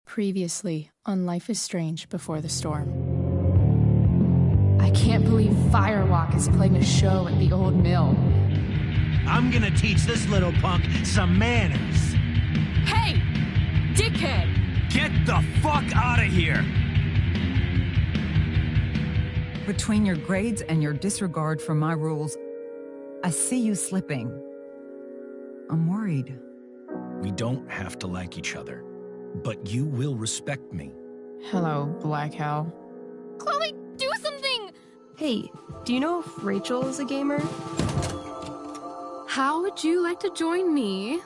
Previously on Life is Strange Before the Storm. I can't believe Firewalk is playing a show at the old mill. I'm gonna teach this little punk some manners. Hey! Dickhead! Get the fuck out of here! Between your grades and your disregard for my rules, I see you slipping. I'm worried. We don't have to like each other, but you will respect me. Hello, Black Hell. Chloe, do something! Hey, do you know if Rachel is a gamer? How would you like to join me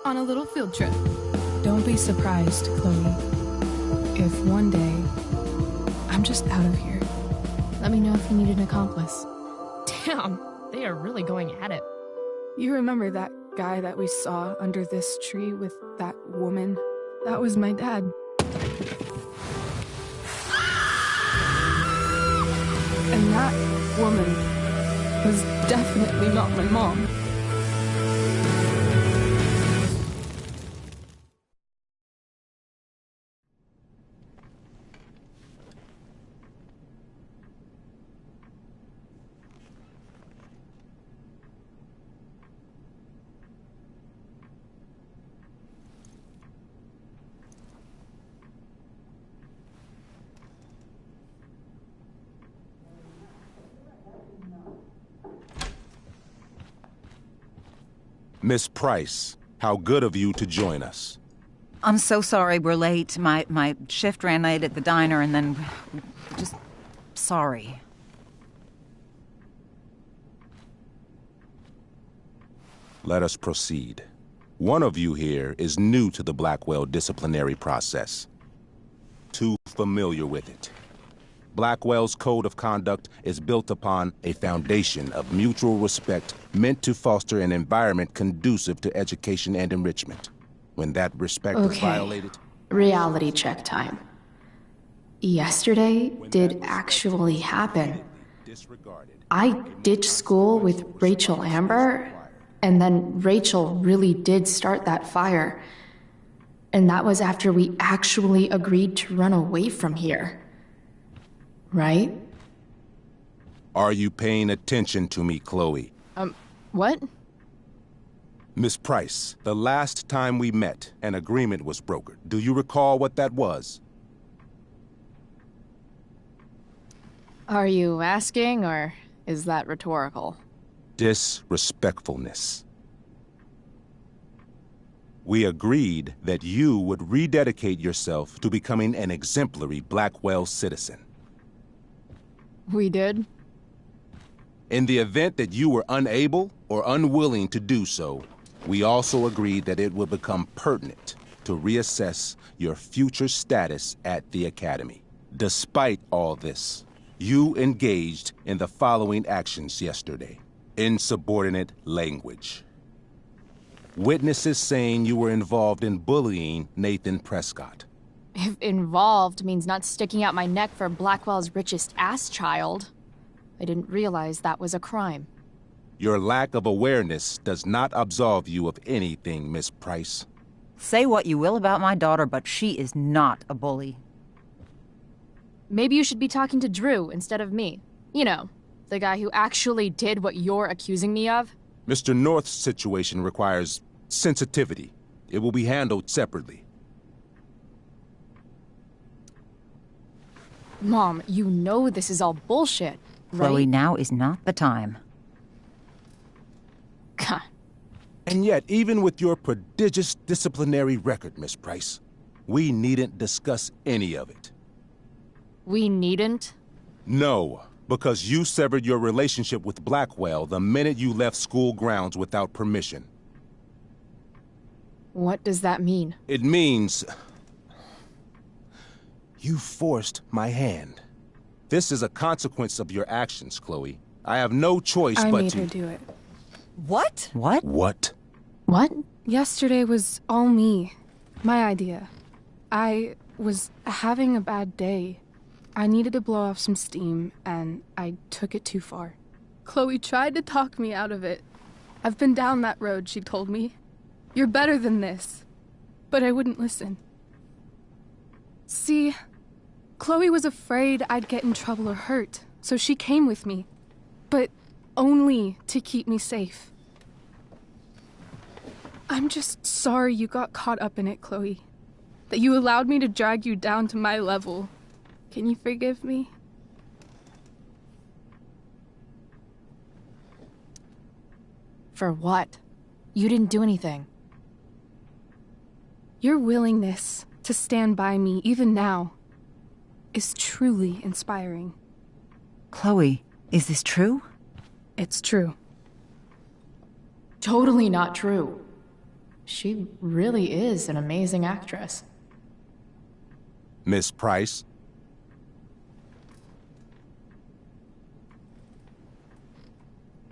on a little field trip? Don't be surprised, Chloe, if one day I'm just out of here. Let me know if you need an accomplice. Damn, they are really going at it. You remember that guy that we saw under this tree with that woman? That was my dad. And that woman was definitely not my mom. Miss Price, how good of you to join us. I'm so sorry we're late. My shift ran late at the diner and then... just... sorry. Let us proceed. One of you here is new to the Blackwell disciplinary process. Too familiar with it. Blackwell's code of conduct is built upon a foundation of mutual respect meant to foster an environment conducive to education and enrichment. When that respect is violated... Reality check time. Yesterday did actually happen. I ditched school with Rachel Amber, and then Rachel really did start that fire. And that was after we actually agreed to run away from here. Right? Are you paying attention to me, Chloe? What? Miss Price, the last time we met, an agreement was brokered. Do you recall what that was? Are you asking, or is that rhetorical? Disrespectfulness. We agreed that you would rededicate yourself to becoming an exemplary Blackwell citizen. We did? In the event that you were unable or unwilling to do so, we also agreed that it would become pertinent to reassess your future status at the Academy. Despite all this, you engaged in the following actions yesterday. Insubordinate language. Witnesses saying you were involved in bullying Nathan Prescott. If involved means not sticking out my neck for Blackwell's richest ass child, I didn't realize that was a crime. Your lack of awareness does not absolve you of anything, Miss Price. Say what you will about my daughter, but she is not a bully. Maybe you should be talking to Drew instead of me. You know, the guy who actually did what you're accusing me of. Mr. North's situation requires sensitivity. It will be handled separately. Mom, you know this is all bullshit, right? Chloe, now is not the time. God. And yet, even with your prodigious disciplinary record, Miss Price, we needn't discuss any of it. We needn't? No, because you severed your relationship with Blackwell the minute you left school grounds without permission. What does that mean? It means... you forced my hand. This is a consequence of your actions, Chloe. I have no choice but to... I made her do it. What? What? What? What? Yesterday was all me. My idea. I was having a bad day. I needed to blow off some steam, and I took it too far. Chloe tried to talk me out of it. I've been down that road, she told me. You're better than this. But I wouldn't listen. See, Chloe was afraid I'd get in trouble or hurt, so she came with me. But only to keep me safe. I'm just sorry you got caught up in it, Chloe. That you allowed me to drag you down to my level. Can you forgive me? For what? You didn't do anything. Your willingness to stand by me, even now, is truly inspiring. Chloe, is this true? It's true. Totally not true. She really is an amazing actress. Miss Price?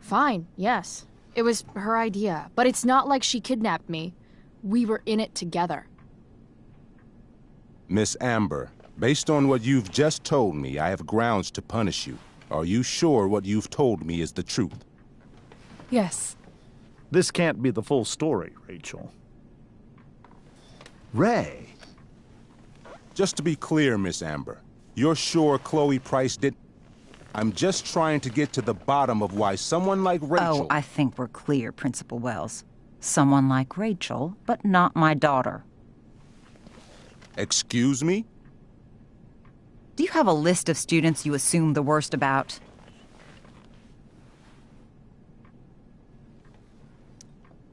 Fine, yes. It was her idea, but it's not like she kidnapped me. We were in it together. Miss Amber, based on what you've just told me, I have grounds to punish you. Are you sure what you've told me is the truth? Yes. This can't be the full story, Rachel. Ray. Just to be clear, Miss Amber, you're sure Chloe Price did... I'm just trying to get to the bottom of why someone like Rachel... Oh, I think we're clear, Principal Wells. Someone like Rachel, but not my daughter. Excuse me? Do you have a list of students you assume the worst about?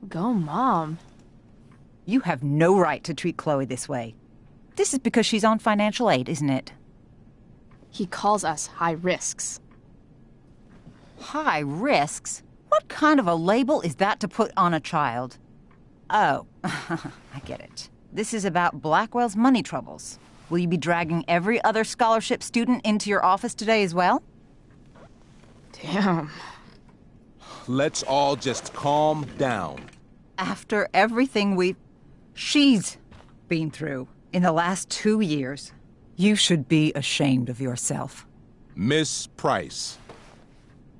Go, Mom. You have no right to treat Chloe this way. This is because she's on financial aid, isn't it? He calls us high risks. High risks? What kind of a label is that to put on a child? Oh, I get it. This is about Blackwell's money troubles. Will you be dragging every other scholarship student into your office today as well? Damn. Let's all just calm down. After everything she's been through in the last 2 years, you should be ashamed of yourself. Miss Price.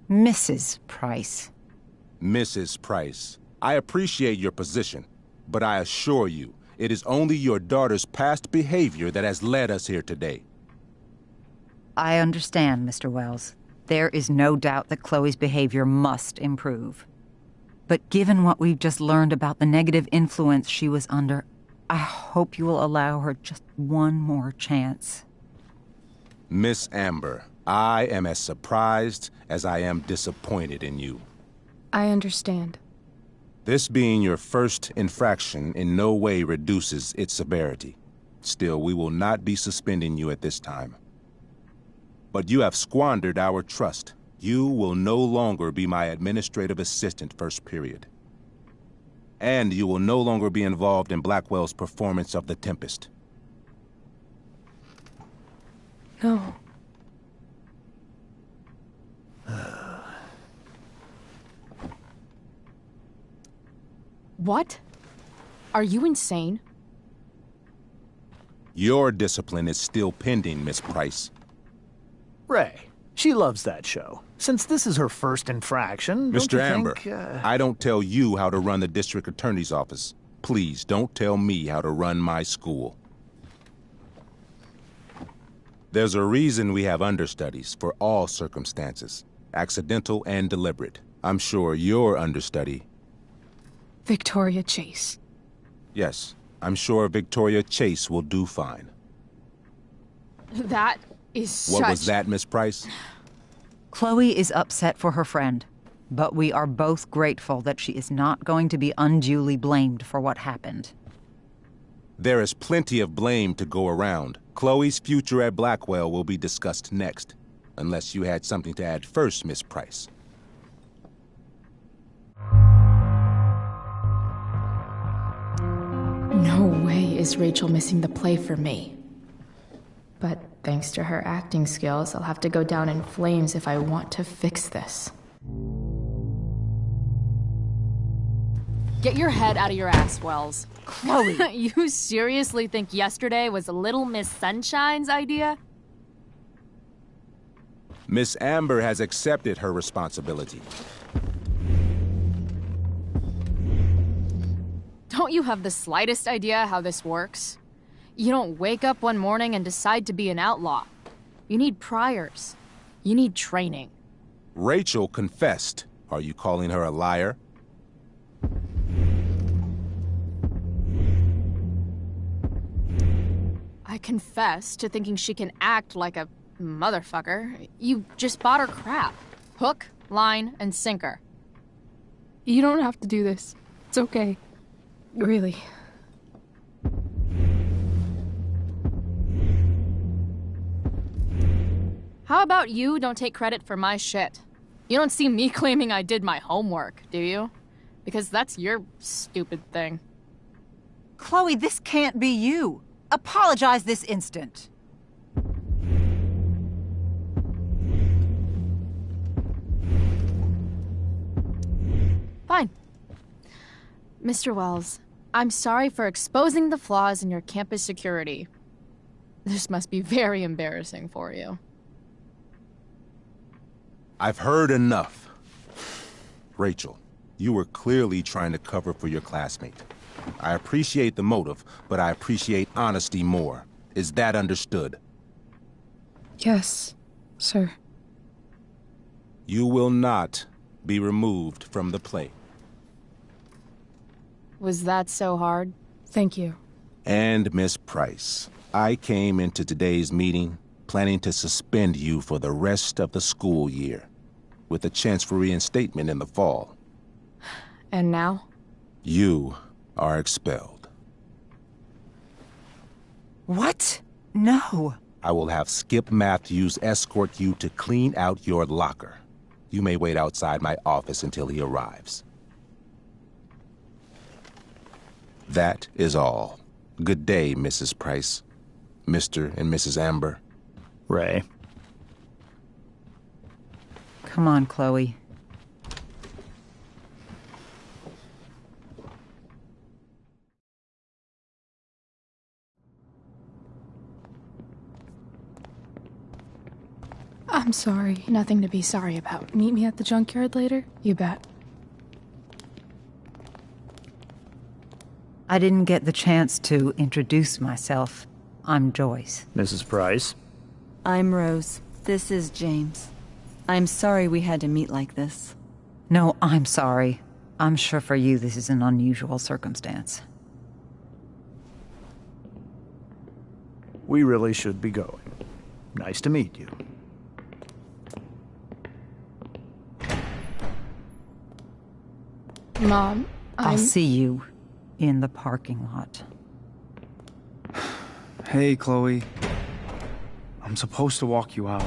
Mrs. Price. Mrs. Price, I appreciate your position, but I assure you, it is only your daughter's past behavior that has led us here today. I understand, Mr. Wells. There is no doubt that Chloe's behavior must improve. But given what we've just learned about the negative influence she was under, I hope you will allow her just one more chance. Miss Amber, I am as surprised as I am disappointed in you. I understand. This being your first infraction in no way reduces its severity. Still, we will not be suspending you at this time. But you have squandered our trust. You will no longer be my administrative assistant first period. And you will no longer be involved in Blackwell's performance of the Tempest. No. What? Are you insane? Your discipline is still pending, Miss Price. Ray, she loves that show. Since this is her first infraction, don't Mr. you Amber, think, I don't tell you how to run the district attorney's office. Please don't tell me how to run my school. There's a reason we have understudies for all circumstances, accidental and deliberate. I'm sure your understudy... Victoria Chase. Yes, I'm sure Victoria Chase will do fine. That is What was that, Miss Price? Chloe is upset for her friend, but we are both grateful that she is not going to be unduly blamed for what happened. There is plenty of blame to go around. Chloe's future at Blackwell will be discussed next. Unless you had something to add first, Miss Price. No way is Rachel missing the play for me. But thanks to her acting skills, I'll have to go down in flames if I want to fix this. Get your head out of your ass, Wells. Chloe! You seriously think yesterday was Little Miss Sunshine's idea? Miss Amber has accepted her responsibility. Don't you have the slightest idea how this works? You don't wake up one morning and decide to be an outlaw. You need priors. You need training. Rachel confessed. Are you calling her a liar? I confess to thinking she can act like a motherfucker. You just bought her crap. Hook, line, and sinker. You don't have to do this. It's okay. Really. How about you don't take credit for my shit? You don't see me claiming I did my homework, do you? Because that's your stupid thing. Chloe, this can't be you. Apologize this instant. Fine. Mr. Wells, I'm sorry for exposing the flaws in your campus security. This must be very embarrassing for you. I've heard enough. Rachel, you were clearly trying to cover for your classmate. I appreciate the motive, but I appreciate honesty more. Is that understood? Yes, sir. You will not be removed from the play. Was that so hard? Thank you. And Miss Price, I came into today's meeting planning to suspend you for the rest of the school year, with a chance for reinstatement in the fall. And now? You are expelled. What? No. I will have Skip Matthews escort you to clean out your locker. You may wait outside my office until he arrives. That is all. Good day, Mrs. Price. Mr. and Mrs. Amber. Ray. Come on, Chloe. I'm sorry. Nothing to be sorry about. Meet me at the junkyard later? You bet. I didn't get the chance to introduce myself. I'm Joyce. Mrs. Price. I'm Rose. This is James. I'm sorry we had to meet like this. No, I'm sorry. I'm sure for you this is an unusual circumstance. We really should be going. Nice to meet you. Mom, I'll see you in the parking lot. Hey, Chloe. I'm supposed to walk you out.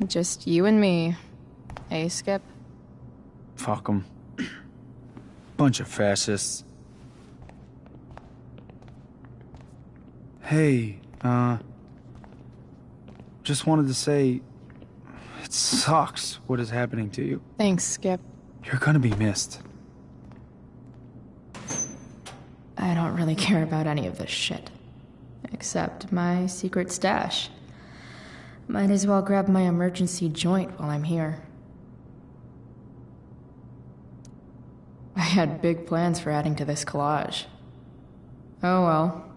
Just you and me. Hey, Skip? Fuck 'em. Bunch of fascists. Hey, just wanted to say, it sucks what is happening to you. Thanks, Skip. You're gonna be missed. I don't really care about any of this shit. Except my secret stash. Might as well grab my emergency joint while I'm here. I had big plans for adding to this collage. Oh well.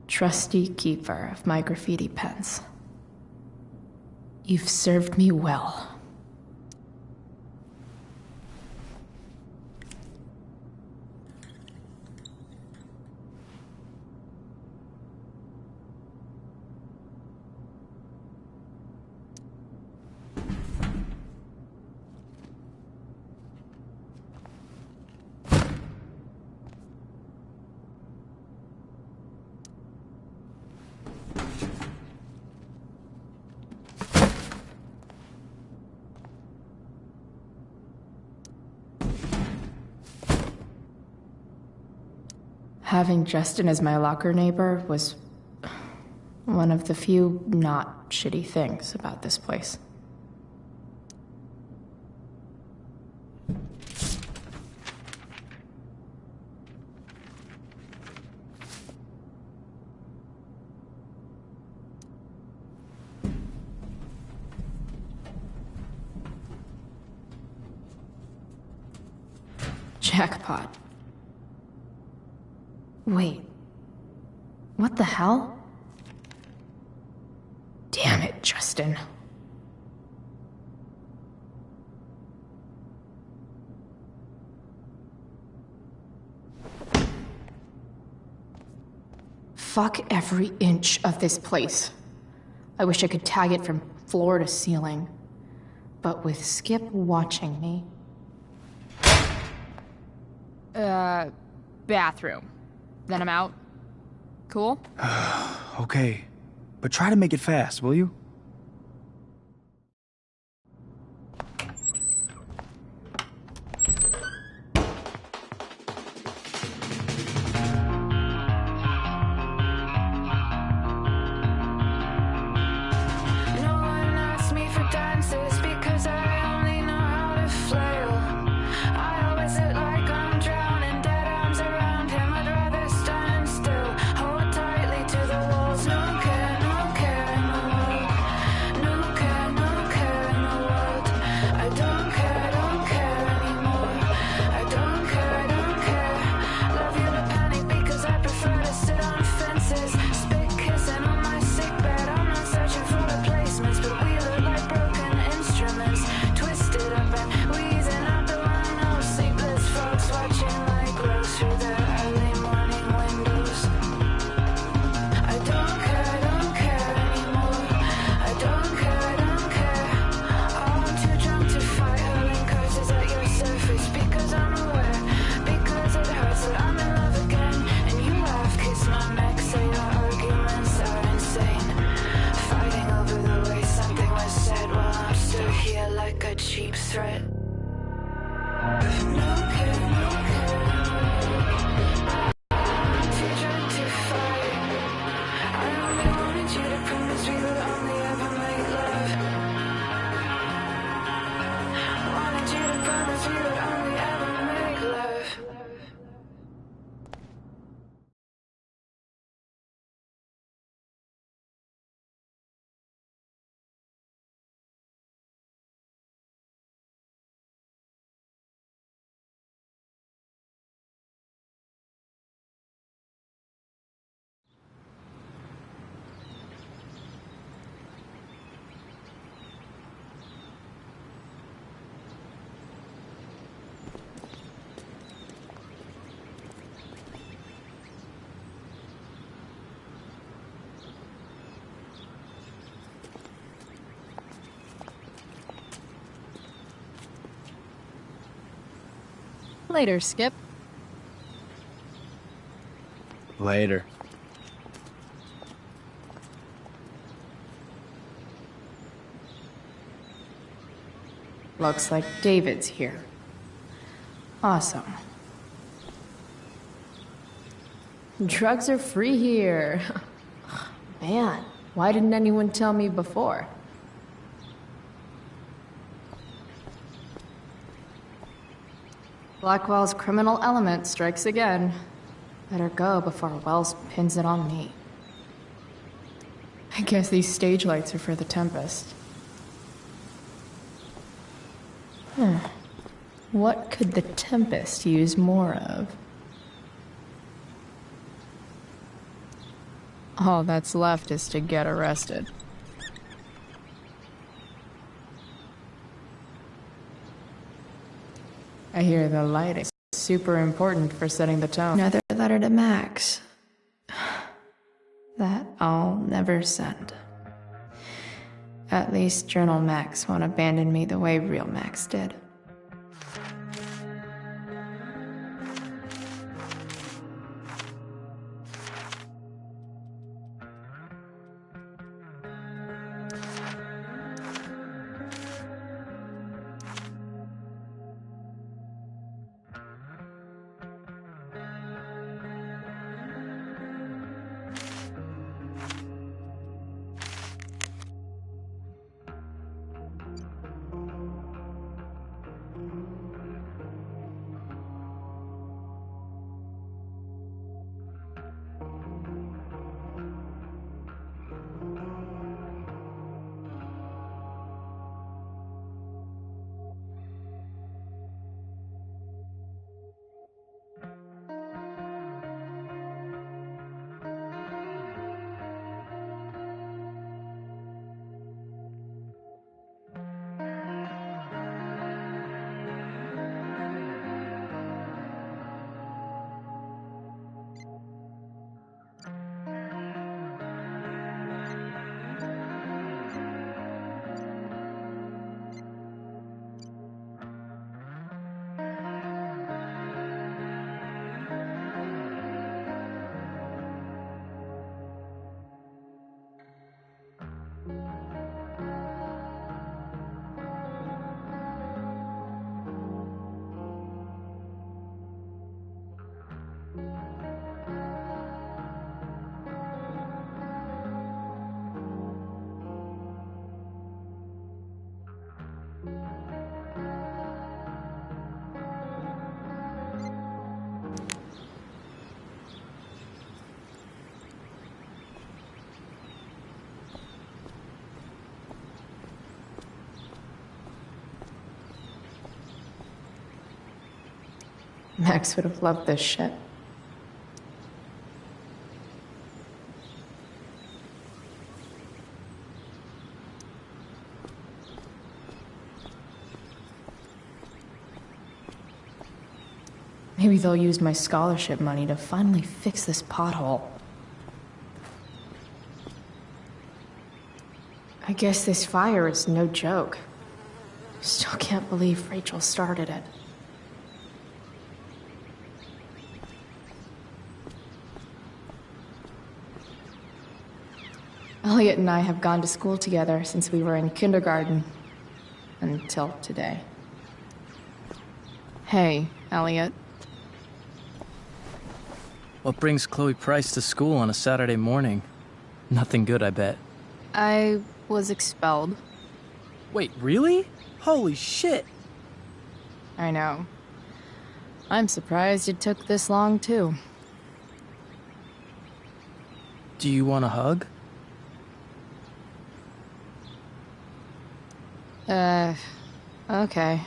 Trusty keeper of my graffiti pens. You've served me well. Having Justin as my locker neighbor was One of the few not shitty things about this place. Jackpot. Wait. What the hell? Damn it, Justin. Fuck every inch of this place. I wish I could tag it from floor to ceiling. But with Skip watching me... Bathroom. Then I'm out. Cool? Okay. But try to make it fast, will you? Later, Skip. Later. Looks like David's here. Awesome. Drugs are free here. Man, why didn't anyone tell me before? Blackwell's criminal element strikes again. Better go before Wells pins it on me. I guess these stage lights are for the Tempest. What could the Tempest use more of? All that's left is to get arrested. I hear the lighting is super important for setting the tone. Another letter to Max. That I'll never send. At least Journal Max won't abandon me the way real Max did. Max would have loved this shit. Maybe they'll use my scholarship money to finally fix this pothole. I guess this fire is no joke. Still can't believe Rachel started it. Elliot and I have gone to school together since we were in kindergarten. Until today. Hey, Elliot. What brings Chloe Price to school on a Saturday morning? Nothing good, I bet. I was expelled. Wait, really? Holy shit! I know. I'm surprised it took this long, too. Do you want a hug? Okay.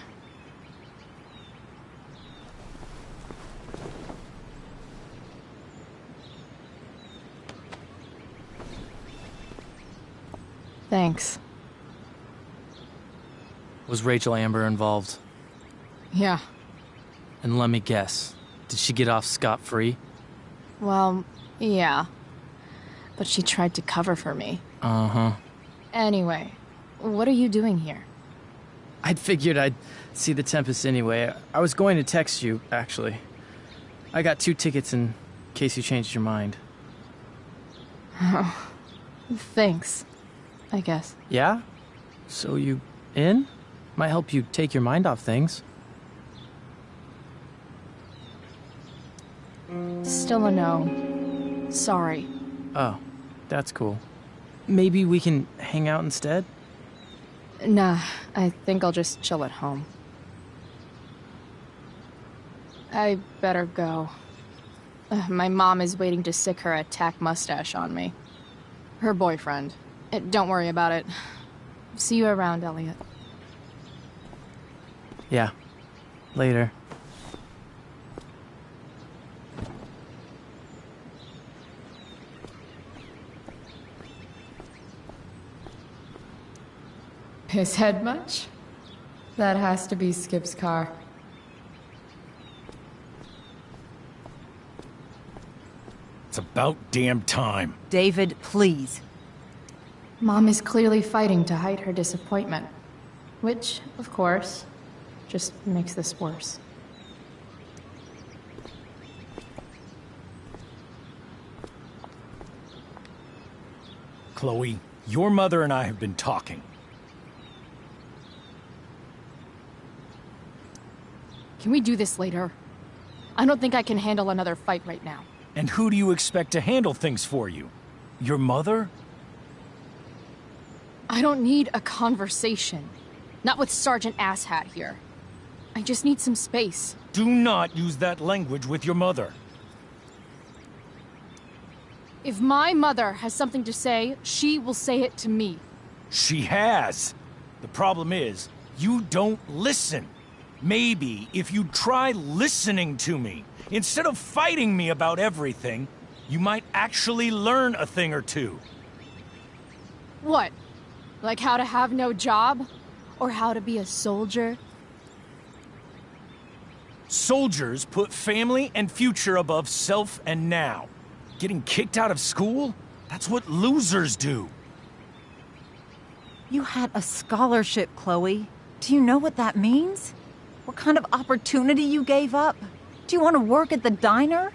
Thanks. Was Rachel Amber involved? Yeah. And let me guess, did she get off scot-free? Well, yeah. But she tried to cover for me. Uh-huh. Anyway, what are you doing here? I'd figured I'd see the Tempest anyway. I was going to text you, actually. I got 2 tickets in case you changed your mind. Oh, thanks, I guess. Yeah? So you in? Might help you take your mind off things. Still a no. Sorry. Oh, that's cool. Maybe we can hang out instead? Nah, I think I'll just chill at home. I better go. My mom is waiting to sick her attack mustache on me. Her boyfriend. Don't worry about it. See you around, Elliot. Yeah. Later. His head much? That has to be Skip's car. It's about damn time. David, please. Mom is clearly fighting to hide her disappointment. Which, of course, just makes this worse. Chloe, your mother and I have been talking. Can we do this later? I don't think I can handle another fight right now. And who do you expect to handle things for you? Your mother? I don't need a conversation. Not with Sergeant Asshat here. I just need some space. Do not use that language with your mother. If my mother has something to say, she will say it to me. She has. The problem is, you don't listen. Maybe if you try listening to me, instead of fighting me about everything, you might actually learn a thing or two. What? Like how to have no job? Or how to be a soldier? Soldiers put family and future above self and now. Getting kicked out of school? That's what losers do. You had a scholarship, Chloe. Do you know what that means? What kind of opportunity you gave up? Do you want to work at the diner?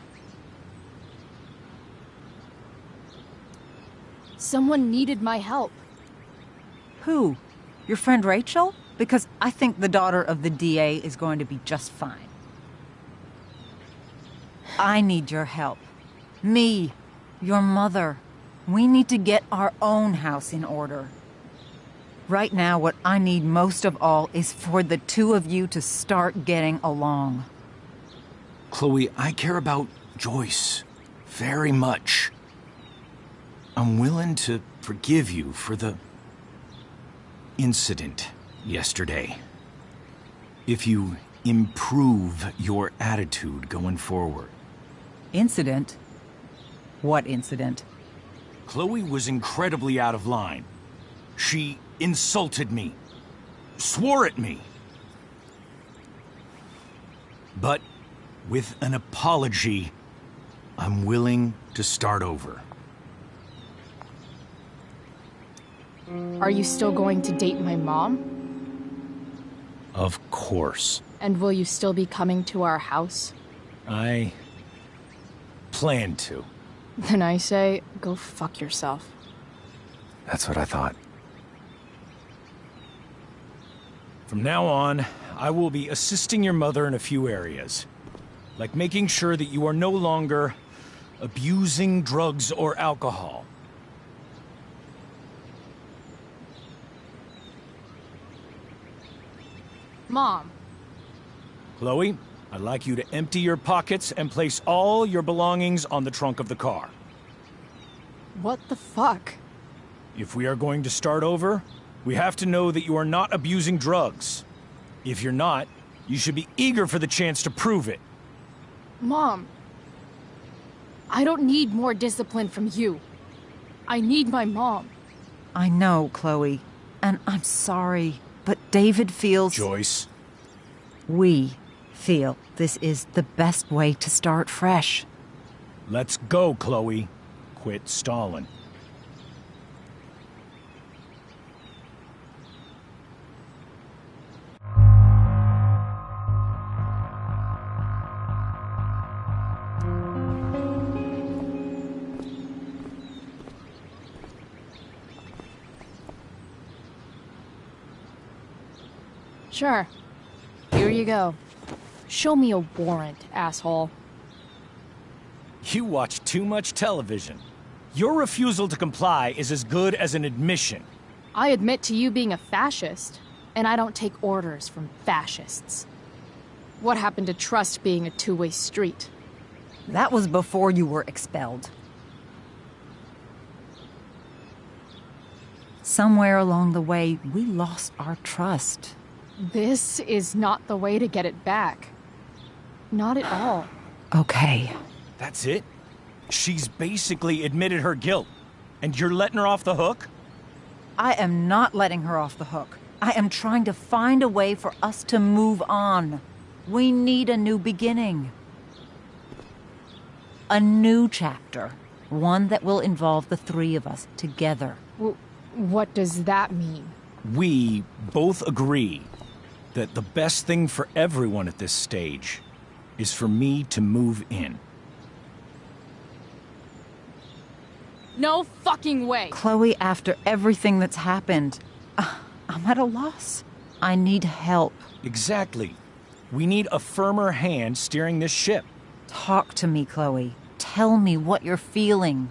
Someone needed my help. Who? Your friend Rachel? Because I think the daughter of the DA is going to be just fine. I need your help. Me, your mother. We need to get our own house in order. Right now, what I need most of all is for the two of you to start getting along. Chloe, I care about Joyce very much. I'm willing to forgive you for the incident yesterday. If you improve your attitude going forward. Incident? What incident? Chloe was incredibly out of line. She insulted me, swore at me. But with an apology, I'm willing to start over. Are you still going to date my mom? Of course. And will you still be coming to our house? I plan to. Then I say, go fuck yourself. That's what I thought. From now on, I will be assisting your mother in a few areas. Like making sure that you are no longer abusing drugs or alcohol. Mom. Chloe, I'd like you to empty your pockets and place all your belongings on the trunk of the car. What the fuck? If we are going to start over, we have to know that you are not abusing drugs. If you're not, you should be eager for the chance to prove it. Mom. I don't need more discipline from you. I need my mom. I know, Chloe, and I'm sorry, but David feels... Joyce. We feel this is the best way to start fresh. Let's go, Chloe. Quit stalling. Sure. Here you go. Show me a warrant, asshole. You watch too much television. Your refusal to comply is as good as an admission. I admit to you being a fascist, and I don't take orders from fascists. What happened to trust being a two-way street? That was before you were expelled. Somewhere along the way, we lost our trust. This is not the way to get it back. Not at all. Okay. That's it? She's basically admitted her guilt, and you're letting her off the hook? I am not letting her off the hook. I am trying to find a way for us to move on. We need a new beginning. A new chapter. One that will involve the three of us together. What does that mean? We both agree that the best thing for everyone at this stage is for me to move in. No fucking way! Chloe, after everything that's happened, I'm at a loss. I need help. Exactly. We need a firmer hand steering this ship. Talk to me, Chloe. Tell me what you're feeling.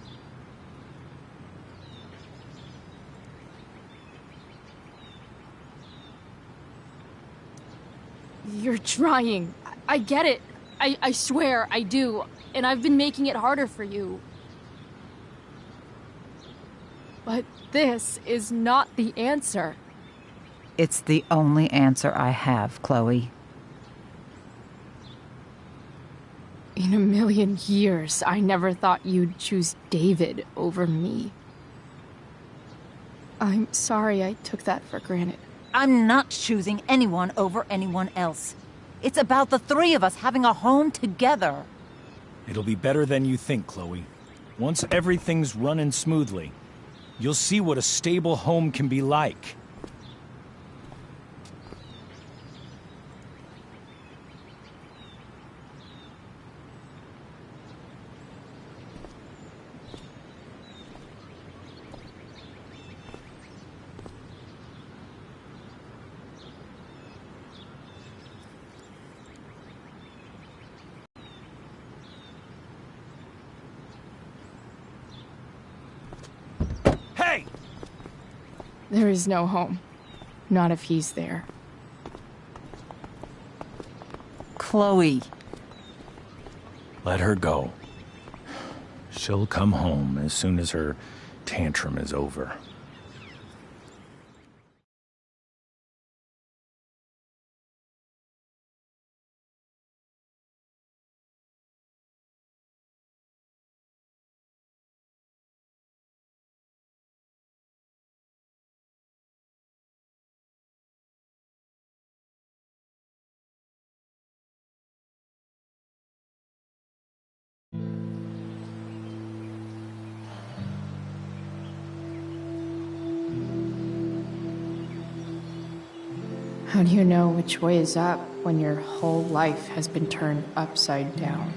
You're trying. I get it. I swear, I do. And I've been making it harder for you. But this is not the answer. It's the only answer I have, Chloe. In a million years, I never thought you'd choose David over me. I'm sorry I took that for granted. I'm not choosing anyone over anyone else. It's about the three of us having a home together. It'll be better than you think, Chloe. Once everything's running smoothly, you'll see what a stable home can be like. Hey! There is no home. Not if he's there. Chloe. Let her go. She'll come home as soon as her tantrum is over. How do you know which way is up when your whole life has been turned upside down?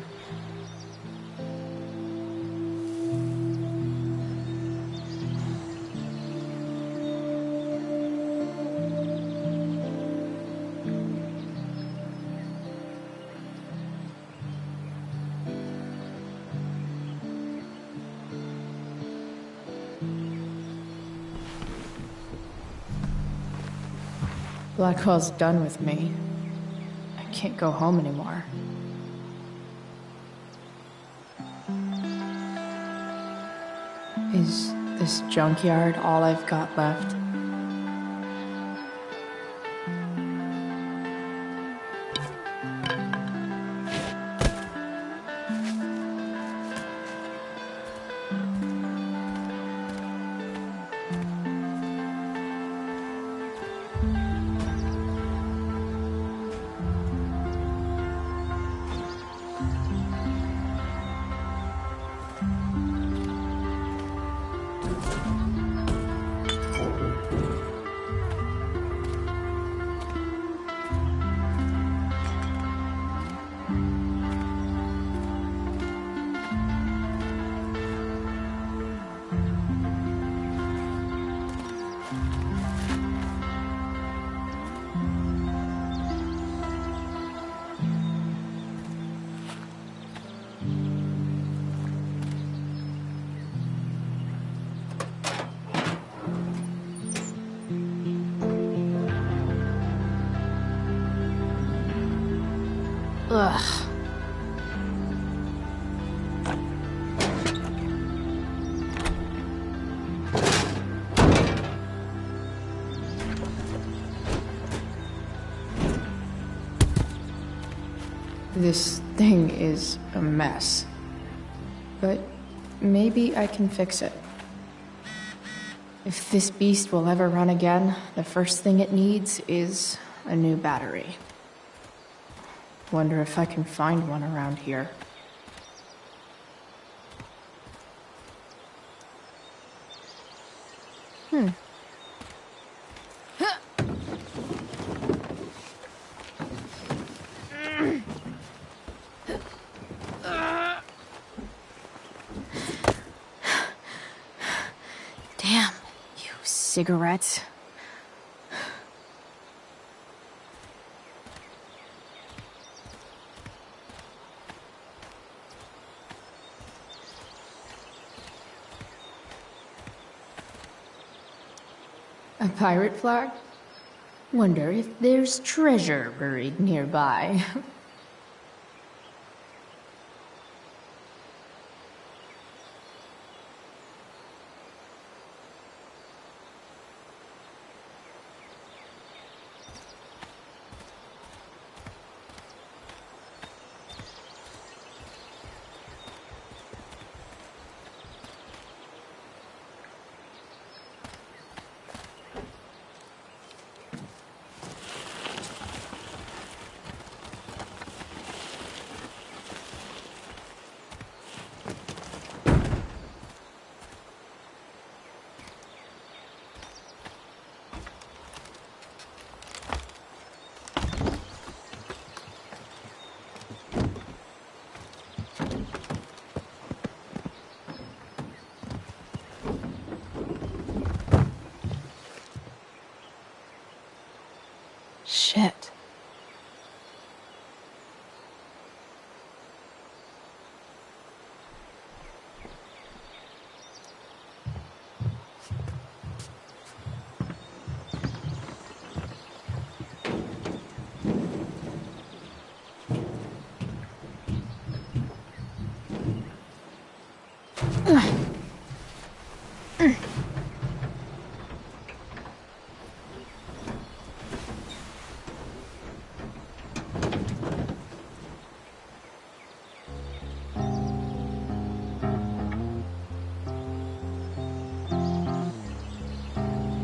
Blackwell's done with me. I can't go home anymore. Is this junkyard all I've got left? Ugh. This thing is a mess. But maybe I can fix it. If this beast will ever run again, the first thing it needs is a new battery. Wonder if I can find one around here. Damn, you cigarettes. A pirate flag? Wonder if there's treasure buried nearby. Shit.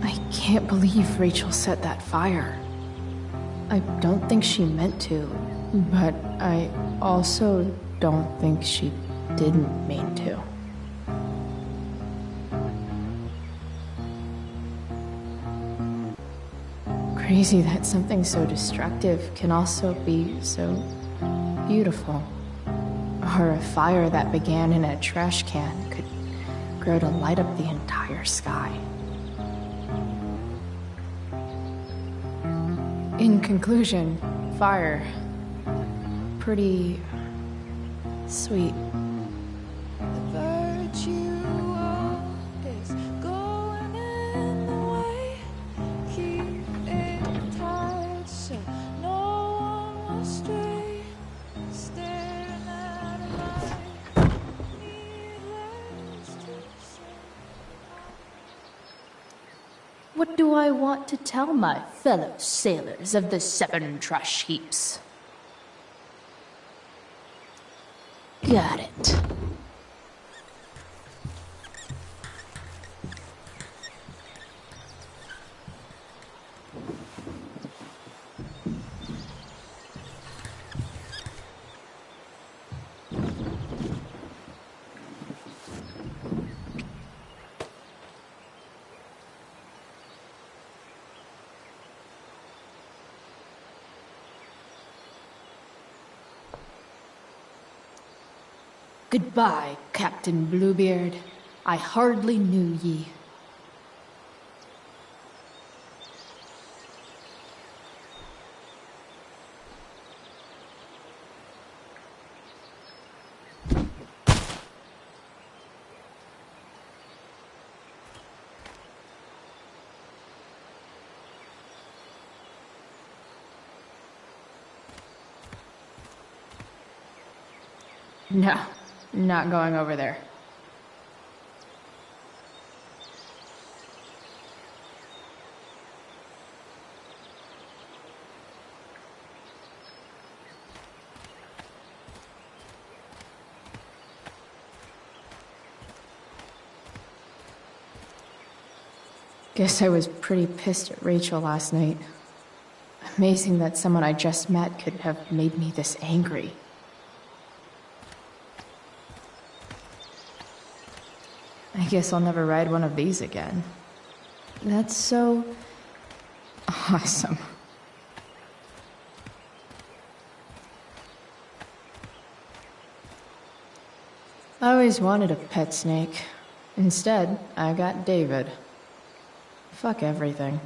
I can't believe Rachel set that fire. I don't think she meant to, but I also don't think she didn't mean to. crazy that something so destructive can also be so beautiful. Or a fire that began in a trash can could grow to light up the entire sky. In conclusion, fire. Pretty sweet. What do I want to tell my fellow sailors of the 7 trash heaps? Got it. Goodbye, Captain Bluebeard. I hardly knew ye. No. Not going over there. Guess I was pretty pissed at Rachel last night. Amazing that someone I just met could have made me this angry. I guess I'll never ride one of these again. That's so awesome. I always wanted a pet snake. Instead, I got David. Fuck everything.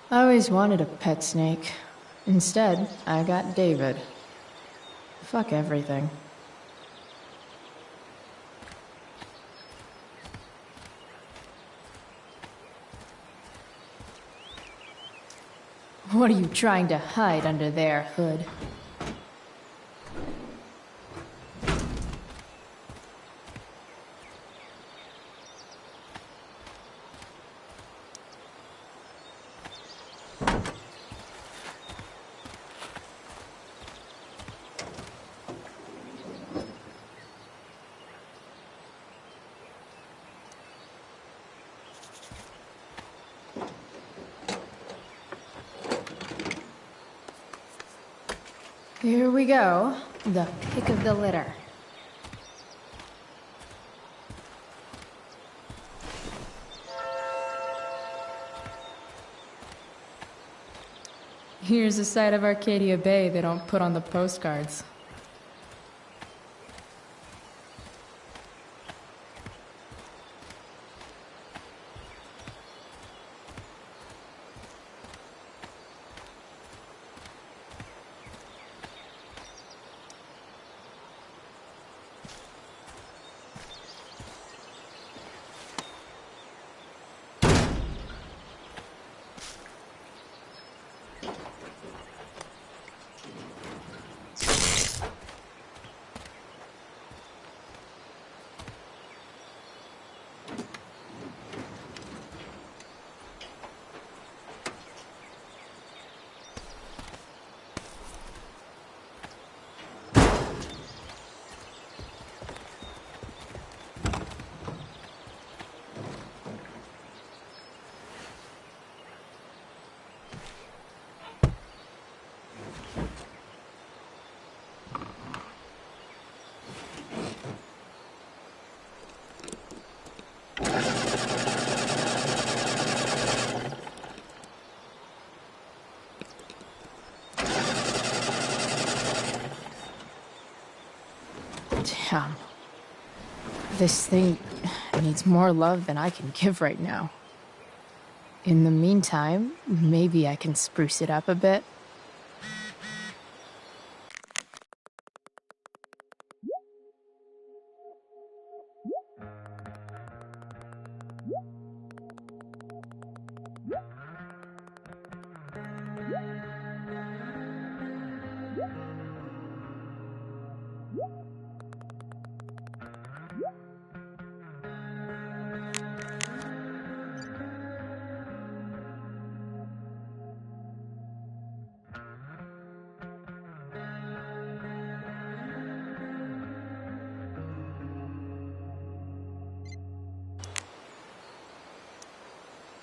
I always wanted a pet snake. Instead, I got David. Fuck everything. What are you trying to hide under there, Hood? Here we go. The pick of the litter. Here's a side of Arcadia Bay they don't put on the postcards. Damn. This thing needs more love than I can give right now. In the meantime, maybe I can spruce it up a bit.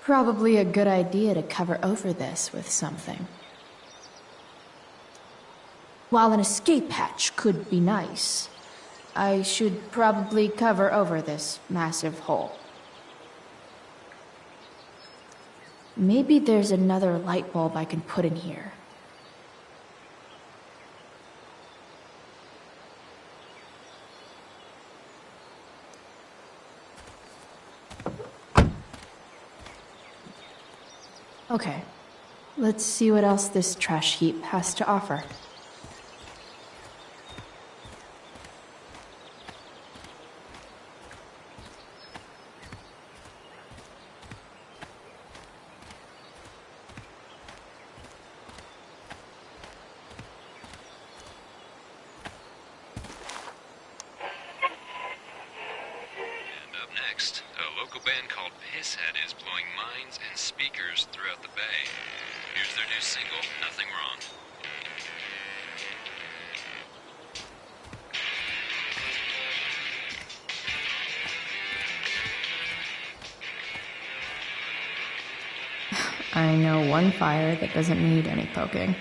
Probably a good idea to cover over this with something. While an escape hatch could be nice, I should probably cover over this massive hole. Maybe there's another light bulb I can put in here. Okay, let's see what else this trash heap has to offer. Next, a local band called Pisshead is blowing minds and speakers throughout the bay. Here's their new single, Nothing Wrong. I know one fire that doesn't need any poking.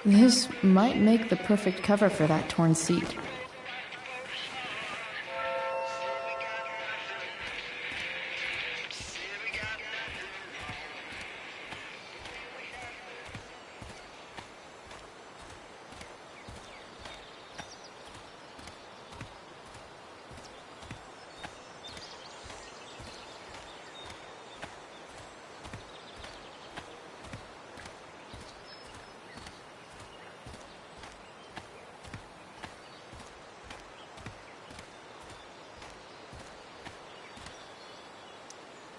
This might make the perfect cover for that torn seat.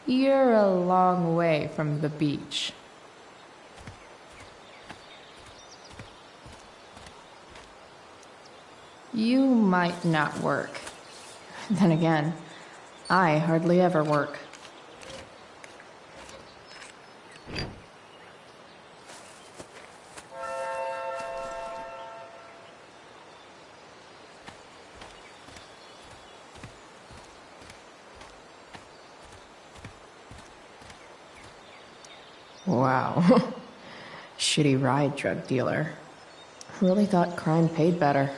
You're a long way from the beach. You might not work. Then again, I hardly ever work. Wow. Shitty ride drug dealer. Really thought crime paid better.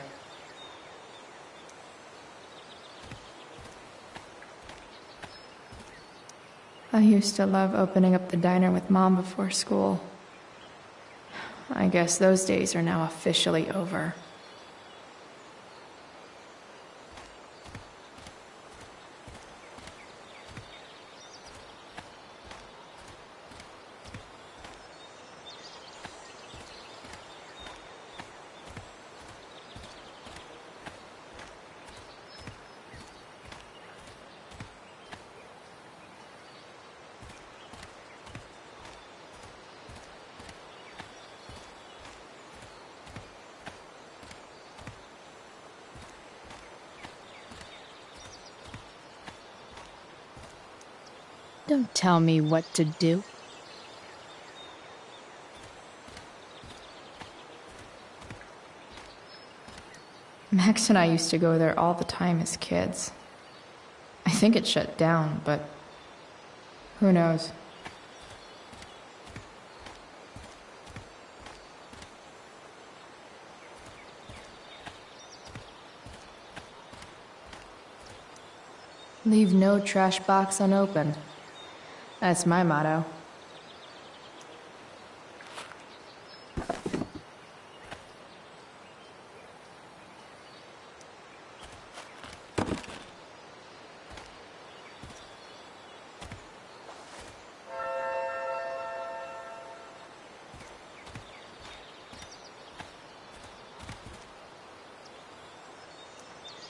I used to love opening up the diner with Mom before school. I guess those days are now officially over. Don't tell me what to do. Max and I used to go there all the time as kids. I think it shut down, but who knows? Leave no trash box unopened. That's my motto.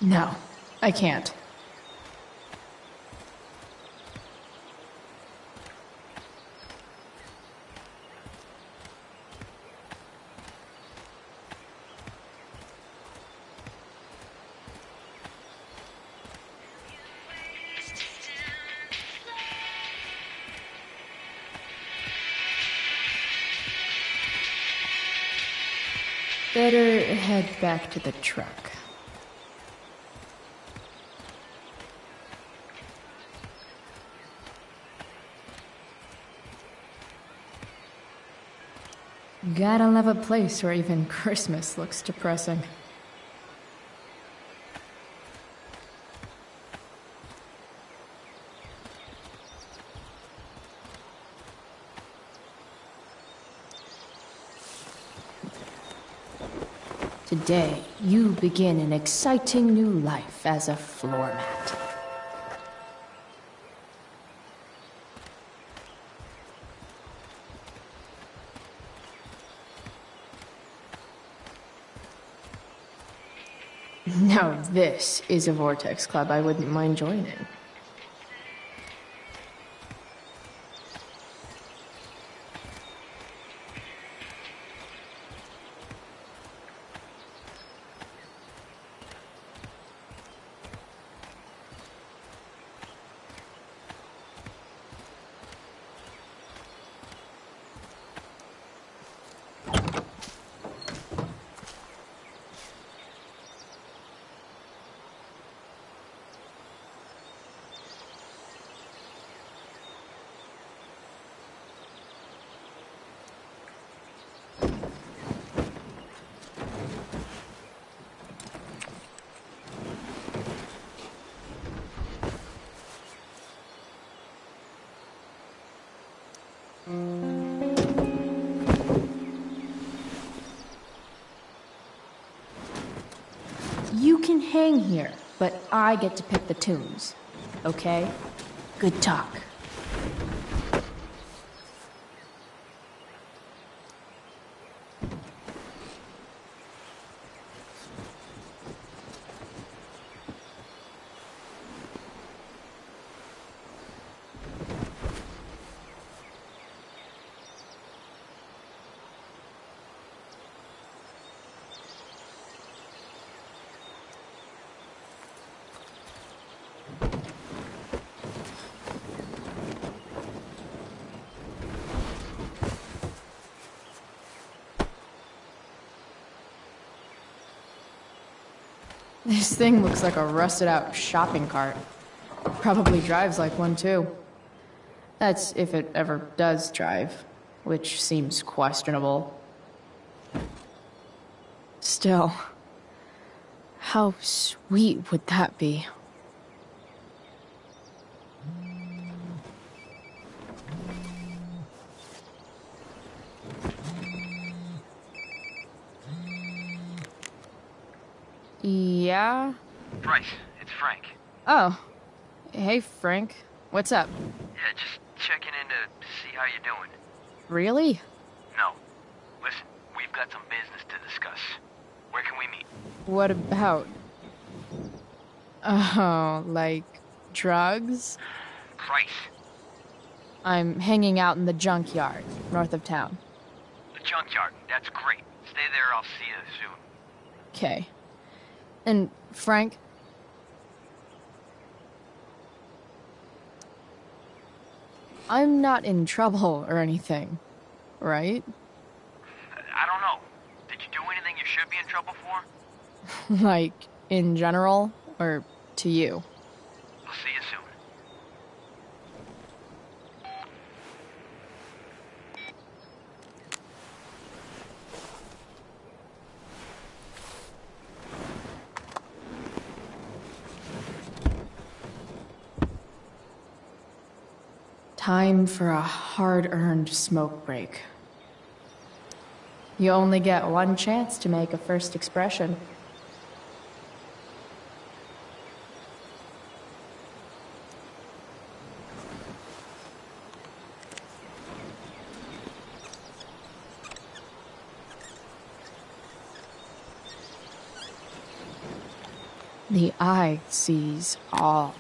No, I can't. Better head back to the truck. Gotta love a place where even Christmas looks depressing. Today, you begin an exciting new life as a floor mat. Now this is a Vortex Club I wouldn't mind joining. You can hang here, but I get to pick the tunes. Okay? Good talk. This thing looks like a rusted out shopping cart. Probably drives like one too. That's if it ever does drive, which seems questionable. Still, how sweet would that be? Yeah? Bryce, it's Frank. Oh. Hey, Frank. What's up? Yeah, just checking in to see how you're doing. Really? No. Listen, we've got some business to discuss. Where can we meet? What about? Oh, like drugs? Bryce. I'm hanging out in the junkyard, north of town. The junkyard. That's great. Stay there, I'll see you soon. Okay. And, Frank? I'm not in trouble or anything, right? I don't know. Did you do anything you should be in trouble for? Like, in general, or to you? I'll see you soon. Time for a hard-earned smoke break. You only get one chance to make a first expression. The eye sees all.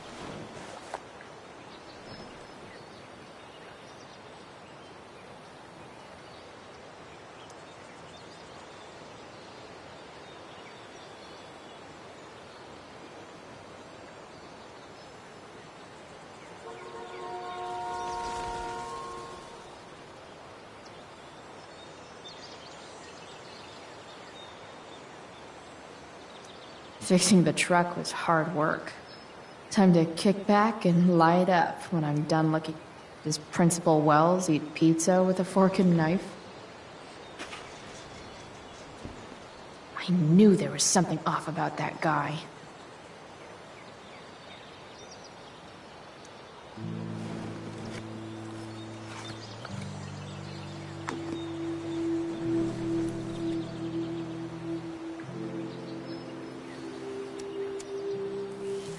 Fixing the truck was hard work. Time to kick back and light up when I'm done looking. Does Principal Wells eat pizza with a fork and knife? I knew there was something off about that guy.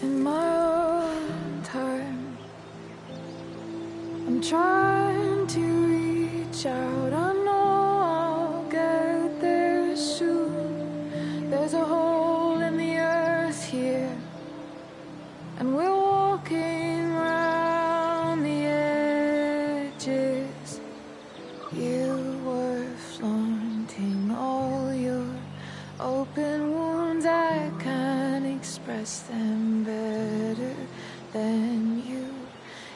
In my own time, I'm trying to reach out. I know I'll get there soon. There's a hole in the earth here, and we're walking around the edges. You were flaunting all your open wounds. I can't express them better than you.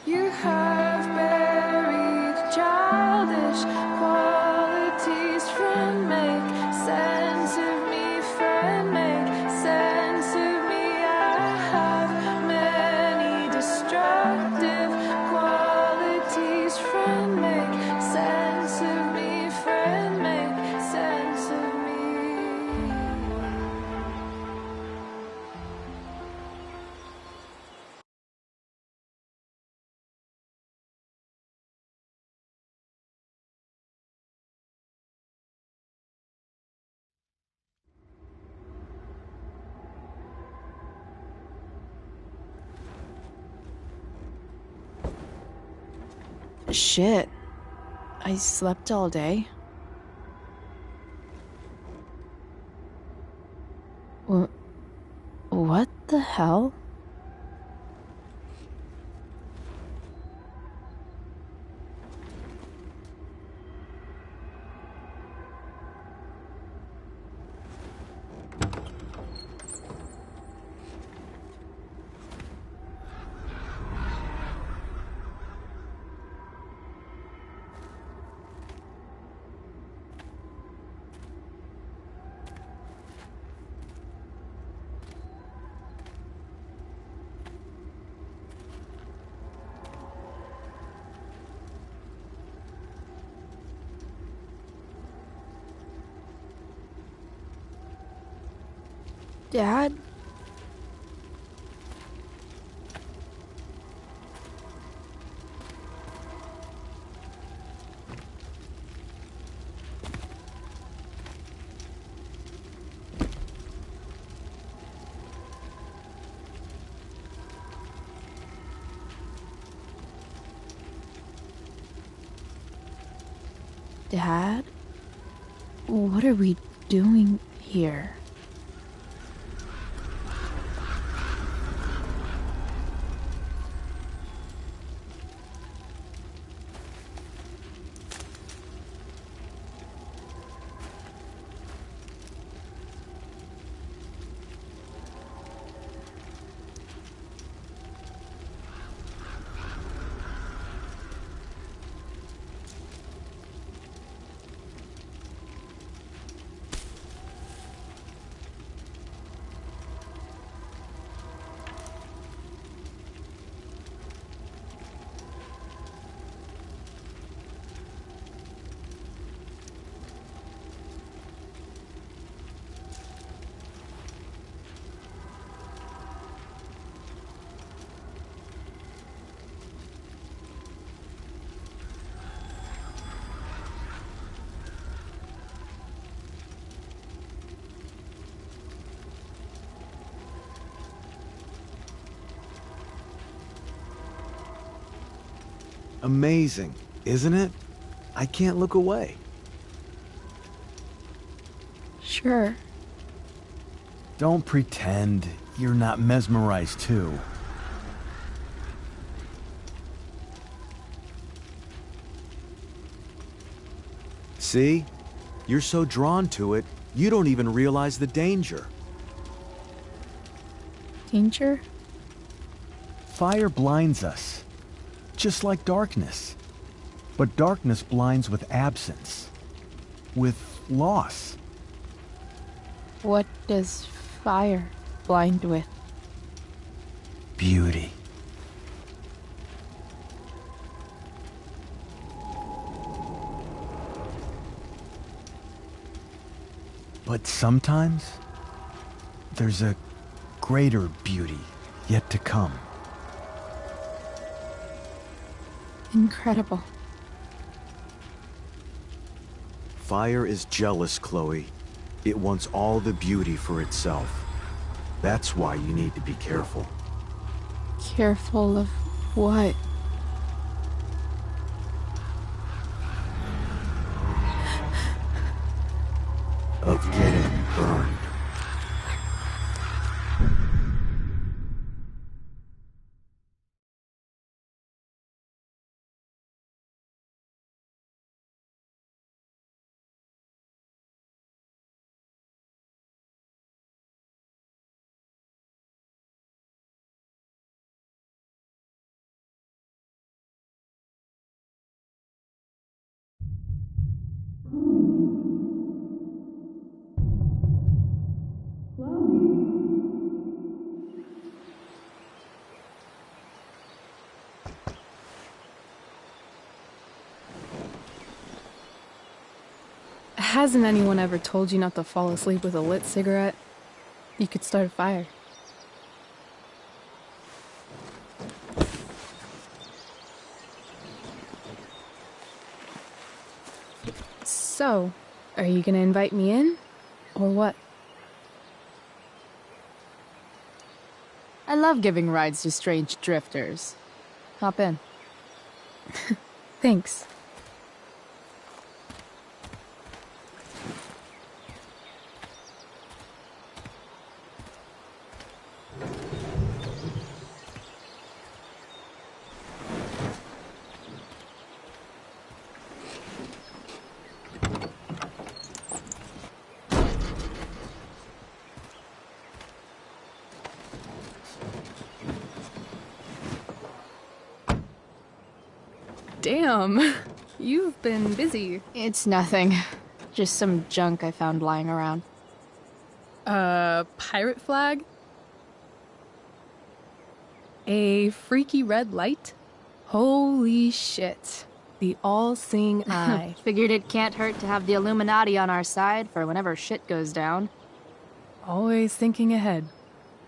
You have buried childish qualities. Friend, make sense of me. Friend, make sense of me. I have many destructive qualities. Friend, make sense of me. Friend, make sense of me. Shit. I slept all day. What the hell? Dad? Dad? What are we doing here? Amazing, isn't it? I can't look away. Sure. Don't pretend you're not mesmerized too. See? You're so drawn to it, you don't even realize the danger. Danger? Fire blinds us, just like darkness. But darkness blinds with absence, with loss. What does fire blind with? Beauty. But sometimes, there's a greater beauty yet to come. Incredible. Fire is jealous, Chloe. It wants all the beauty for itself. That's why you need to be careful. Careful of what? Of getting burned. Hasn't anyone ever told you not to fall asleep with a lit cigarette? You could start a fire. So, are you gonna invite me in? Or what? I love giving rides to strange drifters. Hop in. Thanks. Damn, you've been busy. It's nothing. Just some junk I found lying around. Pirate flag? A freaky red light? Holy shit. The all-seeing eye. Figured it can't hurt to have the Illuminati on our side for whenever shit goes down. Always thinking ahead.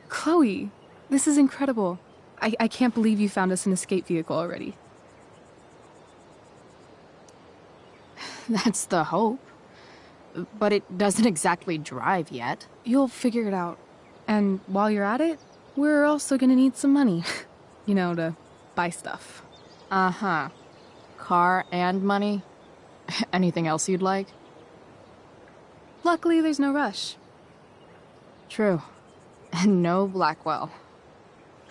Chloe, this is incredible. I can't believe you found us an escape vehicle already. That's the hope. But it doesn't exactly drive yet. You'll figure it out. And while you're at it, we're also gonna need some money. You know, to buy stuff. Uh-huh. Car and money? Anything else you'd like? Luckily, there's no rush. True. And no Blackwell.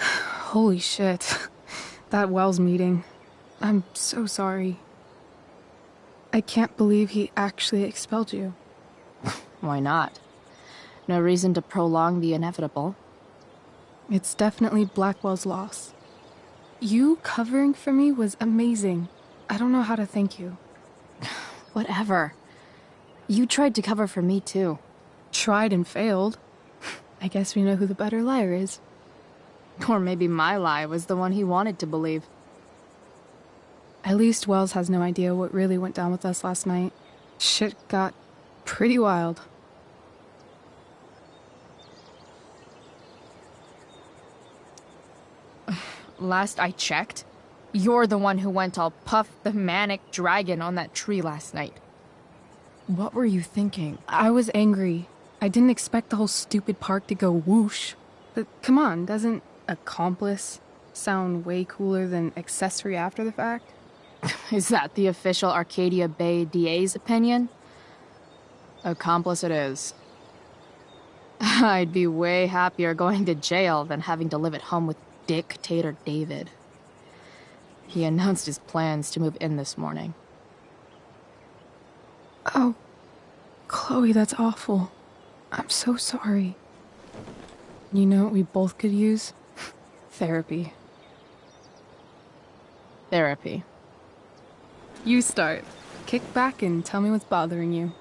Holy shit. That Wells meeting. I'm so sorry. I can't believe he actually expelled you. Why not? No reason to prolong the inevitable. It's definitely Blackwell's loss. You covering for me was amazing. I don't know how to thank you. Whatever. You tried to cover for me, too. Tried and failed. I guess we know who the better liar is. Or maybe my lie was the one he wanted to believe. At least Wells has no idea what really went down with us last night. Shit got pretty wild. Last I checked, you're the one who went all Puff the Manic Dragon on that tree last night. What were you thinking? I was angry. I didn't expect the whole stupid park to go whoosh. But come on, doesn't accomplice sound way cooler than accessory after the fact? Is that the official Arcadia Bay DA's opinion? Accomplice it is. I'd be way happier going to jail than having to live at home with Dictator David. He announced his plans to move in this morning. Oh, Chloe, that's awful. I'm so sorry. You know what we both could use? Therapy. Therapy. You start. Kick back and tell me what's bothering you.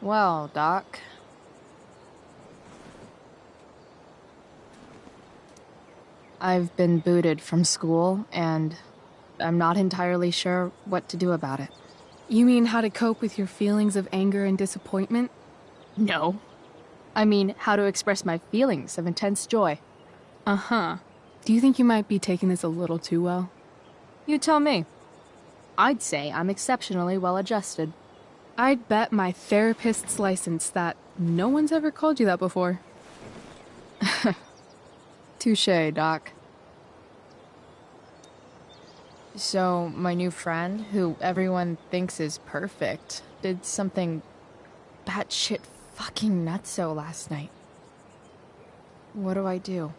Well, Doc. I've been booted from school, and I'm not entirely sure what to do about it. You mean how to cope with your feelings of anger and disappointment? No. I mean how to express my feelings of intense joy. Uh-huh. Do you think you might be taking this a little too well? You tell me. I'd say I'm exceptionally well adjusted. I'd bet my therapist's license that no one's ever called you that before. Touché, Doc. So, my new friend, who everyone thinks is perfect, did something batshit fucking nutso last night. What do I do?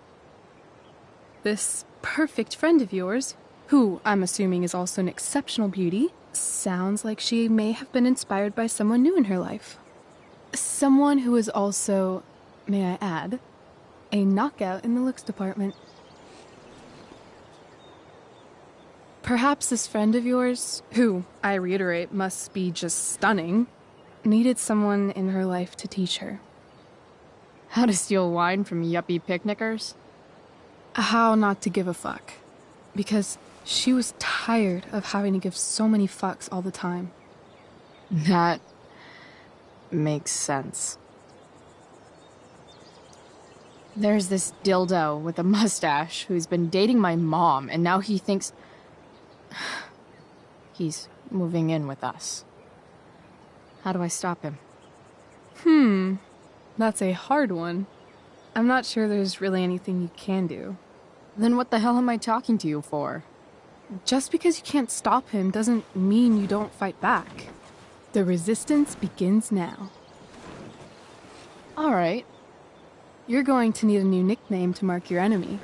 This perfect friend of yours, who I'm assuming is also an exceptional beauty, sounds like she may have been inspired by someone new in her life. Someone who is also, may I add, a knockout in the looks department. Perhaps this friend of yours, who, I reiterate, must be just stunning, needed someone in her life to teach her. How to steal wine from yuppie picnickers? How not to give a fuck. Because she was tired of having to give so many fucks all the time. That makes sense. There's this dildo with a mustache who's been dating my mom, and now he thinks he's moving in with us. How do I stop him? That's a hard one. I'm not sure there's really anything you can do. Then what the hell am I talking to you for? Just because you can't stop him doesn't mean you don't fight back. The resistance begins now. All right. You're going to need a new nickname to mark your enemy.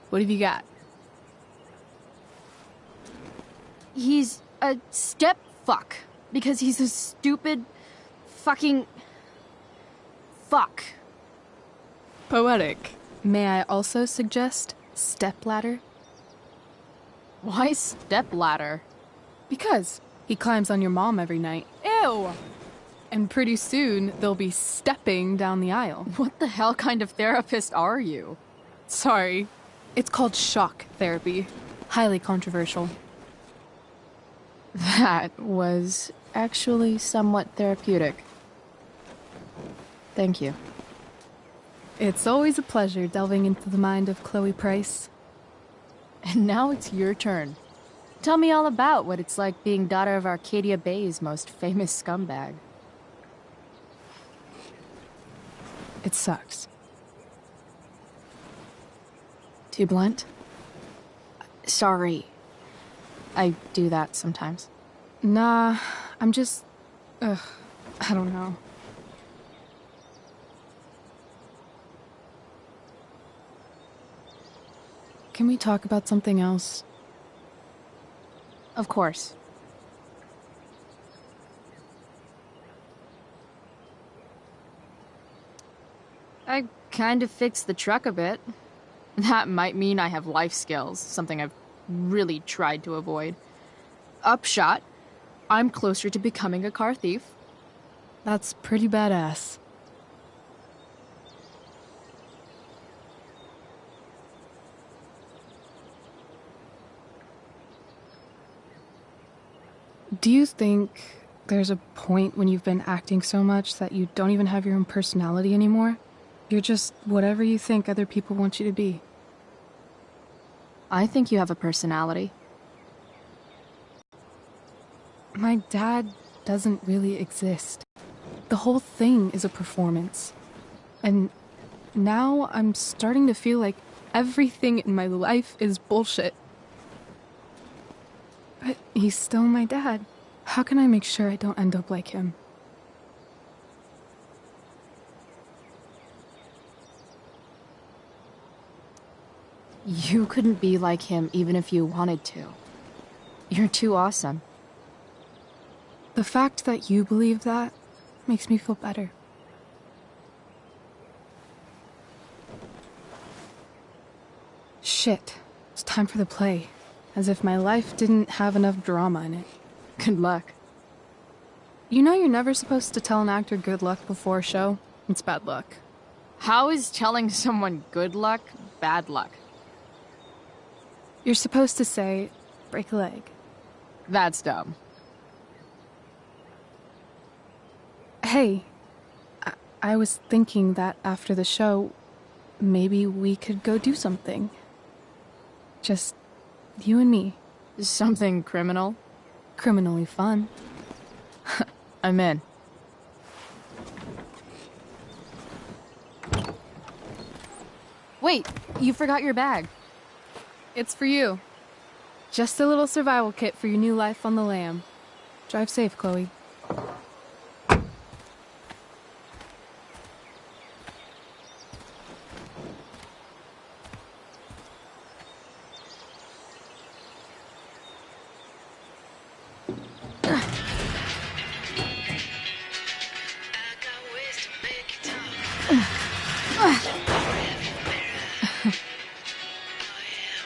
What have you got? He's a step fuck. Because he's a stupid fucking fuck. Poetic. May I also suggest stepladder? Why stepladder? Because he climbs on your mom every night. Ew! And pretty soon, they'll be stepping down the aisle. What the hell kind of therapist are you? Sorry. It's called shock therapy. Highly controversial. That was actually somewhat therapeutic. Thank you. It's always a pleasure delving into the mind of Chloe Price. And now it's your turn. Tell me all about what it's like being daughter of Arcadia Bay's most famous scumbag. It sucks. Too blunt? Sorry. I do that sometimes. Nah, I'm just... I don't know. Can we talk about something else? Of course. I kind of fixed the truck a bit. That might mean I have life skills, something I've really tried to avoid. Upshot, I'm closer to becoming a car thief. That's pretty badass. Do you think there's a point when you've been acting so much that you don't even have your own personality anymore? You're just whatever you think other people want you to be. I think you have a personality. My dad doesn't really exist. The whole thing is a performance. And now I'm starting to feel like everything in my life is bullshit. But he's still my dad. How can I make sure I don't end up like him? You couldn't be like him even if you wanted to. You're too awesome. The fact that you believe that makes me feel better. Shit. It's time for the play. As if my life didn't have enough drama in it. Good luck. You know you're never supposed to tell an actor good luck before a show? It's bad luck. How is telling someone good luck bad luck? You're supposed to say, break a leg. That's dumb. Hey, I was thinking that after the show, maybe we could go do something. Just you and me. Something criminal? Criminally fun. I'm in. Wait, you forgot your bag. It's for you. Just a little survival kit for your new life on the lam. Drive safe, Chloe.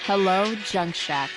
Hello, Junk Shack.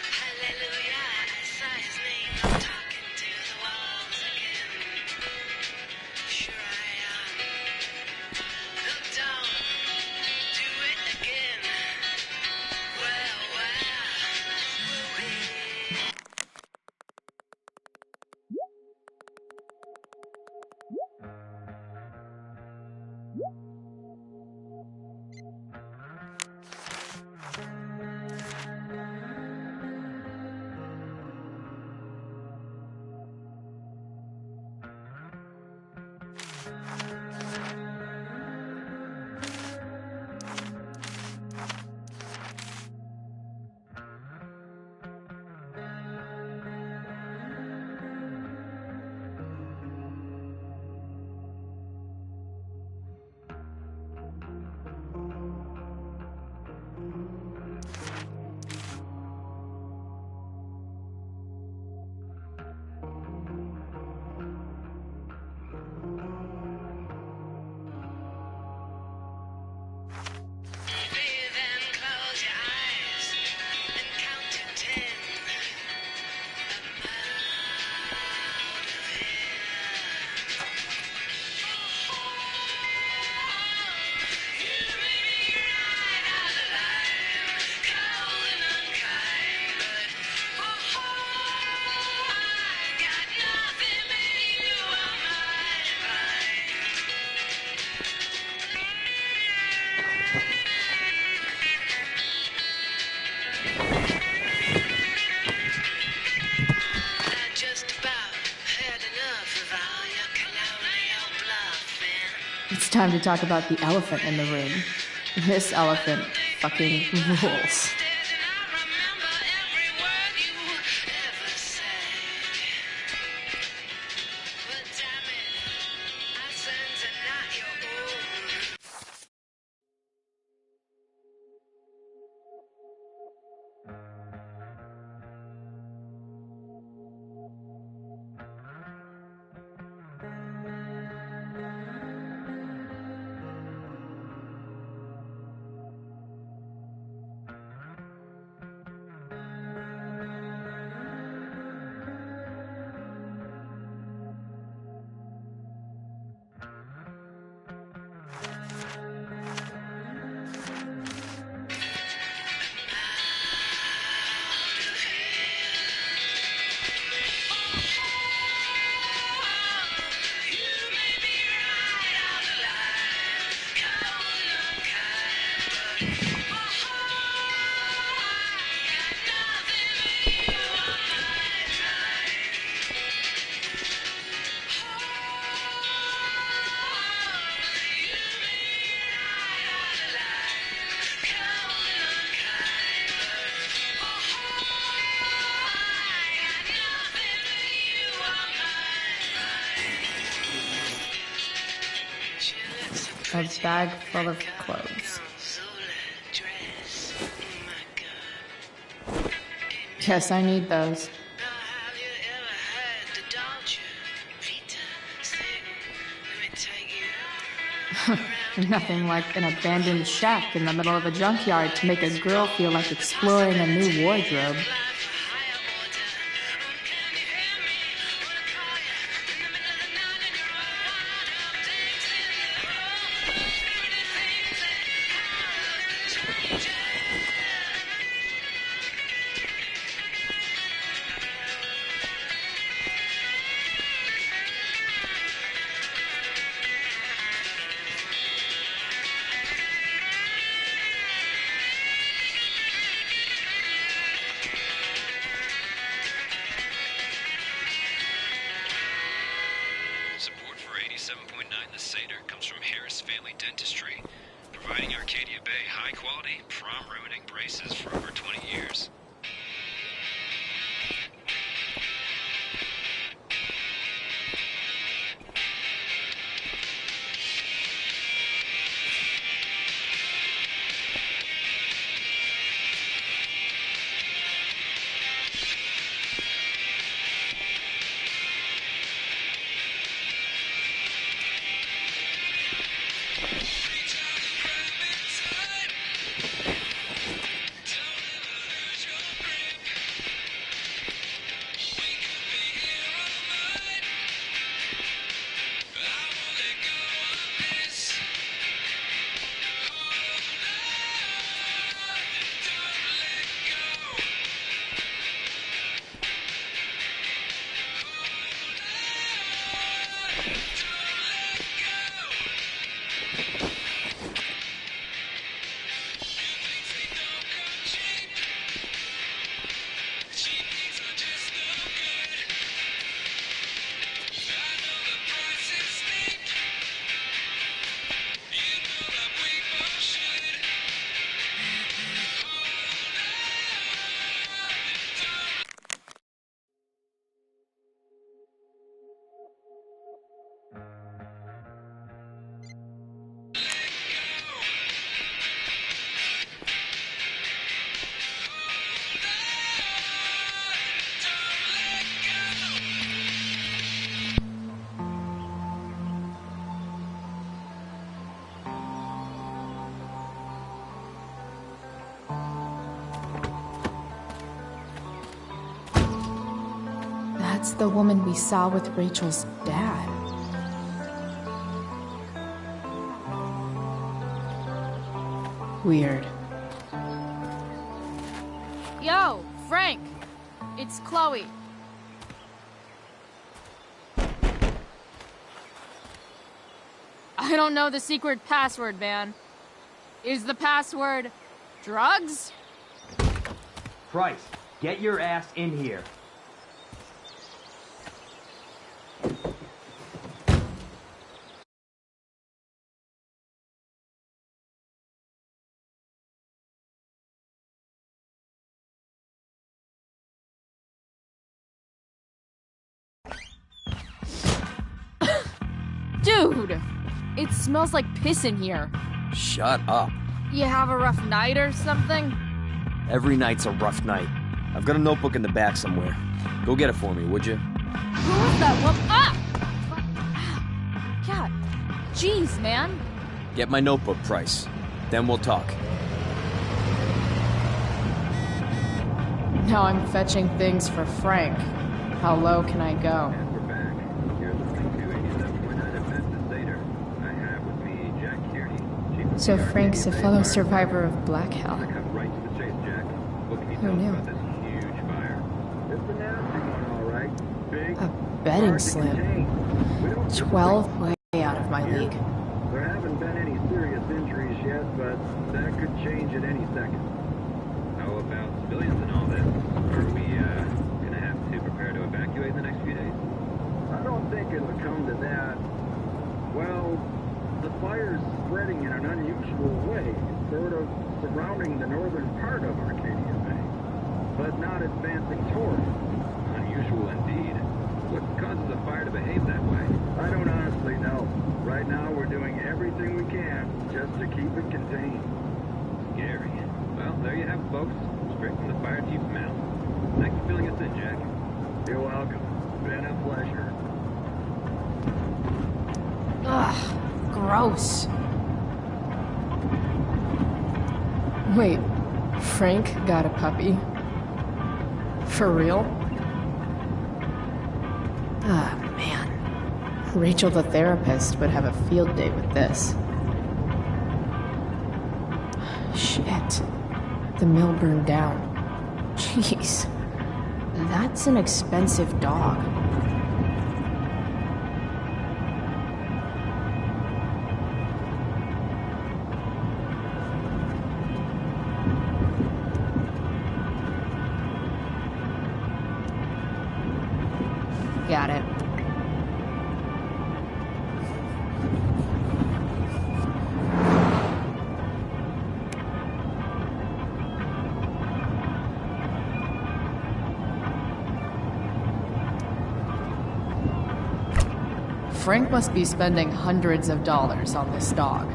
It's time to talk about the elephant in the room. This elephant fucking rules. A bag full of clothes. Yes, I need those. Nothing like an abandoned shack in the middle of a junkyard to make a girl feel like exploring a new wardrobe. Support for 87.9 The Seder comes from Harris Family Dentistry, providing Arcadia Bay high-quality, prom-ruining braces for over 20 years. That's the woman we saw with Rachel's dad. Weird. Yo, Frank! It's Chloe. I don't know the secret password, man. Is the password drugs? Price, get your ass in here. Dude! It smells like piss in here. Shut up. You have a rough night or something? Every night's a rough night. I've got a notebook in the back somewhere. Go get it for me, would you? Who is that woman? Ah! God. Jeez, man. Get my notebook, Price. Then we'll talk. Now I'm fetching things for Frank. How low can I go? So Frank's a fellow survivor of Black Hell. Who knew? A betting slip. 12 way out of my league. There haven't been any serious injuries yet, but that could change at any second. How about civilians and all this? Are we, gonna have to prepare to evacuate in the next few days? I don't think it'll come to that. Well, the fire's spreading in an unusual way, sort of surrounding the northern part of Arcadia Bay, but not advancing toward it. Unusual indeed. What causes a fire to behave that way? I don't honestly know. Right now, we're doing everything we can just to keep it contained. Scary. Well, there you have it, folks. Straight from the fire chief's mouth. Thanks for filling us in, Jack. You're welcome. Been a pleasure. Ugh, gross. Wait, Frank got a puppy? For real? Ah, man. Rachel the therapist would have a field day with this. Shit. The mill burned down. Jeez. That's an expensive dog. Got it. Frank must be spending hundreds of dollars on this dog.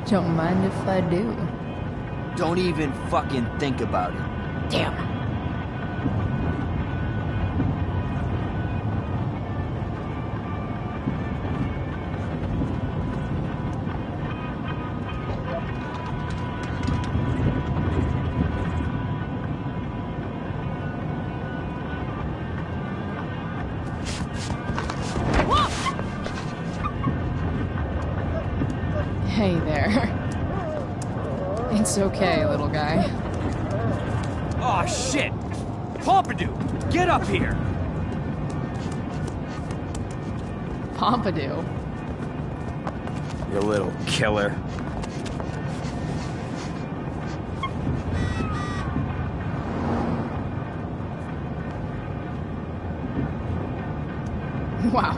Don't mind if I do. Don't even fucking think about it. Damn. Hey there. It's okay, little guy. Oh, shit! Pompidou, get up here! Pompidou? You little killer. Wow.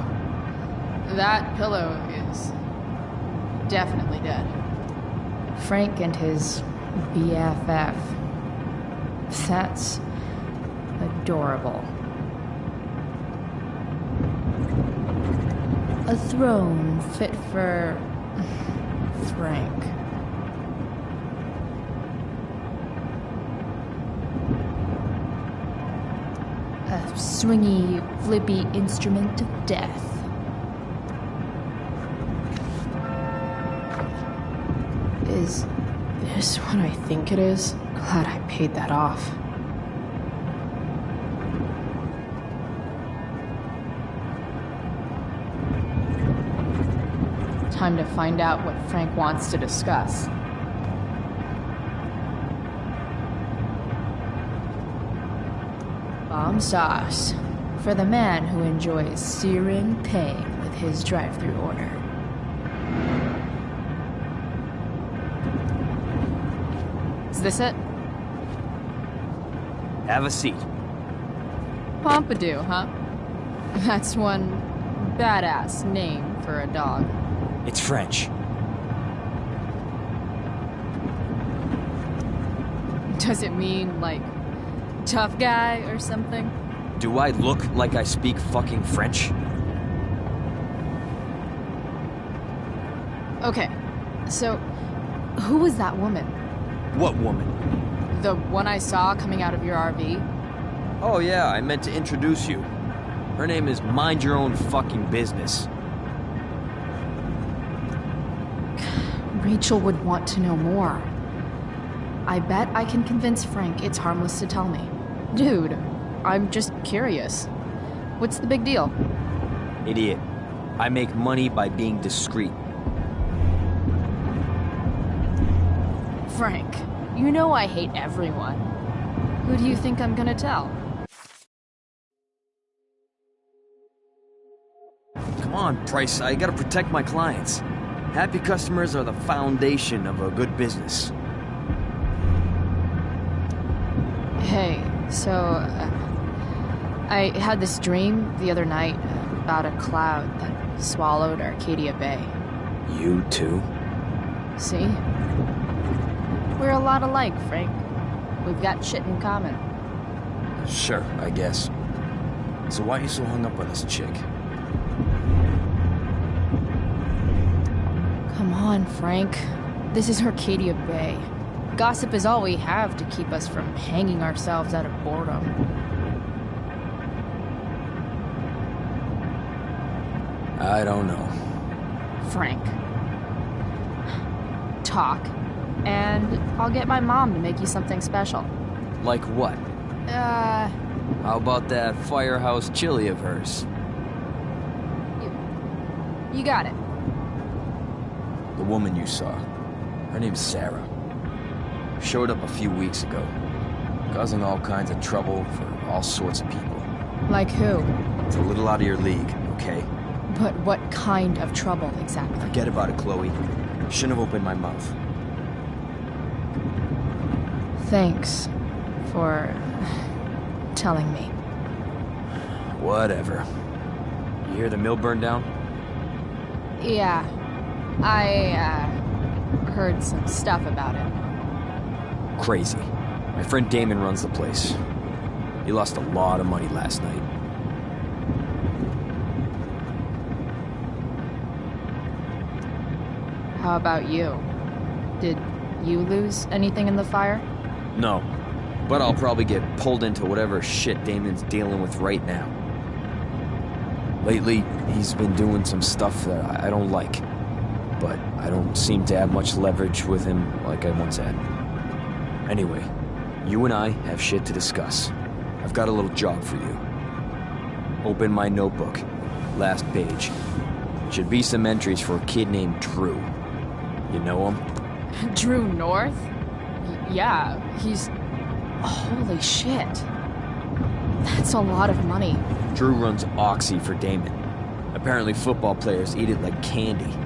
That pillow is definitely dead. Frank and his BFF. That's adorable. A throne fit for Frank. A swingy, flippy instrument of death. Is this what I think it is? Glad I paid that off. Time to find out what Frank wants to discuss. Bomb sauce. For the man who enjoys searing pain with his drive-thru order. Is this it? Have a seat. Pompidou, huh? That's one badass name for a dog. It's French. Does it mean, like, tough guy or something? Do I look like I speak fucking French? Okay, so who was that woman? What woman? The one I saw coming out of your RV? Oh yeah, I meant to introduce you. Her name is Mind Your Own Fucking Business. Rachel would want to know more. I bet I can convince Frank it's harmless to tell me. Dude, I'm just curious. What's the big deal? Idiot. I make money by being discreet. Frank, you know I hate everyone. Who do you think I'm gonna tell? Come on, Price, I gotta protect my clients. Happy customers are the foundation of a good business. Hey, so, I had this dream the other night about a cloud that swallowed Arcadia Bay. You too? See? We're a lot alike, Frank. We've got shit in common. Sure, I guess. So why are you so hung up on this chick? Come on, Frank. This is Arcadia Bay. Gossip is all we have to keep us from hanging ourselves out of boredom. I don't know. Frank. Talk, and I'll get my mom to make you something special. Like what? How about that firehouse chili of hers? You got it. The woman you saw. Her name's Sarah. Showed up a few weeks ago. Causing all kinds of trouble for all sorts of people. Like who? It's a little out of your league, okay? But what kind of trouble, exactly? Forget about it, Chloe. Shouldn't have opened my mouth. Thanks for telling me. Whatever. You hear the mill burned down? Yeah. I heard some stuff about it. Crazy. My friend Damon runs the place. He lost a lot of money last night. How about you? Did you lose anything in the fire? No. But I'll probably get pulled into whatever shit Damon's dealing with right now. Lately, he's been doing some stuff that I don't like. But I don't seem to have much leverage with him like I once had. Anyway, you and I have shit to discuss. I've got a little job for you. Open my notebook. Last page. Should be some entries for a kid named Drew. You know him? Drew North? Yeah, he's... Holy shit. That's a lot of money. Drew runs Oxy for Damon. Apparently football players eat it like candy.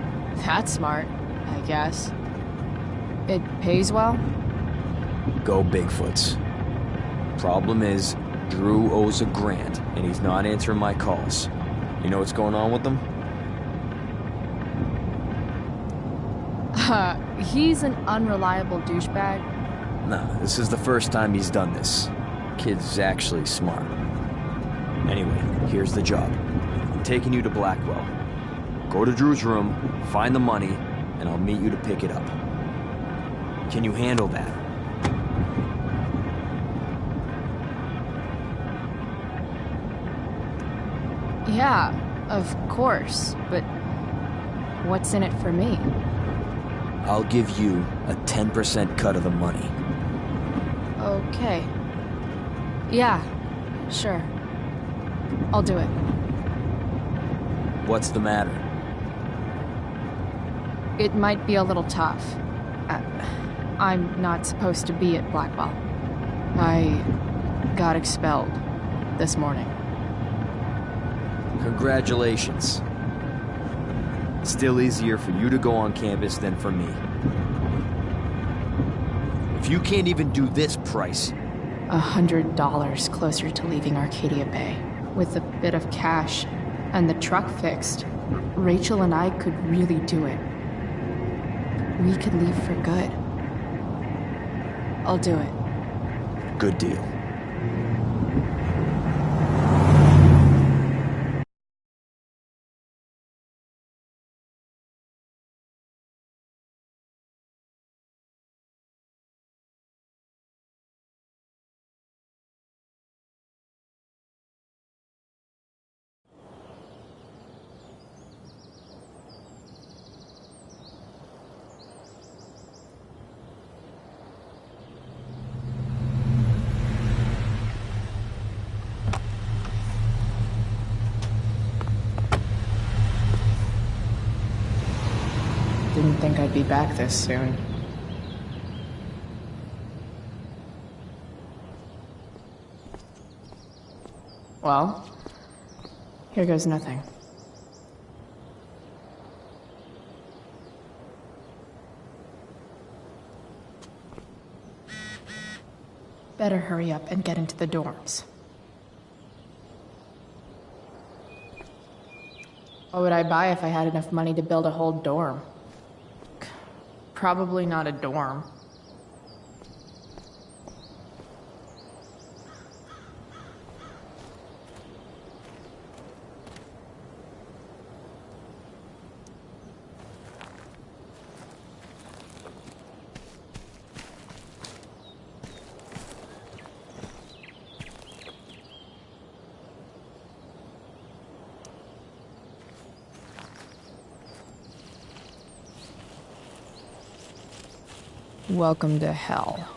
That's smart, I guess. It pays well? Go Bigfoots. Problem is, Drew owes $1,000, and he's not answering my calls. You know what's going on with him? He's an unreliable douchebag. Nah, this is the first time he's done this. Kid's actually smart. Anyway, here's the job. I'm taking you to Blackwell. Go to Drew's room, find the money, and I'll meet you to pick it up. Can you handle that? Yeah, of course, but what's in it for me? I'll give you a 10% cut of the money. Okay. Yeah, sure. I'll do it. What's the matter? It might be a little tough. I'm not supposed to be at Blackwell. I got expelled this morning. Congratulations. Still easier for you to go on campus than for me. If you can't even do this price... $100 closer to leaving Arcadia Bay. With a bit of cash and the truck fixed, Rachel and I could really do it. We could leave for good. I'll do it. Good deal. Didn't think I'd be back this soon. Well, here goes nothing. Better hurry up and get into the dorms. What would I buy if I had enough money to build a whole dorm? Probably not a dorm. Welcome to hell.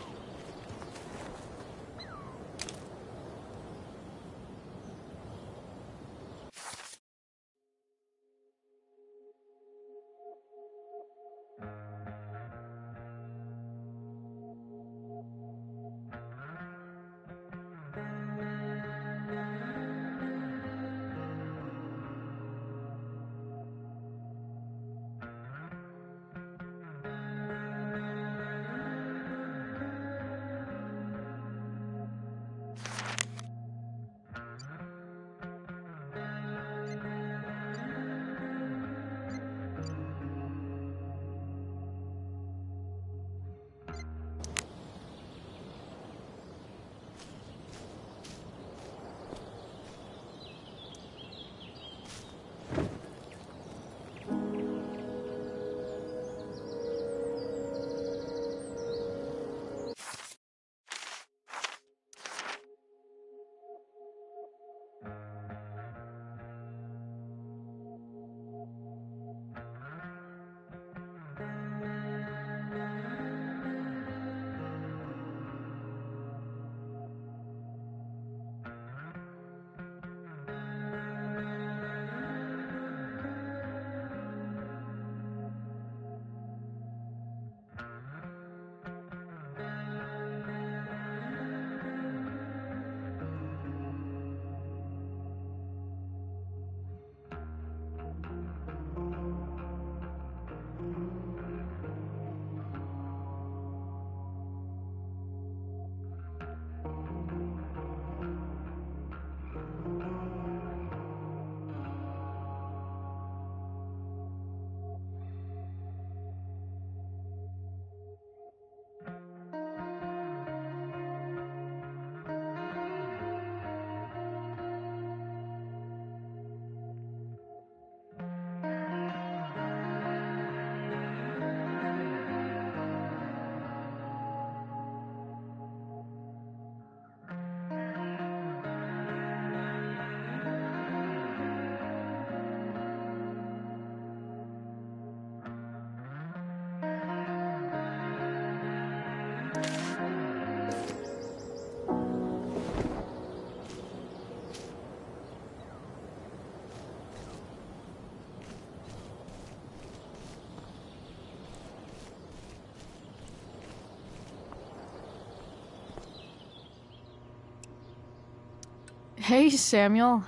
Hey, Samuel.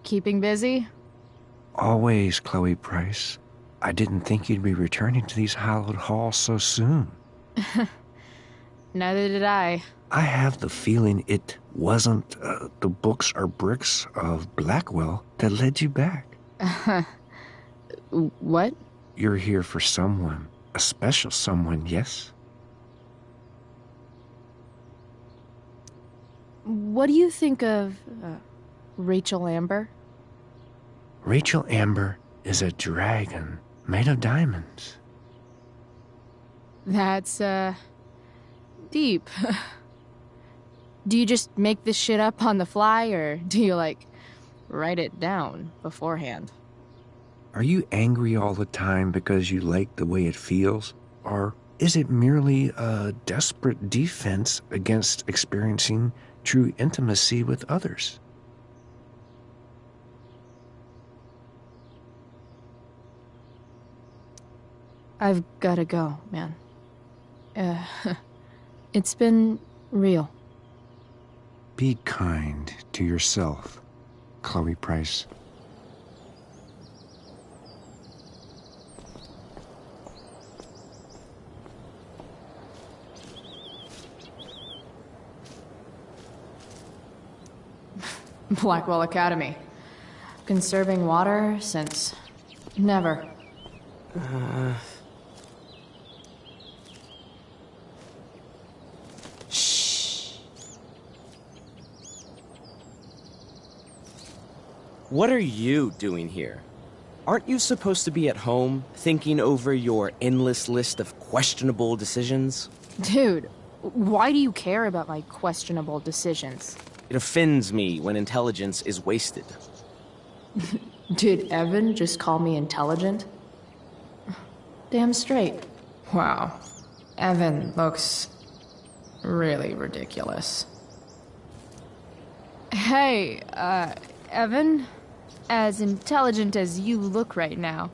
Keeping busy? Always, Chloe Price. I didn't think you'd be returning to these hallowed halls so soon. Neither did I. I have the feeling it wasn't the books or bricks of Blackwell that led you back. What? You're here for someone. A special someone, yes? What do you think of Rachel Amber? Rachel Amber is a dragon made of diamonds. That's, deep. Do you just make this shit up on the fly, or do you, like, write it down beforehand? Are you angry all the time because you like the way it feels? Or is it merely a desperate defense against experiencing true intimacy with others? I've gotta go, man. It's been real. Be kind to yourself, Chloe Price. Blackwell Academy. Conserving water since never. Shh. What are you doing here? Aren't you supposed to be at home, thinking over your endless list of questionable decisions? Dude, why do you care about my questionable decisions? It offends me when intelligence is wasted. Did Evan just call me intelligent? Damn straight. Wow. Evan looks really ridiculous. Hey, Evan? As intelligent as you look right now,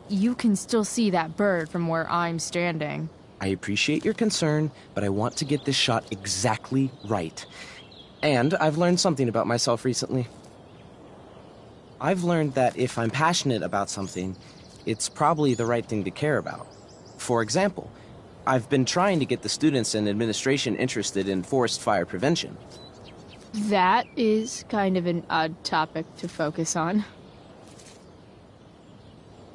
you can still see that bird from where I'm standing. I appreciate your concern, but I want to get this shot exactly right. And I've learned something about myself recently. I've learned that if I'm passionate about something, it's probably the right thing to care about. For example, I've been trying to get the students and administration interested in forest fire prevention. That is kind of an odd topic to focus on.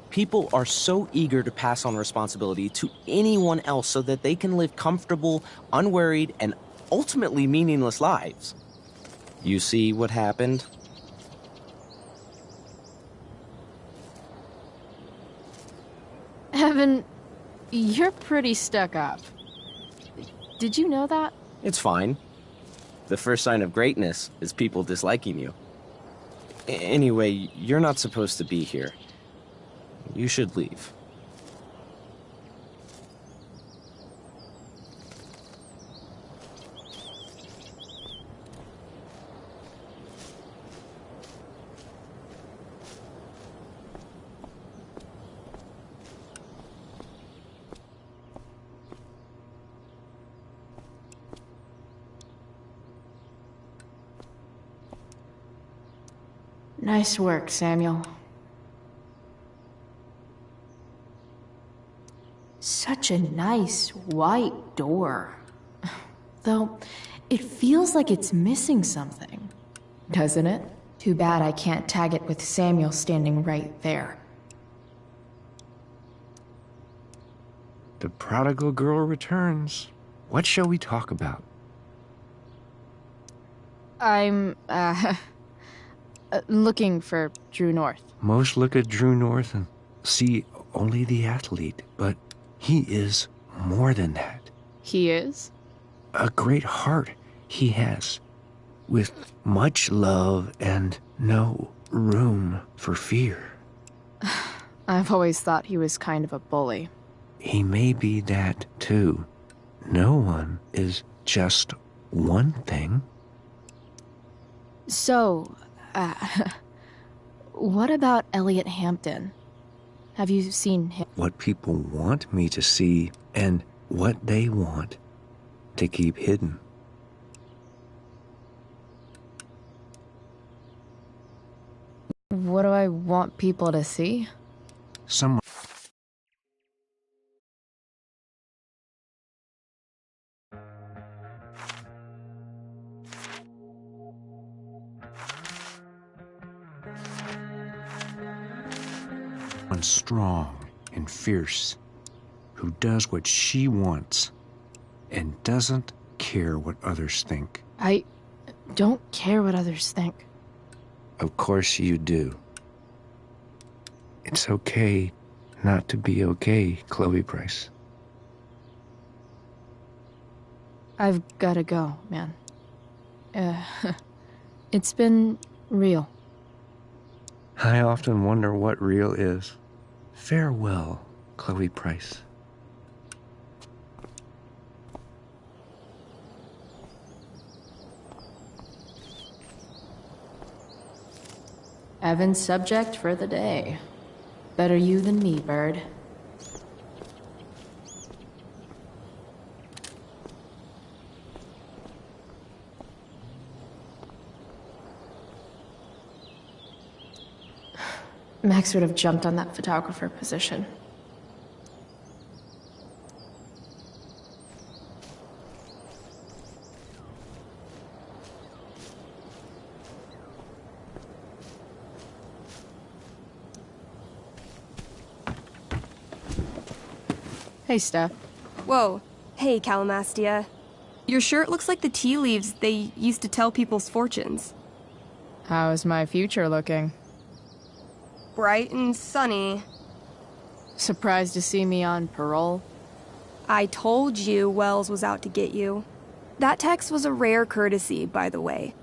People are so eager to pass on responsibility to anyone else so that they can live comfortable, unworried, and ultimately meaningless lives. You see what happened? Evan, you're pretty stuck up. Did you know that? It's fine. The first sign of greatness is people disliking you. Anyway, you're not supposed to be here. You should leave. Nice work, Samuel. Such a nice white door. Though, it feels like it's missing something. Doesn't it? Too bad I can't tag it with Samuel standing right there. The prodigal girl returns. What shall we talk about? I'm, looking for Drew North. Most look at Drew North and see only the athlete, but he is more than that. He is? A great heart he has, with much love and no room for fear. I've always thought he was kind of a bully. He may be that, too. No one is just one thing. So, what about Elliot Hampton? Have you seen him? What people want me to see and what they want to keep hidden. What do I want people to see? Someone. Strong and fierce, who does what she wants and doesn't care what others think. I don't care what others think. Of course you do. It's okay not to be okay, Chloe Price. I've gotta go, man. It's been real. I often wonder what real is. Farewell, Chloe Price. Evan's subject for the day. Better you than me, Bird. Max would have jumped on that photographer position. Hey, Steph. Whoa. Hey, Calamastia. Your shirt looks like the tea leaves they used to tell people's fortunes. How's my future looking? Bright and sunny. Surprised to see me on parole? I told you Wells was out to get you. That text was a rare courtesy, by the way.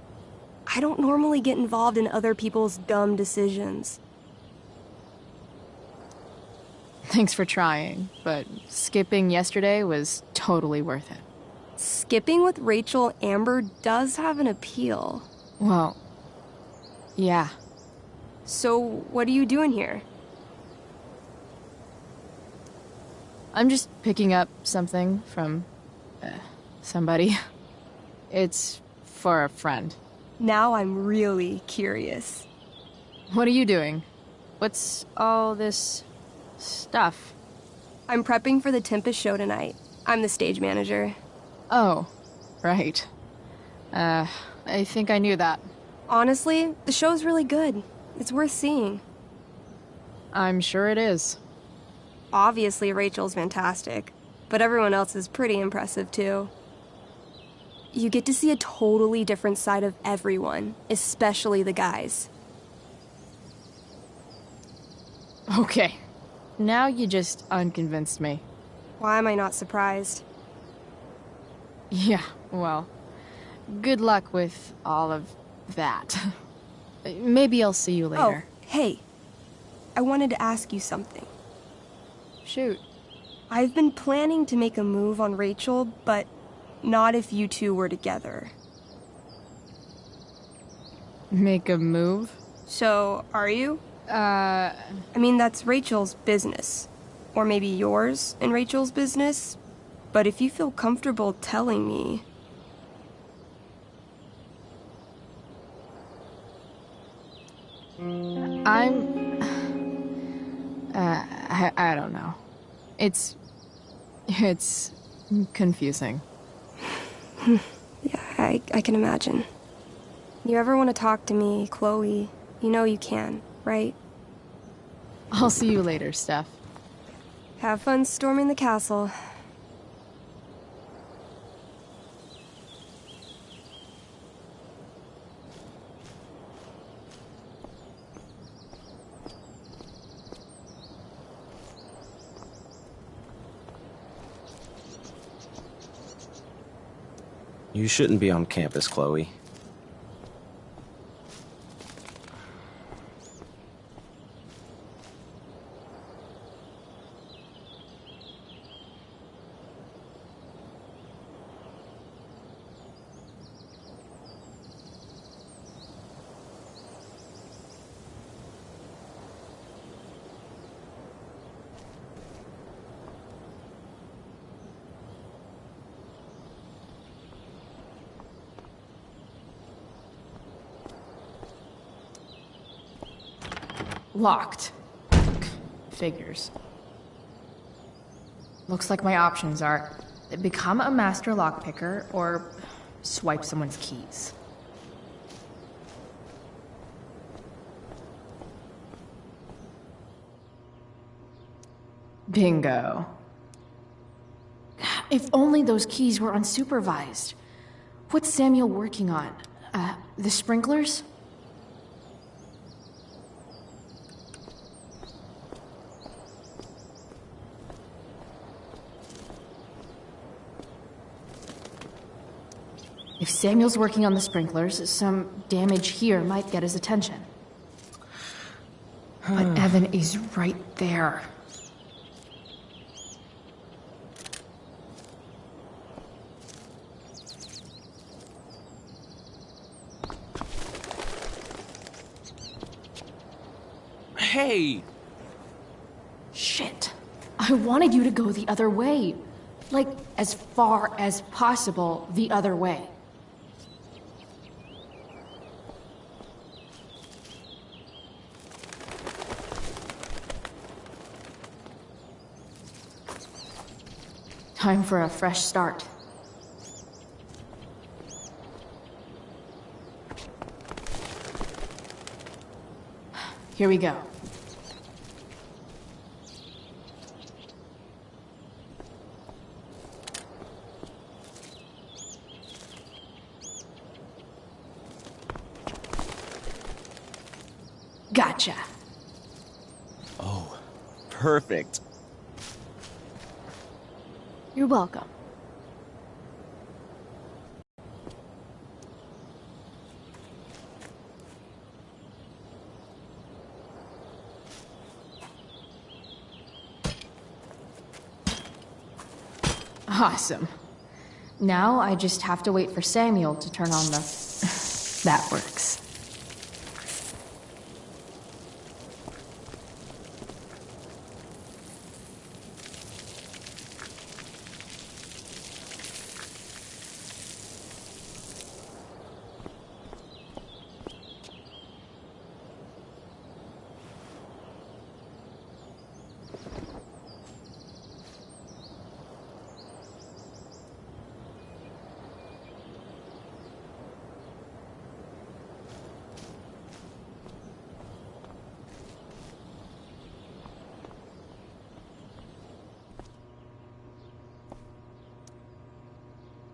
I don't normally get involved in other people's dumb decisions. Thanks for trying, but skipping yesterday was totally worth it. Skipping with Rachel Amber does have an appeal. Well, yeah. So, what are you doing here? I'm just picking up something from somebody. It's for a friend. Now I'm really curious. What are you doing? What's all this stuff? I'm prepping for the Tempest show tonight. I'm the stage manager. Oh, right. I think I knew that. Honestly, the show's really good. It's worth seeing. I'm sure it is. Obviously, Rachel's fantastic, but everyone else is pretty impressive too. You get to see a totally different side of everyone, especially the guys. Okay. Now you just unconvinced me. Why am I not surprised? Yeah, well, good luck with all of that. Maybe I'll see you later. Oh, hey. I wanted to ask you something. Shoot. I've been planning to make a move on Rachel, but not if you two were together. Make a move? So, are you? I mean, that's Rachel's business. Or maybe yours and Rachel's business. But if you feel comfortable telling me... I don't know. It's confusing. Yeah, I can imagine. You ever want to talk to me, Chloe, you know you can, right? I'll see you later, Steph. Have fun storming the castle. You shouldn't be on campus, Chloe. Locked. Figures. Looks like my options are become a master lockpicker or swipe someone's keys. Bingo. If only those keys were unsupervised. What's Samuel working on? The sprinklers? If Samuel's working on the sprinklers, some damage here might get his attention. But Evan is right there. Hey! Shit. I wanted you to go the other way. Like, as far as possible the other way. Time for a fresh start. Here we go. Gotcha. Oh, perfect. You're welcome. Awesome. Now I just have to wait for Samuel to turn on the... That works.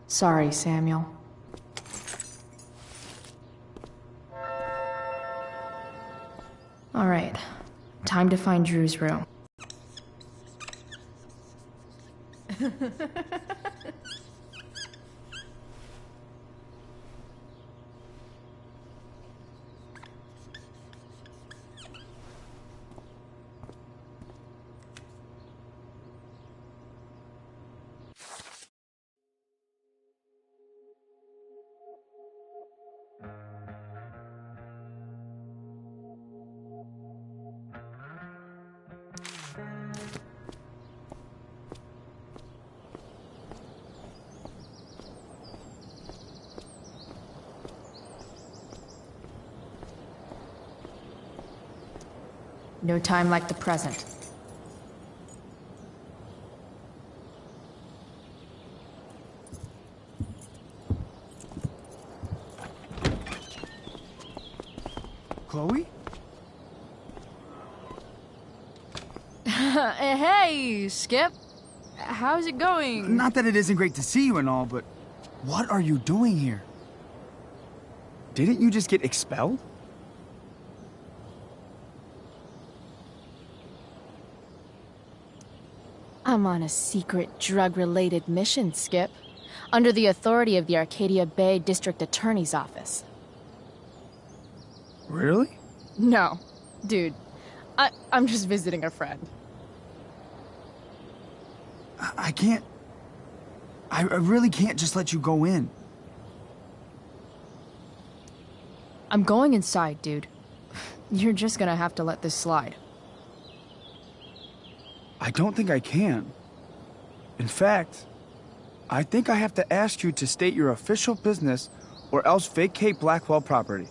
Sorry, Samuel. All right, time to find Drew's room. No time like the present. Chloe? Hey, Skip. How's it going? Not that it isn't great to see you and all, but what are you doing here? Didn't you just get expelled? I'm on a secret drug-related mission, Skip. Under the authority of the Arcadia Bay District Attorney's Office. Really? No. Dude, I'm just visiting a friend. I can't... I really can't just let you go in. I'm going inside, dude. You're just gonna have to let this slide. I don't think I can. In fact, I think I have to ask you to state your official business or else vacate Blackwell property.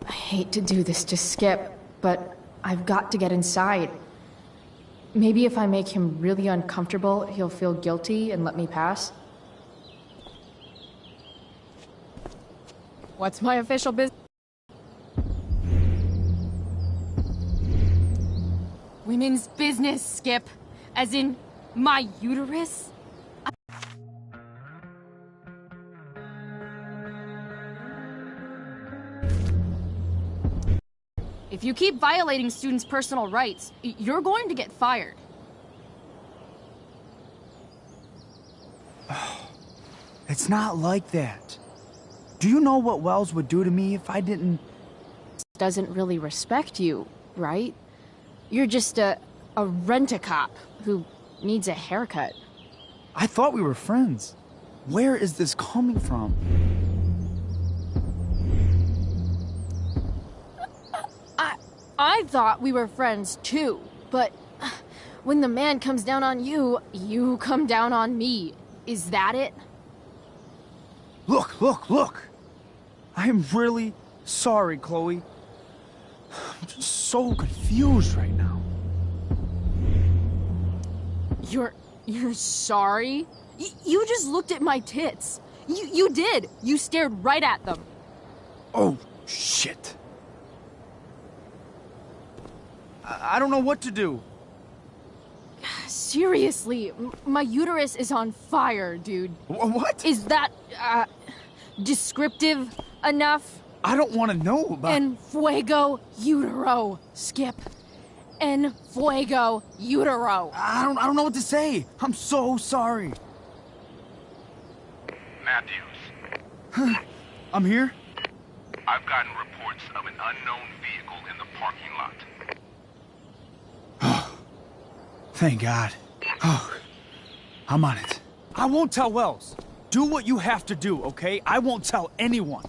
I hate to do this to Skip, but I've got to get inside. Maybe if I make him really uncomfortable, he'll feel guilty and let me pass. What's my official business? Women's business, Skip. As in, my uterus? If you keep violating students' personal rights, you're going to get fired. It's not like that. Do you know what Wells would do to me if I didn't... Doesn't really respect you, right? You're just a rent-a-cop who needs a haircut. I thought we were friends. Where is this coming from? I thought we were friends too, but when the man comes down on you, you come down on me. Is that it? Look! I'm really sorry, Chloe. I'm just so confused right now. You're sorry? You just looked at my tits. You did. You stared right at them. Oh, shit. I don't know what to do. Seriously, my uterus is on fire, dude. What? Is that, descriptive enough? I don't want to know about... En fuego utero, Skip. En fuego utero. I don't know what to say. I'm so sorry. Matthews. I'm here? I've gotten reports of an unknown vehicle in the parking lot. Thank God. Oh, I'm on it. I won't tell Wells. Do what you have to do, okay? I won't tell anyone.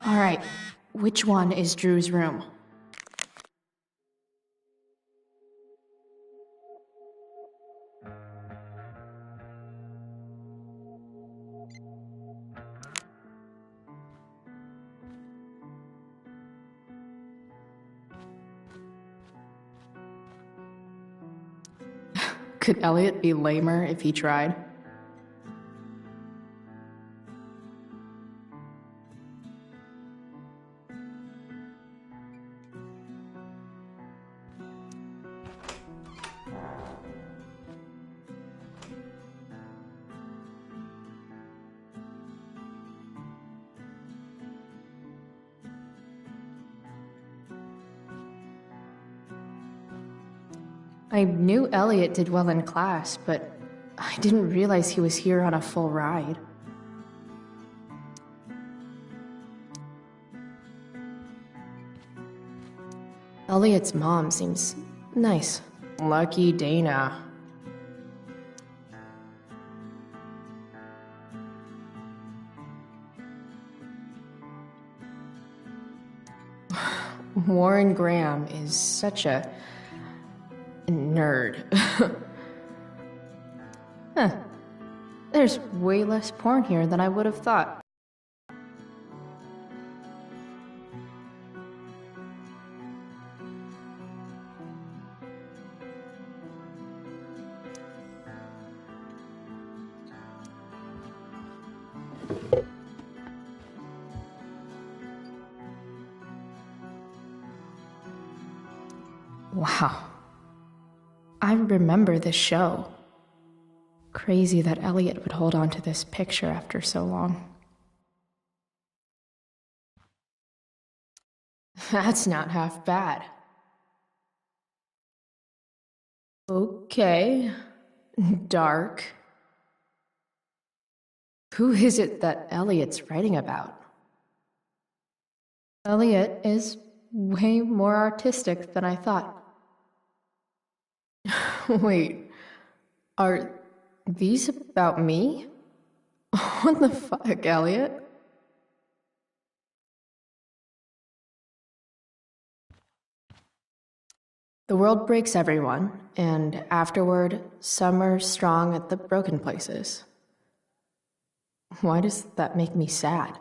All right, which one is Drew's room? Could Elliot be lamer if he tried? I knew Elliot did well in class, but I didn't realize he was here on a full ride. Elliot's mom seems nice. Lucky Dana. Warren Graham is such a nerd. Huh. There's way less porn here than I would have thought. Wow. I remember this show. Crazy that Elliot would hold on to this picture after so long. That's not half bad. Okay. Dark. Who is it that Elliot's writing about? Elliot is way more artistic than I thought. Wait, are these about me? What the fuck, Elliot? The world breaks everyone, and afterward, some are strong at the broken places. Why does that make me sad?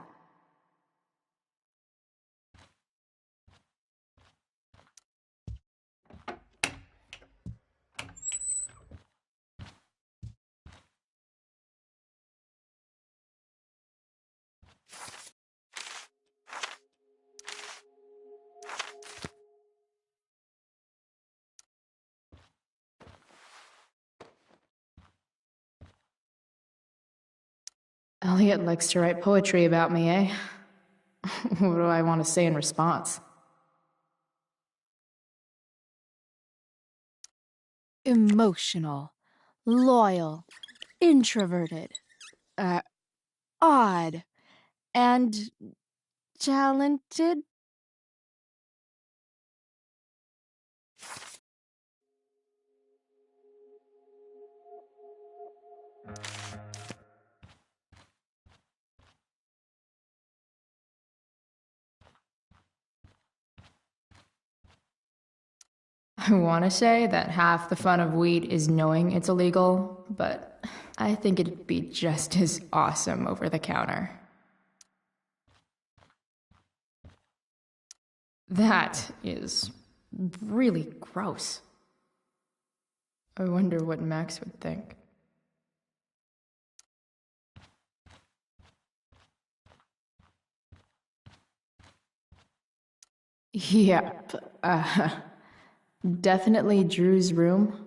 Elliot likes to write poetry about me, eh? What do I want to say in response? Emotional, loyal, introverted, odd, and talented. I want to say that half the fun of weed is knowing it's illegal, but I think it'd be just as awesome over the counter. That is really gross. I wonder what Max would think. Yep. Definitely Drew's room.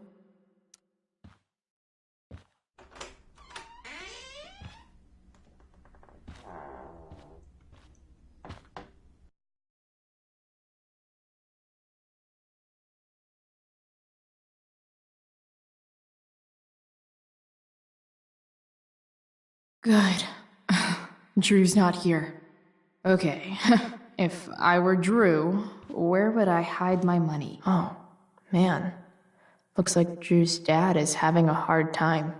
Good. Drew's not here. Okay. If I were Drew, where would I hide my money? Oh, man. Looks like Drew's dad is having a hard time.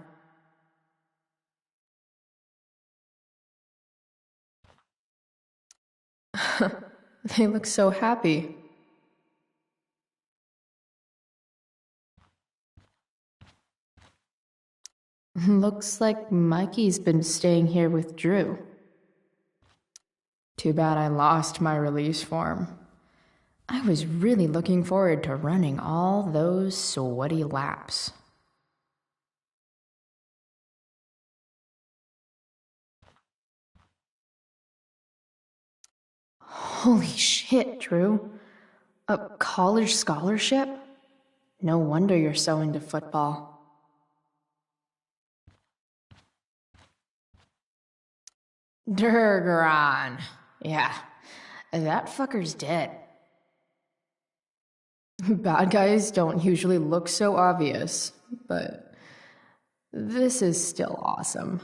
They look so happy. Looks like Mikey's been staying here with Drew. Too bad I lost my release form. I was really looking forward to running all those sweaty laps. Holy shit, Drew. A college scholarship? No wonder you're so into football. Durgaron. Yeah, that fucker's dead. Bad guys don't usually look so obvious, but this is still awesome.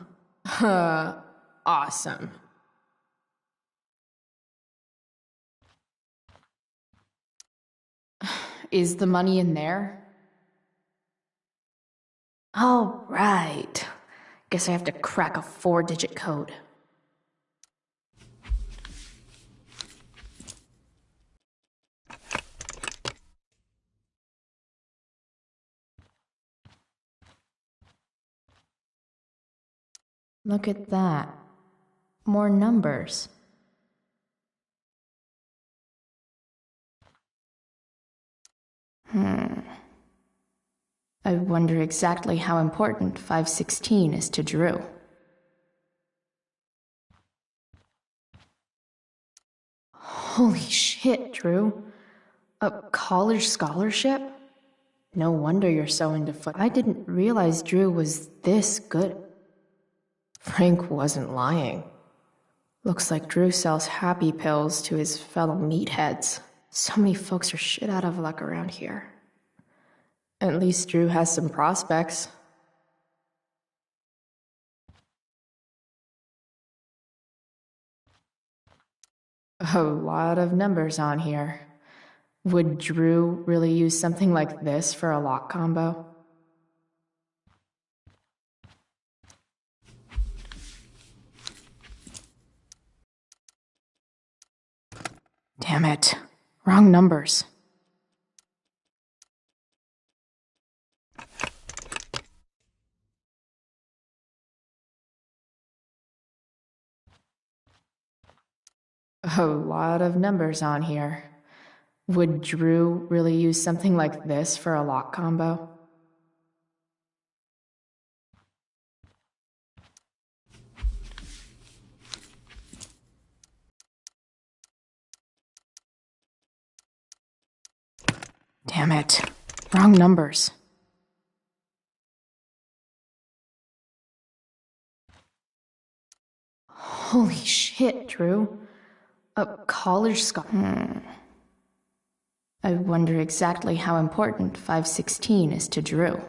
Awesome. Is the money in there? All right. Guess I have to crack a 4-digit code. Look at that. More numbers. I wonder exactly how important 516 is to Drew. Holy shit, Drew. A college scholarship? No wonder you're so into football. I didn't realize Drew was this good. Frank wasn't lying. Looks like Drew sells happy pills to his fellow meatheads. So many folks are shit out of luck around here. At least Drew has some prospects. A lot of numbers on here. Would Drew really use something like this for a lock combo? Damn it. Wrong numbers. A lot of numbers on here. Would Drew really use something like this for a lock combo? Damn it. Wrong numbers. Holy shit, Drew. A college scholar. I wonder exactly how important 516 is to Drew.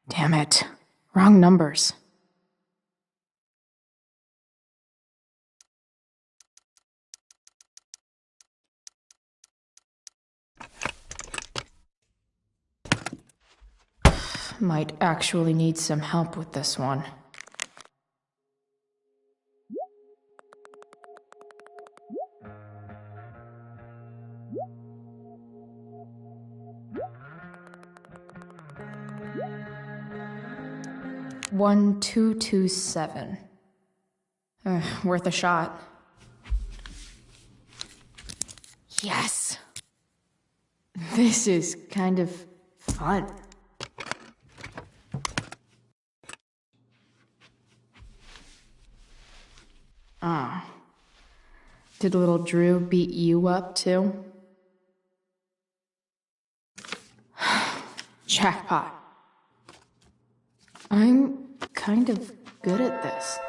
Damn it. Wrong numbers. Might actually need some help with this one. 1227. Worth a shot. Yes! This is kind of fun. Ah. Did little Drew beat you up, too? Jackpot. I'm kind of good at this.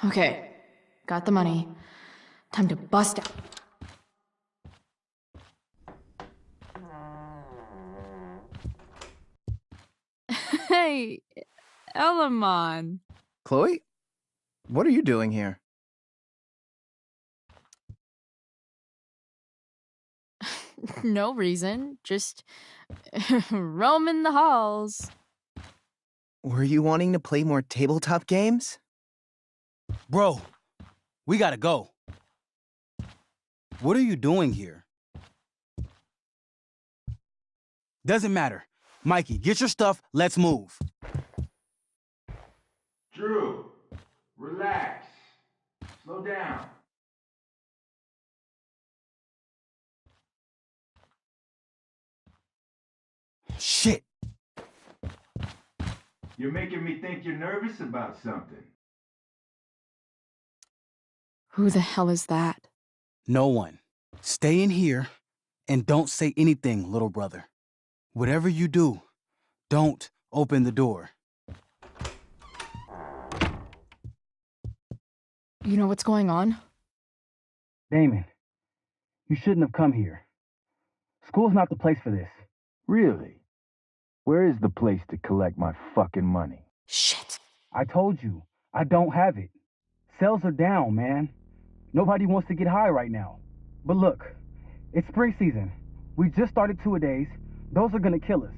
Okay, got the money. Time to bust out. Hey, Elamon. Chloe? What are you doing here? No reason, just roaming the halls. Were you wanting to play more tabletop games? Bro, we gotta go. What are you doing here? Doesn't matter. Mikey, get your stuff, let's move. Drew, relax. Slow down. Shit. You're making me think you're nervous about something. Who the hell is that? No one. Stay in here and don't say anything, little brother. Whatever you do, don't open the door. You know what's going on? Damon, you shouldn't have come here. School's not the place for this. Really? Where is the place to collect my fucking money? Shit. I told you, I don't have it. Sales are down, man. Nobody wants to get high right now. But look, it's spring season. We just started two-a-days. Those are gonna kill us.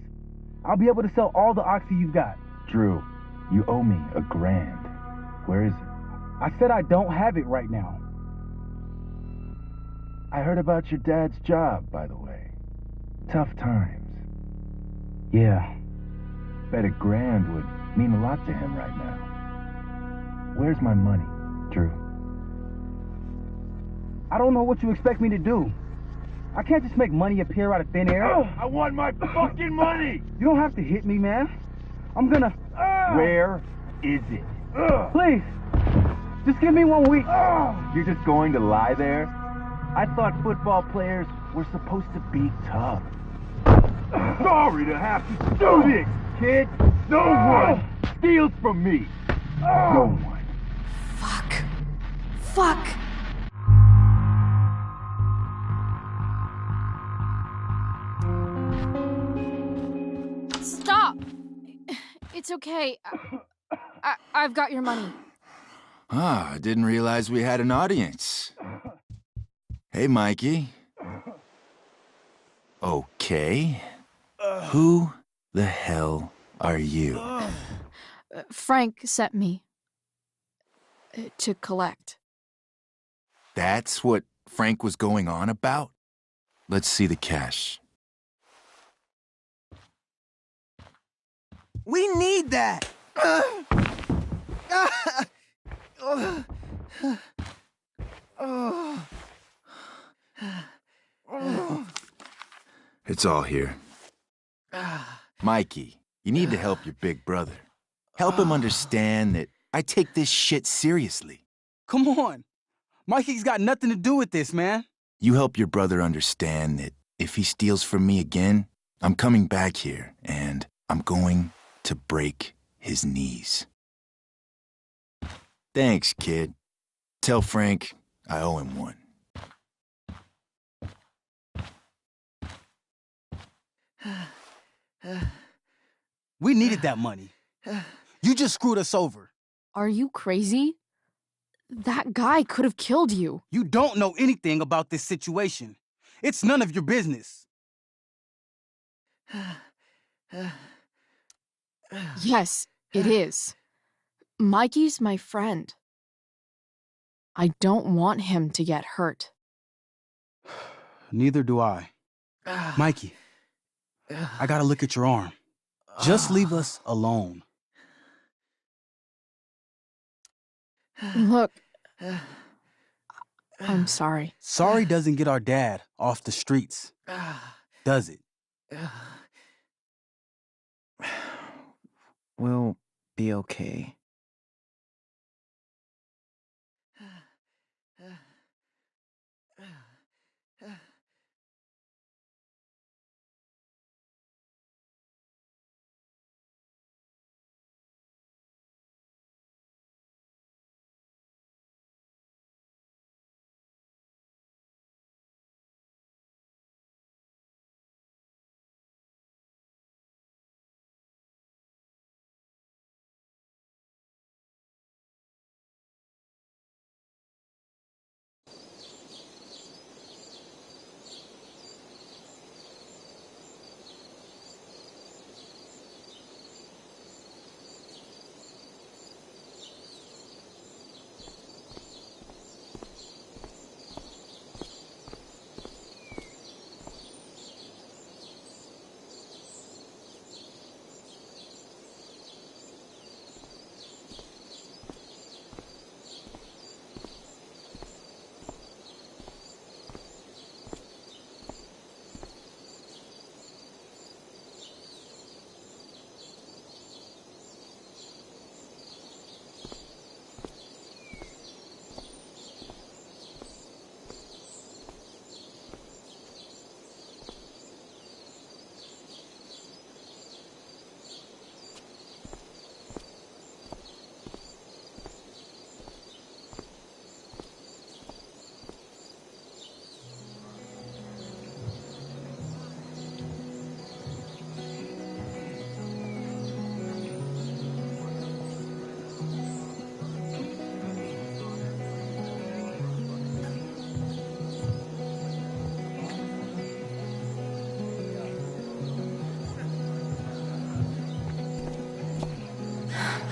I'll be able to sell all the oxy you've got. Drew, you owe me $1,000. Where is it? I said I don't have it right now. I heard about your dad's job, by the way. Tough times. Yeah. Bet $1,000 would mean a lot to him right now. Where's my money, Drew? I don't know what you expect me to do. I can't just make money appear out of thin air. I want my fucking money! You don't have to hit me, man. I'm gonna... Where is it? Please, just give me 1 week. You're just going to lie there? I thought football players were supposed to be tough. Sorry to have to do this, kid. No one steals from me. No one. Fuck. Stop! It's okay. I've got your money. Ah, I didn't realize we had an audience. Hey, Mikey. Okay. Who the hell are you? Frank sent me to collect. That's what Frank was going on about? Let's see the cash. We need that! It's all here. Mikey, you need to help your big brother. Help him understand that I take this shit seriously. Come on. Mikey's got nothing to do with this, man. You help your brother understand that if he steals from me again, I'm coming back here and I'm going to break his knees. Thanks, kid. Tell Frank I owe him one. We needed that money. You just screwed us over. Are you crazy? That guy could have killed you. You don't know anything about this situation. It's none of your business. Yes, it is. Mikey's my friend. I don't want him to get hurt. Neither do I. Mikey, I gotta look at your arm. Just leave us alone. Look, I'm sorry. Sorry doesn't get our dad off the streets, does it? We'll be okay.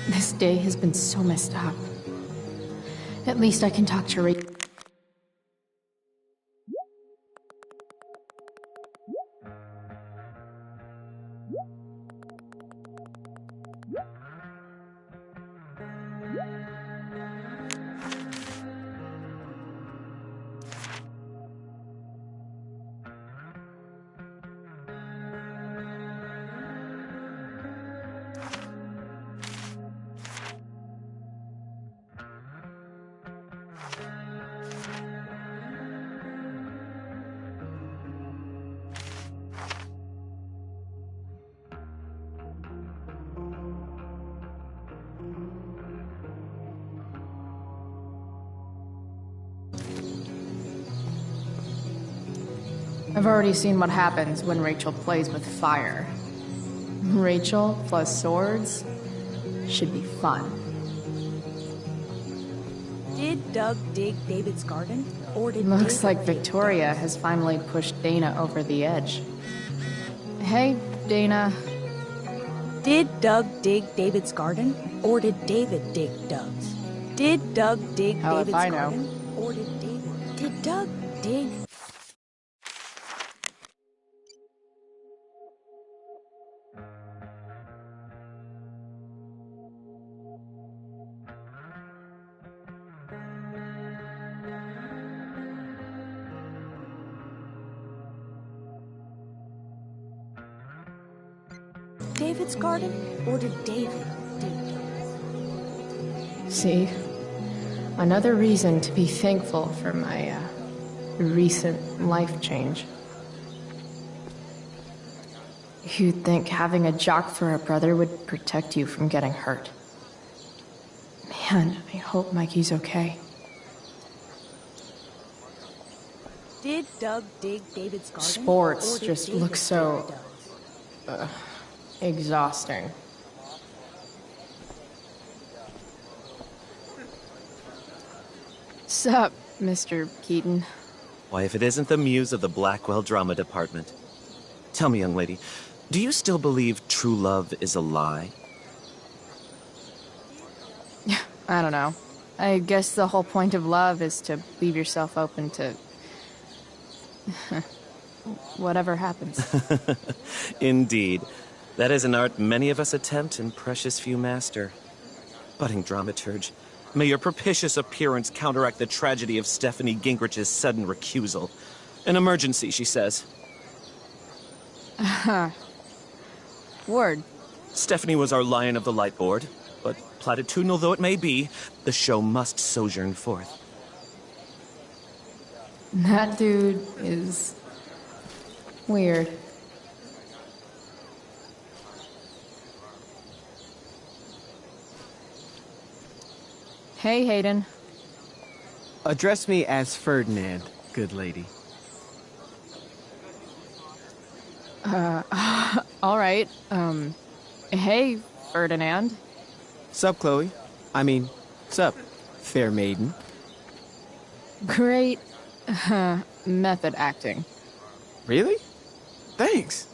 This day has been so messed up. At least I can talk to Rachel. I've already seen what happens when Rachel plays with fire. Rachel plus swords should be fun. Did Doug dig David's garden? Or did Looks David like Victoria has finally pushed Dana over the edge. Hey, Dana. Did Doug dig David's garden? Or did David dig Doug's? Did Doug dig How if David's I know? garden? Or did David? Did Doug dig? David's garden? Or did David dig Doug's? See? Another reason to be thankful for my, recent life change. You'd think having a jock for a brother would protect you from getting hurt. Man, I hope Mikey's okay. Did Doug dig David's garden? Sports Or did just David look dig so... Doug's? exhausting. Sup, Mr. Keaton? Why, if it isn't the muse of the Blackwell Drama Department. Tell me, young lady, do you still believe true love is a lie? I don't know. I guess the whole point of love is to leave yourself open to... whatever happens. Indeed. That is an art many of us attempt and precious few master. Budding dramaturge, may your propitious appearance counteract the tragedy of Stephanie Gingrich's sudden recusal. An emergency, she says. Word. Stephanie was our Lion of the Light Board, but platitudinal though it may be, the show must sojourn forth. That dude is... weird. Hey, Hayden. Address me as Ferdinand, good lady. All right. Hey, Ferdinand. Sup, Chloe? I mean, sup, fair maiden. Great, method acting. Really? Thanks.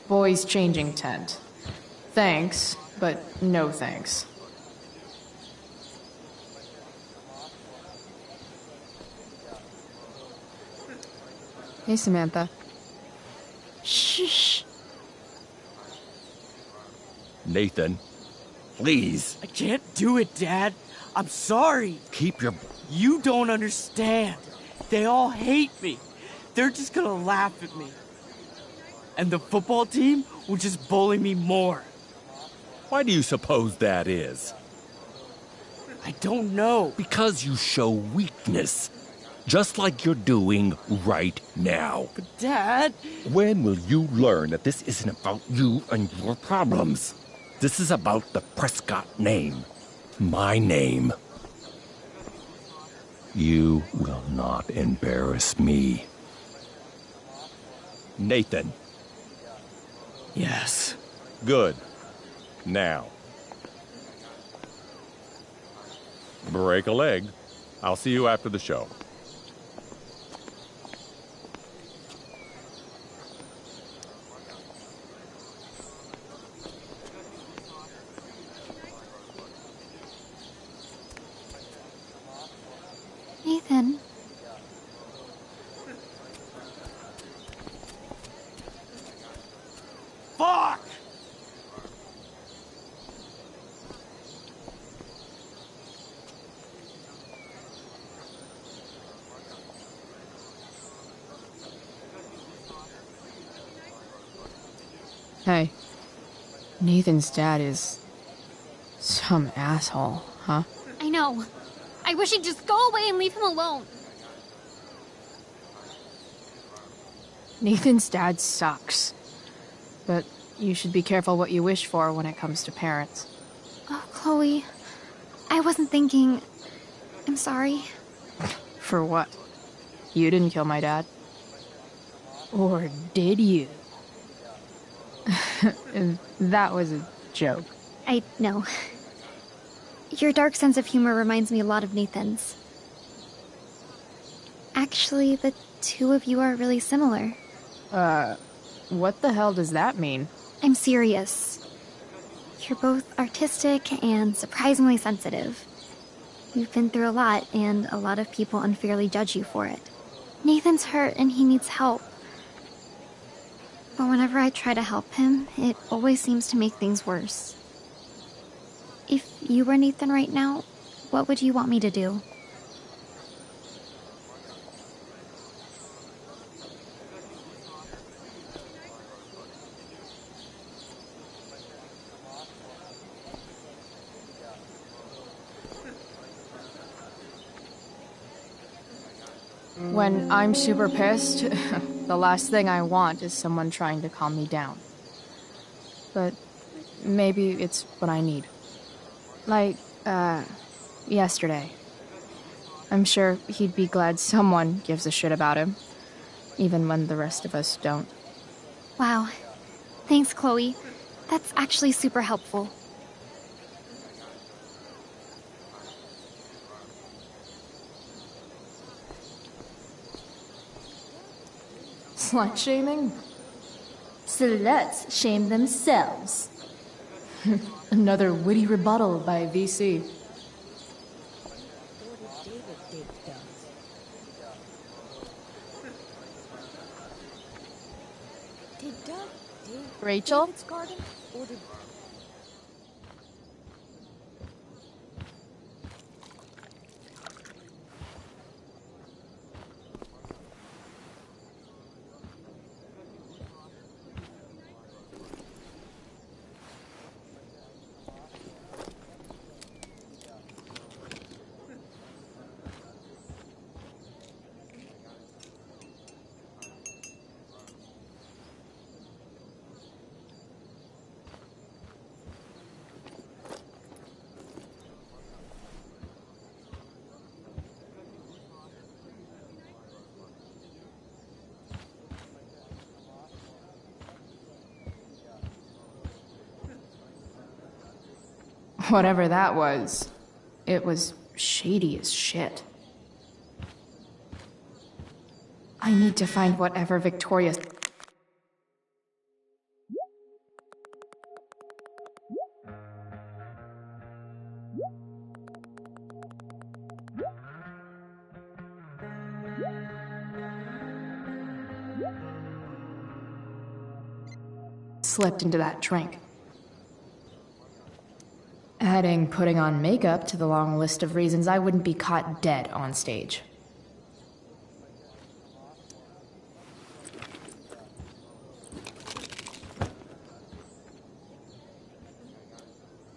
Boys changing tent. Thanks, but no thanks. Hey, Samantha. Shh. Nathan, please. I can't do it, Dad. I'm sorry. Keep your... You don't understand. They all hate me. They're just gonna laugh at me. And the football team will just bully me more. Why do you suppose that is? I don't know. Because you show weakness. Just like you're doing right now. But Dad... When will you learn that this isn't about you and your problems? This is about the Prescott name. My name. You will not embarrass me. Nathan. Yes. Good. Now. Break a leg. I'll see you after the show. Nathan. Fuck! Hey. Nathan's dad is... some asshole, huh? I know. I wish he'd just go away and leave him alone. Nathan's dad sucks. But you should be careful what you wish for when it comes to parents. Oh, Chloe. I wasn't thinking... I'm sorry. For what? You didn't kill my dad. Or did you? That was a joke. I know. Your dark sense of humor reminds me a lot of Nathan's. Actually, the two of you are really similar. What the hell does that mean? I'm serious. You're both artistic and surprisingly sensitive. You've been through a lot, and a lot of people unfairly judge you for it. Nathan's hurt and he needs help. But whenever I try to help him, it always seems to make things worse. If you were Nathan right now, what would you want me to do? When I'm super pissed, the last thing I want is someone trying to calm me down. But maybe it's what I need. Like, yesterday. I'm sure he'd be glad someone gives a shit about him, even when the rest of us don't. Wow. Thanks, Chloe. That's actually super helpful. Slut shaming? Sluts shame themselves. Another witty rebuttal by VC. Did Doug dig Rachel? David's garden, or did... Whatever that was, it was shady as shit. I need to find whatever Victoria... slipped into that drink. Adding putting on makeup to the long list of reasons I wouldn't be caught dead on stage.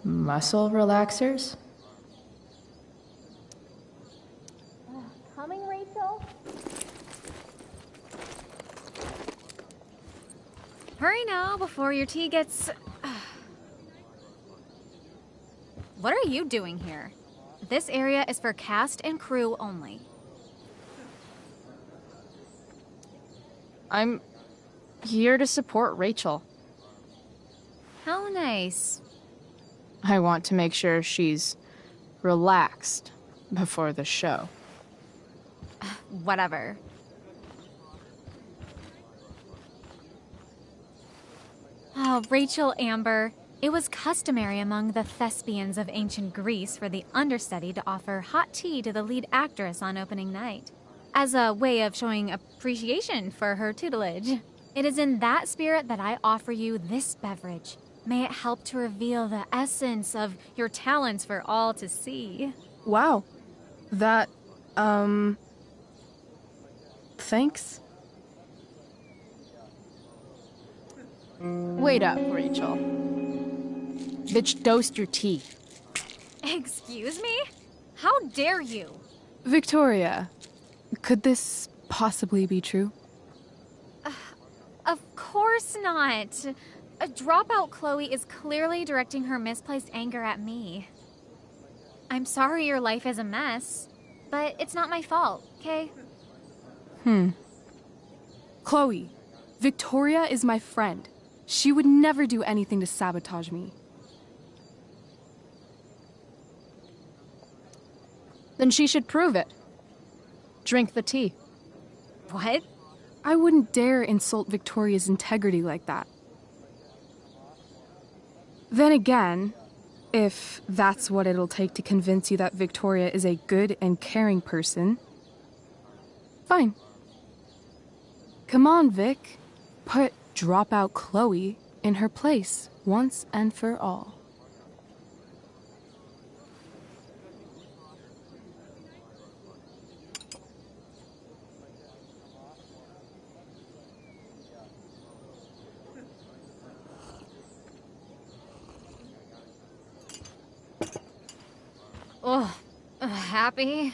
Muscle relaxers? Coming, Rachel? Hurry now before your tea gets... What are you doing here? This area is for cast and crew only. I'm here to support Rachel. How nice. I want to make sure she's relaxed before the show. Whatever. Oh, Rachel Amber. It was customary among the thespians of ancient Greece for the understudy to offer hot tea to the lead actress on opening night, as a way of showing appreciation for her tutelage. It is in that spirit that I offer you this beverage. May it help to reveal the essence of your talents for all to see. Wow. That, thanks? Wait up, Rachel. Bitch, dosed your tea. Excuse me? How dare you? Victoria, could this possibly be true? Of course not. A dropout Chloe is clearly directing her misplaced anger at me. I'm sorry your life is a mess, but it's not my fault, okay? Chloe, Victoria is my friend. She would never do anything to sabotage me. Then she should prove it. Drink the tea. What? I wouldn't dare insult Victoria's integrity like that. Then again, if that's what it'll take to convince you that Victoria is a good and caring person, fine. Come on, Vic. Put dropout Chloe in her place once and for all. Ugh. Happy?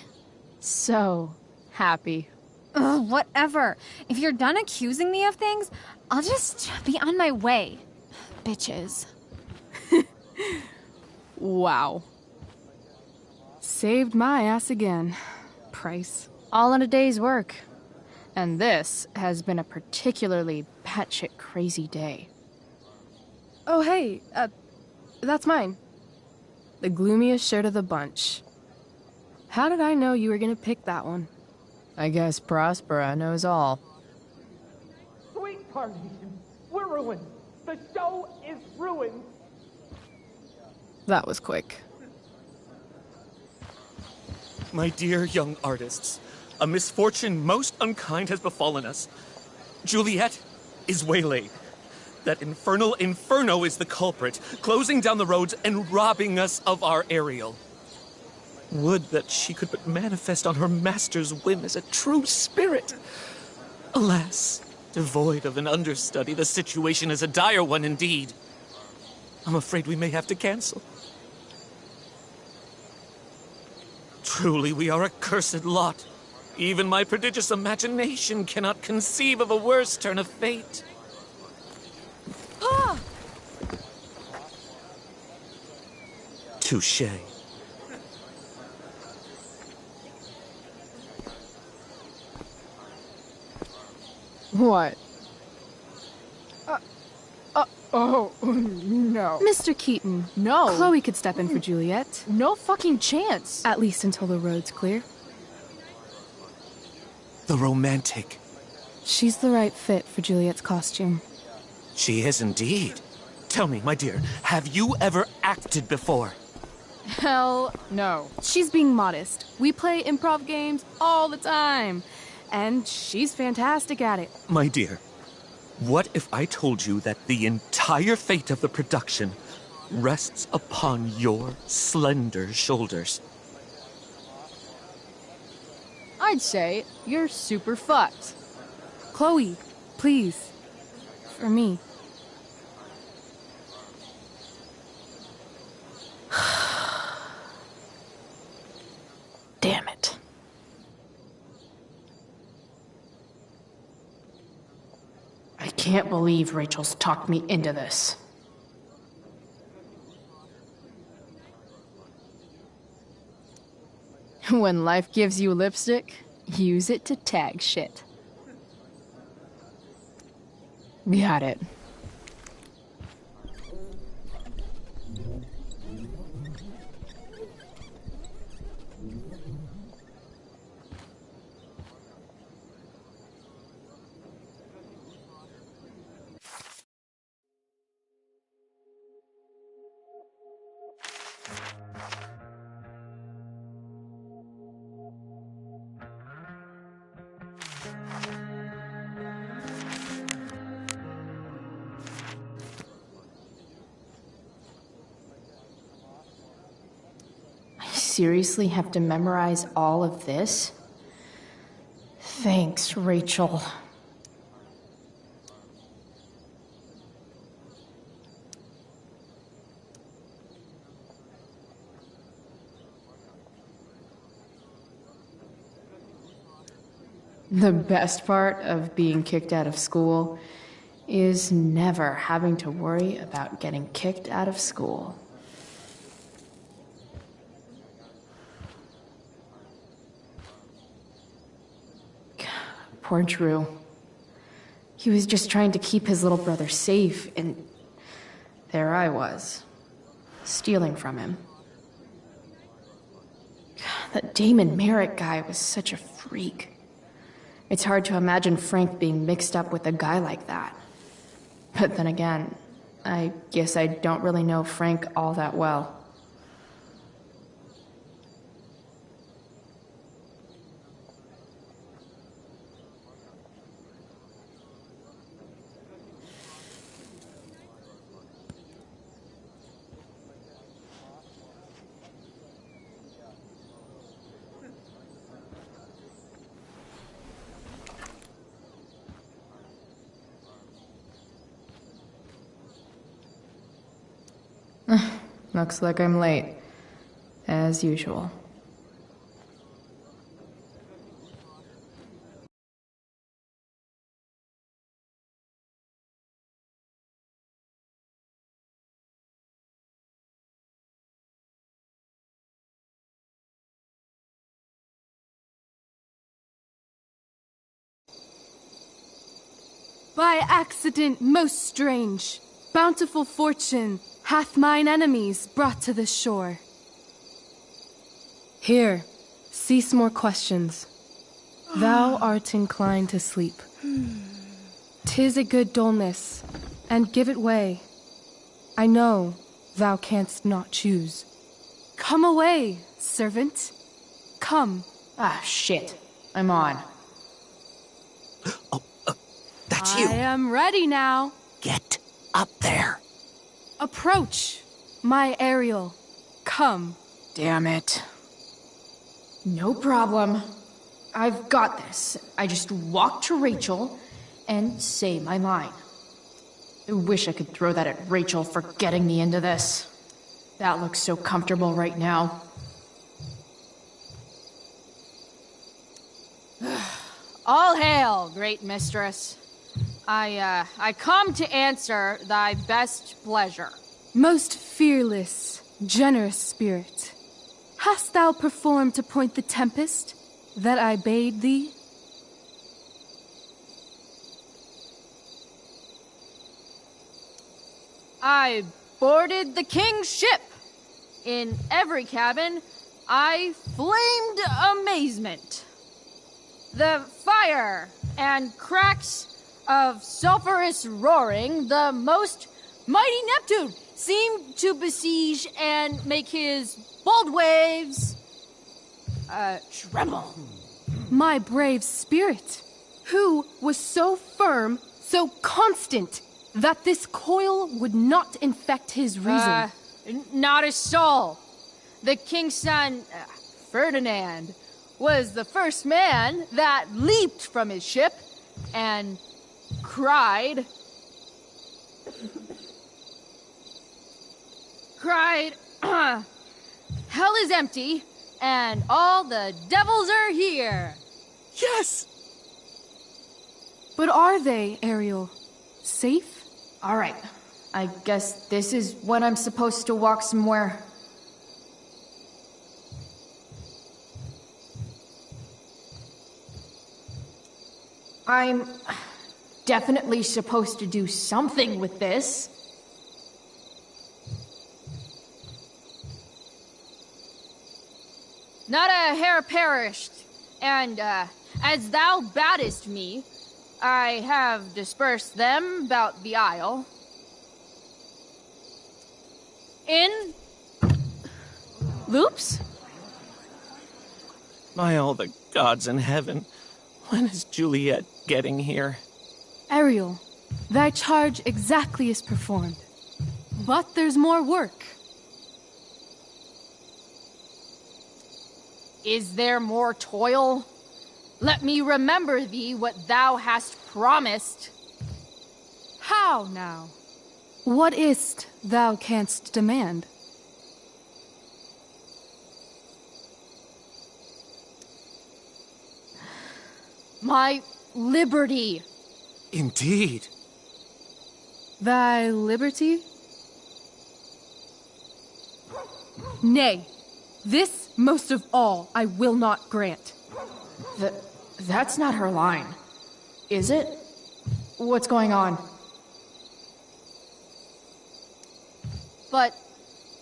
So happy. Ugh, whatever. If you're done accusing me of things, I'll just be on my way. Bitches. Wow. Saved my ass again. Price. All in a day's work. And this has been a particularly batshit crazy day. Oh, hey, that's mine. The gloomiest shirt of the bunch. How did I know you were gonna pick that one? I guess Prospera knows all. Sweet Carnation, We're ruined. The show is ruined. That was quick. My dear young artists, a misfortune most unkind has befallen us. Juliet is waylaid. That infernal Inferno is the culprit, closing down the roads and robbing us of our Ariel. Would that she could but manifest on her master's whim as a true spirit. Alas, devoid of an understudy, the situation is a dire one indeed. I'm afraid we may have to cancel. Truly, we are a cursed lot. Even my prodigious imagination cannot conceive of a worse turn of fate. Ah! Touché. What? Oh, no. Mr. Keaton. No. Chloe could step in for Juliet. No fucking chance. At least until the road's clear. The romantic. She's the right fit for Juliet's costume. She is indeed. Tell me, my dear, have you ever acted before? Hell no. She's being modest. We play improv games all the time. And she's fantastic at it. My dear, what if I told you that the entire fate of the production rests upon your slender shoulders? I'd say you're super fucked. Chloe, please. For me. Damn it. I can't believe Rachel's talked me into this. When life gives you lipstick, use it to tag shit. Got it. Seriously have to memorize all of this? Thanks, Rachel. The best part of being kicked out of school is never having to worry about getting kicked out of school. Poor Drew. He was just trying to keep his little brother safe, and there I was, stealing from him. That Damon Merrick guy was such a freak. It's hard to imagine Frank being mixed up with a guy like that. But then again, I guess I don't really know Frank all that well. Looks like I'm late, as usual. By accident most strange, bountiful fortune hath mine enemies brought to this shore. Here, cease more questions. Thou art inclined to sleep. 'Tis a good dullness, and give it way. I know thou canst not choose. Come away, servant. Come. Ah, shit. I'm on. That's you. I am ready now. Get up there. Approach, my Ariel. Come. Damn it. No problem. I've got this. I just walk to Rachel and say my line. I wish I could throw that at Rachel for getting me into this. That looks so comfortable right now. All hail, great mistress. I come to answer thy best pleasure. Most fearless, generous spirit, hast thou performed to point the tempest that I bade thee? I boarded the king's ship. In every cabin, I flamed amazement. The fire and cracks of sulphurous roaring, the most mighty Neptune seemed to besiege and make his bold waves tremble. My brave spirit, who was so firm, so constant, that this coil would not infect his reason. Not a soul. The king's son, Ferdinand, was the first man that leaped from his ship and cried, hell is empty, and all the devils are here. Yes! But are they, Ariel? Safe? All right. I guess this is when I'm supposed to walk somewhere. I'm definitely supposed to do something with this. Not a hair perished, and as thou baddest me, I have dispersed them about the isle. In loops? By all the gods in heaven, when is Juliet getting here? Ariel, thy charge exactly is performed. But there's more work. Is there more toil? Let me remember thee what thou hast promised. How now? What is't thou canst demand? My liberty. Indeed. Thy liberty? Nay, this most of all I will not grant. That's not her line, is it? What's going on? But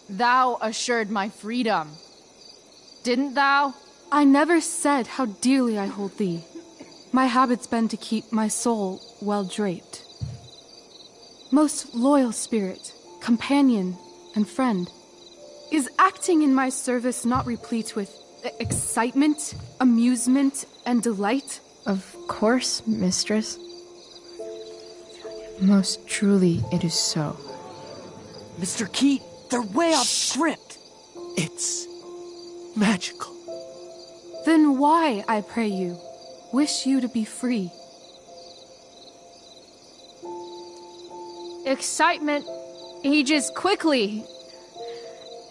thou assured my freedom, didn't thou? I never said how dearly I hold thee. My habit's been to keep my soul well draped. Most loyal spirit, companion, and friend, is acting in my service not replete with excitement, amusement, and delight? Of course, mistress. Most truly it is so. Mr. Keat, they're way off script. It's magical. Then why, I pray you, wish you to be free? Excitement ages quickly.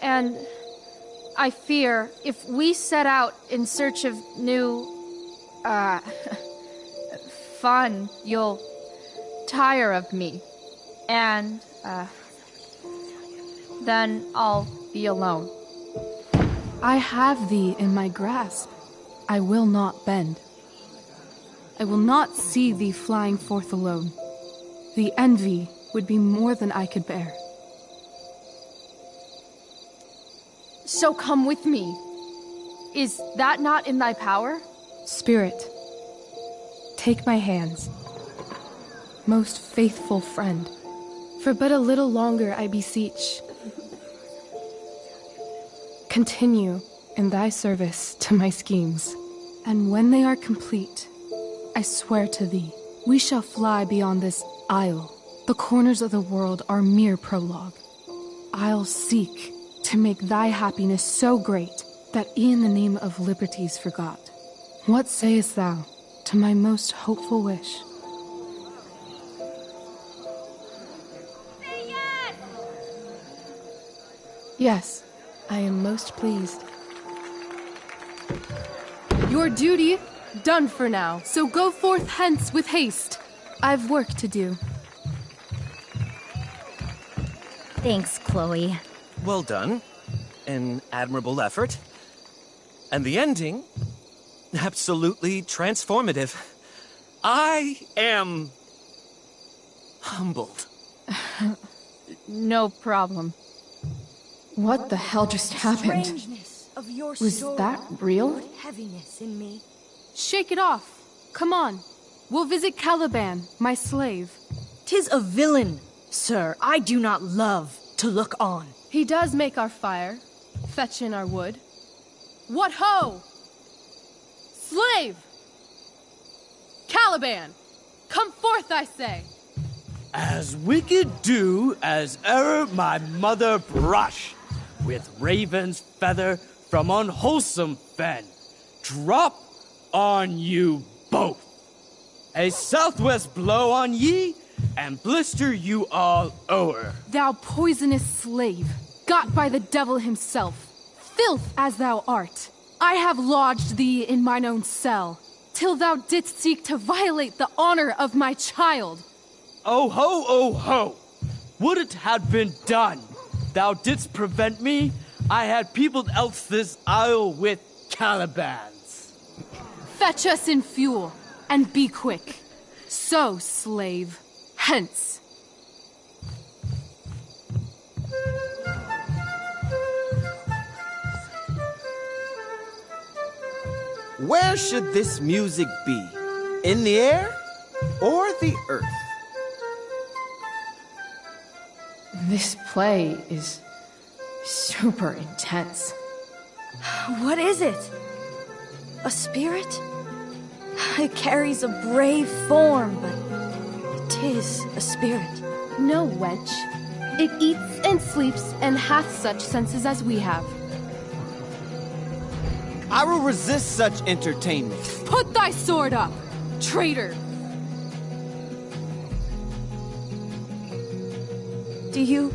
And I fear if we set out in search of new, fun, you'll tire of me. And, then I'll be alone. I have thee in my grasp. I will not bend. I will not see thee flying forth alone. The envy would be more than I could bear. So come with me. Is that not in thy power? Spirit, take my hands. most faithful friend. For but a little longer, I beseech. Continue in thy service to my schemes, and when they are complete, I swear to thee, we shall fly beyond this isle. The corners of the world are mere prologue. I'll seek to make thy happiness so great that e'en the name of liberty's forgot. What sayest thou to my most hopeful wish? Say yes! Yes, I am most pleased. Your duty done for now, so go forth hence with haste. I've work to do. Thanks, Chloe. Well done. An admirable effort. And the ending, absolutely transformative. I am humbled. No problem. What the hell just happened? Strangeness of your Was soul that real? put heaviness in me. Shake it off. Come on. We'll visit Caliban, my slave. 'Tis a villain, sir, I do not love to look on. He does make our fire, fetch in our wood. What ho! Slave! Caliban! Come forth, I say! As wicked do as e'er my mother brush, with raven's feather from unwholesome fen, drop on you both. A southwest blow on ye, and blister you all o'er. Thou poisonous slave, got by the devil himself, filth as thou art, I have lodged thee in mine own cell, till thou didst seek to violate the honor of my child. Oh ho, oh ho! Would it had been done! Thou didst prevent me, I had peopled else this isle with Calibans. Fetch us in fuel, and be quick. So, slave, hence. Where should this music be? In the air or the earth? This play is super intense. What is it? A spirit? It carries a brave form, but 'tis a spirit. No, wench. It eats and sleeps and hath such senses as we have. I will resist such entertainment. Put thy sword up, traitor! Do you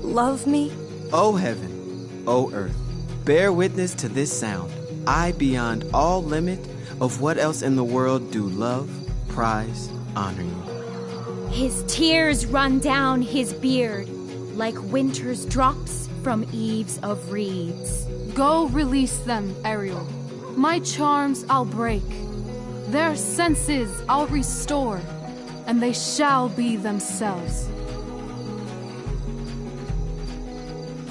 love me? O heaven, O earth, bear witness to this sound. I, beyond all limit of what else in the world, do love, prize, honor you. His tears run down his beard like winter's drops from eaves of reeds. Go release them, Ariel. My charms I'll break. Their senses I'll restore, and they shall be themselves.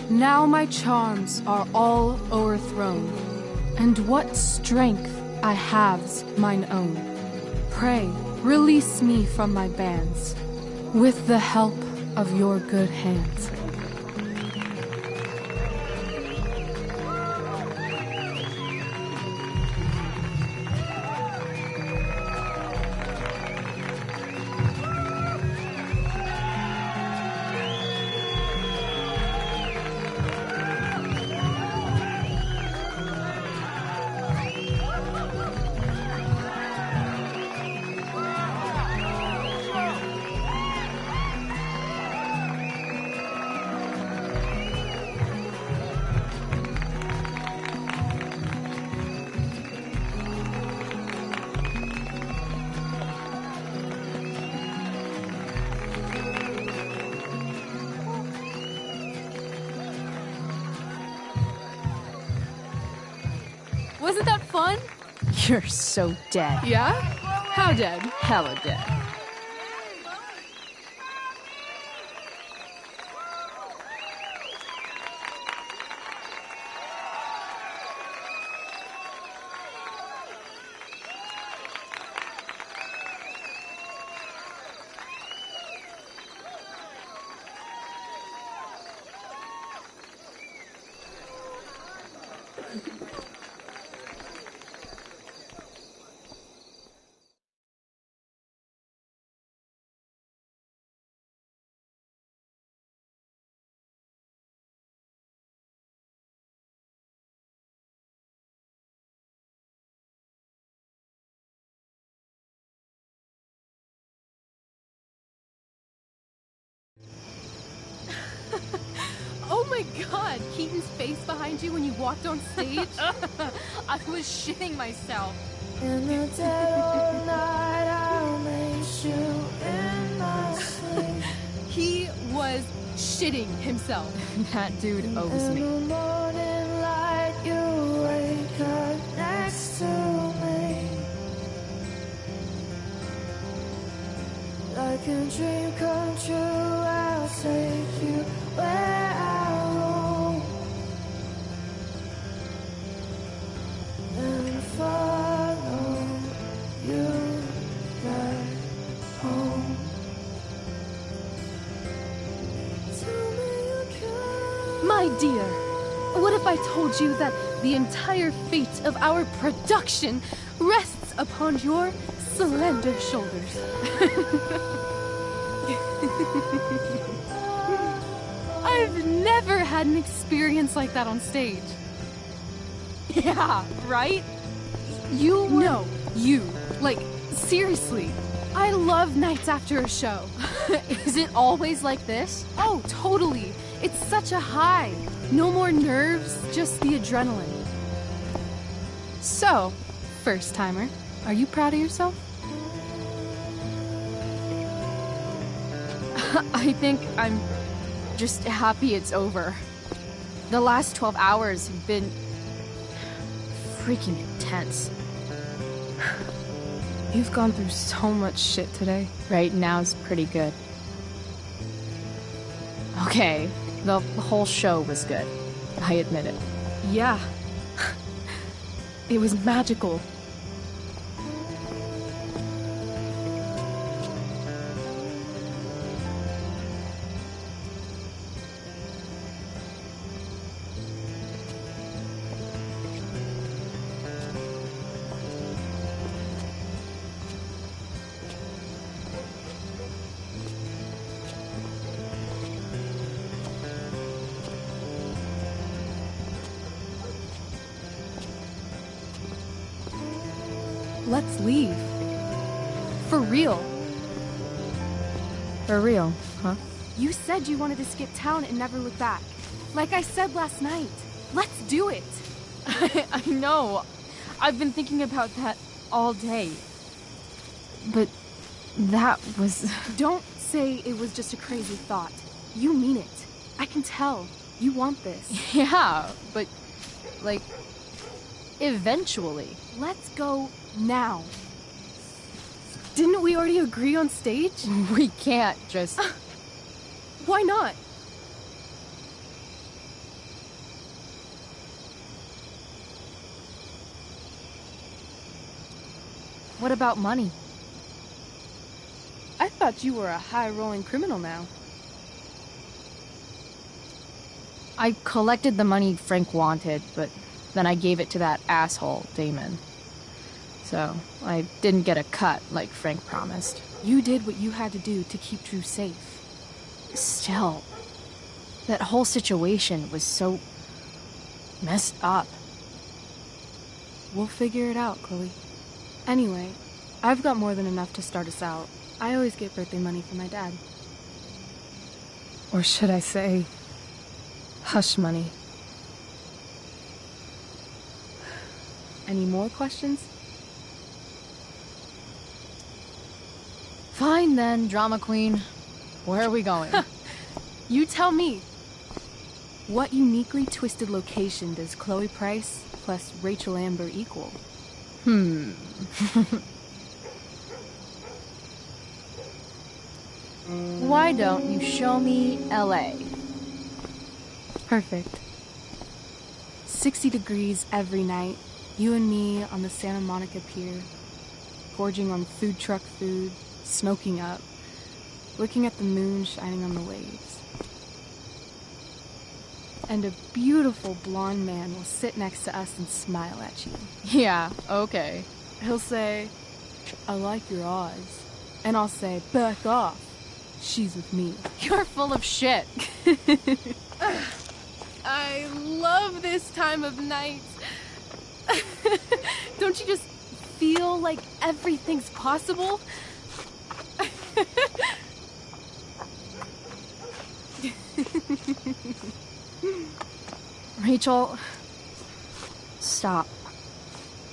Now my charms are all o'erthrown, and what strength I have's mine own. Pray, release me from my bands, with the help of your good hands. Wasn't that fun? You're so dead. Yeah? How dead? Hella dead. Oh my god, Keaton's face behind you when you walked on stage? I was shitting myself. In the dead of night, I'll make you in my sleep. He was shitting himself. That dude owes me. In the morning light, you wake up next to me. Like a dream come true, I'll take you where I roam. And follow you back home. Tell me you can. My dear, what if I told you that the entire fate of our production rests upon your slender shoulders? I've never had an experience like that on stage. Yeah, right? You were... No, you. Like, seriously. I love nights after a show. Is it always like this? Oh, totally. It's such a high. No more nerves, just the adrenaline. So, first timer, are you proud of yourself? I think I'm just happy it's over. The last 12 hours have been freaking intense. You've gone through so much shit today. Right now's pretty good. Okay, the whole show was good. I admit it. Yeah. It was magical. Let's leave. For real. For real, huh? You said you wanted to skip town and never look back. Like I said last night. Let's do it. I know. I've been thinking about that all day. But that was... Don't say it was just a crazy thought. You mean it. I can tell. You want this. Yeah, but... like... eventually. Let's go now. Didn't we already agree on stage? We can't just... Why not? What about money? I thought you were a high-rolling criminal now. I collected the money Frank wanted, but then I gave it to that asshole, Damon. So, I didn't get a cut like Frank promised. You did what you had to do to keep Drew safe. Still, that whole situation was so... messed up. We'll figure it out, Chloe. Anyway, I've got more than enough to start us out. I always get birthday money from my dad. Or should I say, hush money. Any more questions? Fine then, drama queen. Where are we going? You tell me. What uniquely twisted location does Chloe Price plus Rachel Amber equal? Why don't you show me LA? Perfect. 60 degrees every night. You and me on the Santa Monica Pier, gorging on food truck food, smoking up, looking at the moon shining on the waves. and a beautiful blonde man will sit next to us and smile at you. Yeah, okay. He'll say, "I like your eyes." And I'll say, "Back off. She's with me." You're full of shit. I love this time of night. Don't you just feel like everything's possible? Rachel, stop.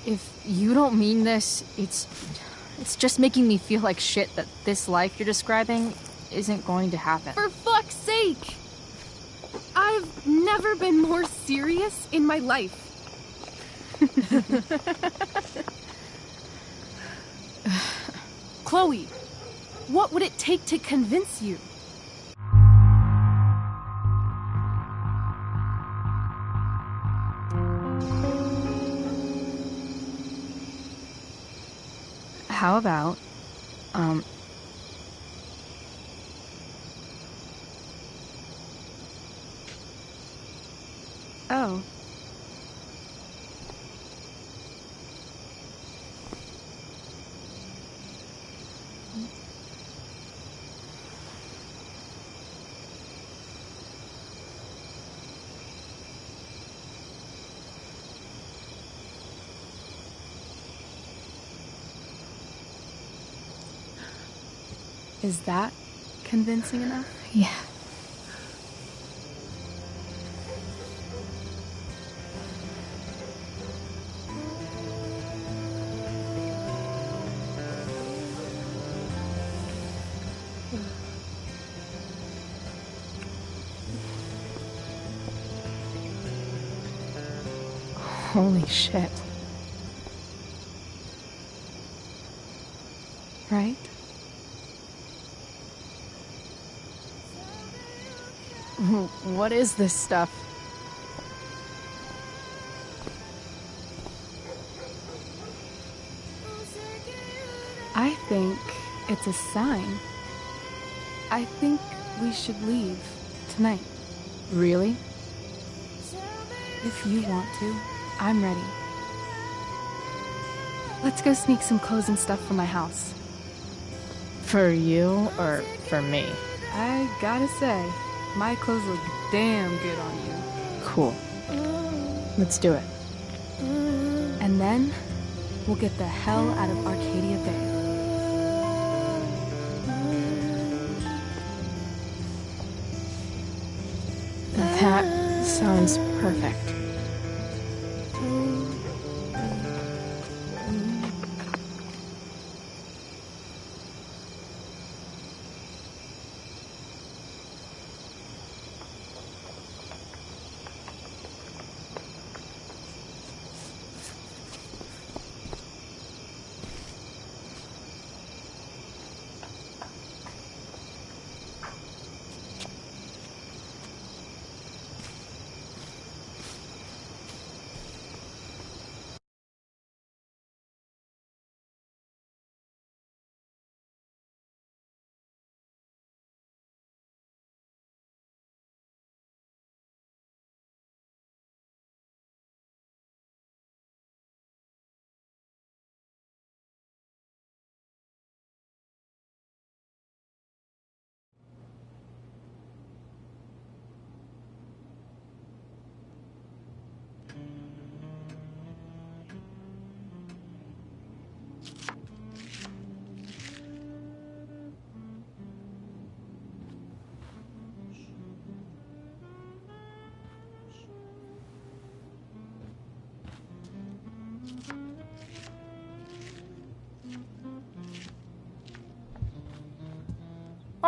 If you don't mean this, it's just making me feel like shit that this life you're describing isn't going to happen. For fuck's sake! I've never been more serious in my life. Chloe, what would it take to convince you? How about, Oh. Is that convincing enough? Yeah. Holy shit. Right? What is this stuff? I think it's a sign. I think we should leave tonight. Really? If you want to, I'm ready. Let's go sneak some clothes and stuff from my house. For you or for me? I gotta say, my clothes look damn good on you. Cool. Let's do it. And then, we'll get the hell out of Arcadia Bay. That sounds perfect.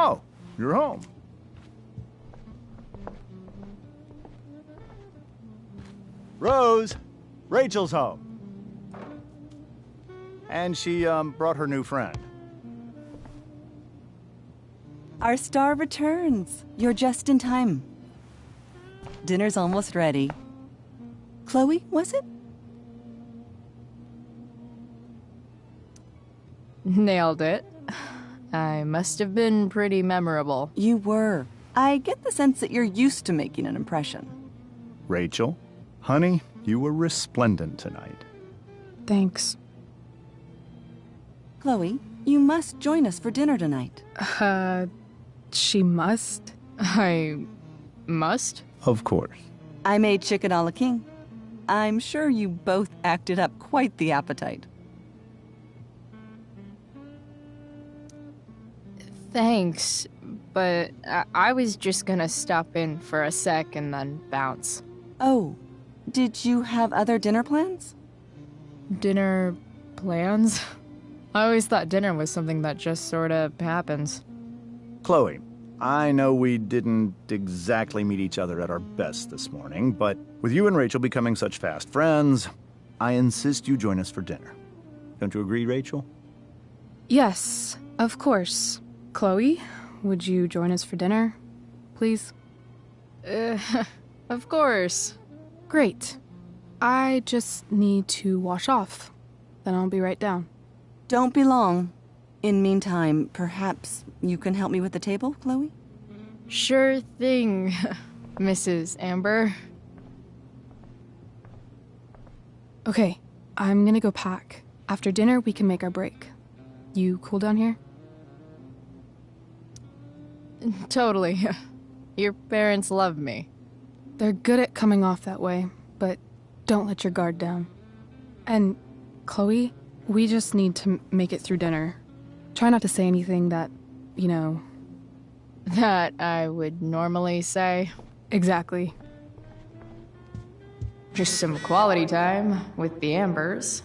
Oh, you're home. Rose, Rachel's home. And she, brought her new friend. Our star returns. You're just in time. Dinner's almost ready. Chloe, was it? Nailed it. I must have been pretty memorable. You were. I get the sense that you're used to making an impression. Rachel, honey, you were resplendent tonight. Thanks. Chloe, you must join us for dinner tonight. She must? I must? Of course. I made chicken a la king. I'm sure you both acted up quite the appetite. Thanks, but I was just gonna stop in for a sec and then bounce. Oh, did you have other dinner plans? Dinner plans? I always thought dinner was something that just sorta happens. Chloe, I know we didn't exactly meet each other at our best this morning, but with you and Rachel becoming such fast friends, I insist you join us for dinner. Don't you agree, Rachel? Yes, of course. Chloe, would you join us for dinner, please? Of course. Great. I just need to wash off. Then I'll be right down. Don't be long. In meantime, perhaps you can help me with the table, Chloe? Sure thing, Mrs. Amber. Okay, I'm gonna go pack. After dinner, we can make our break. You cool down here? Totally. Your parents love me. They're good at coming off that way, but don't let your guard down. And, Chloe, we just need to make it through dinner. Try not to say anything that, That I would normally say. Exactly. Just some quality time with the Ambers.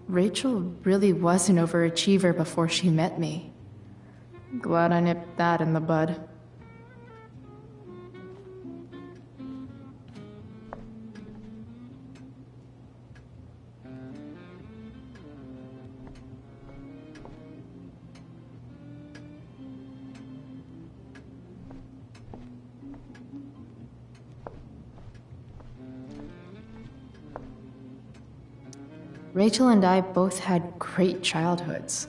Rachel really was an overachiever before she met me. Glad I nipped that in the bud. Rachel and I both had great childhoods.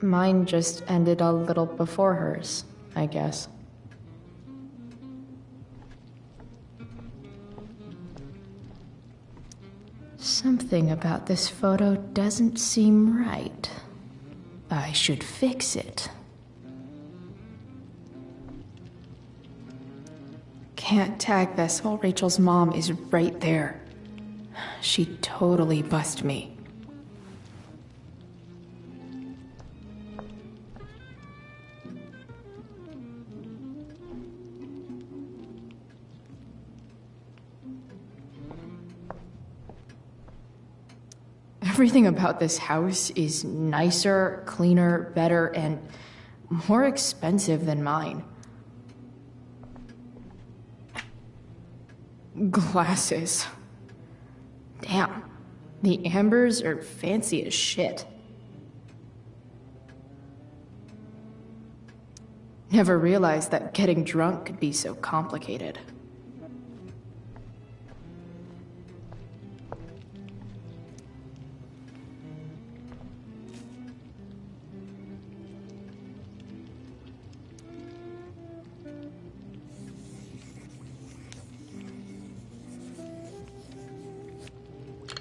Mine just ended a little before hers, I guess. Something about this photo doesn't seem right. I should fix it. Can't tag this while Rachel's mom is right there. She totally bust me. Everything about this house is nicer, cleaner, better, and more expensive than mine. Glasses. Damn, the Ambers are fancy as shit. Never realized that getting drunk could be so complicated.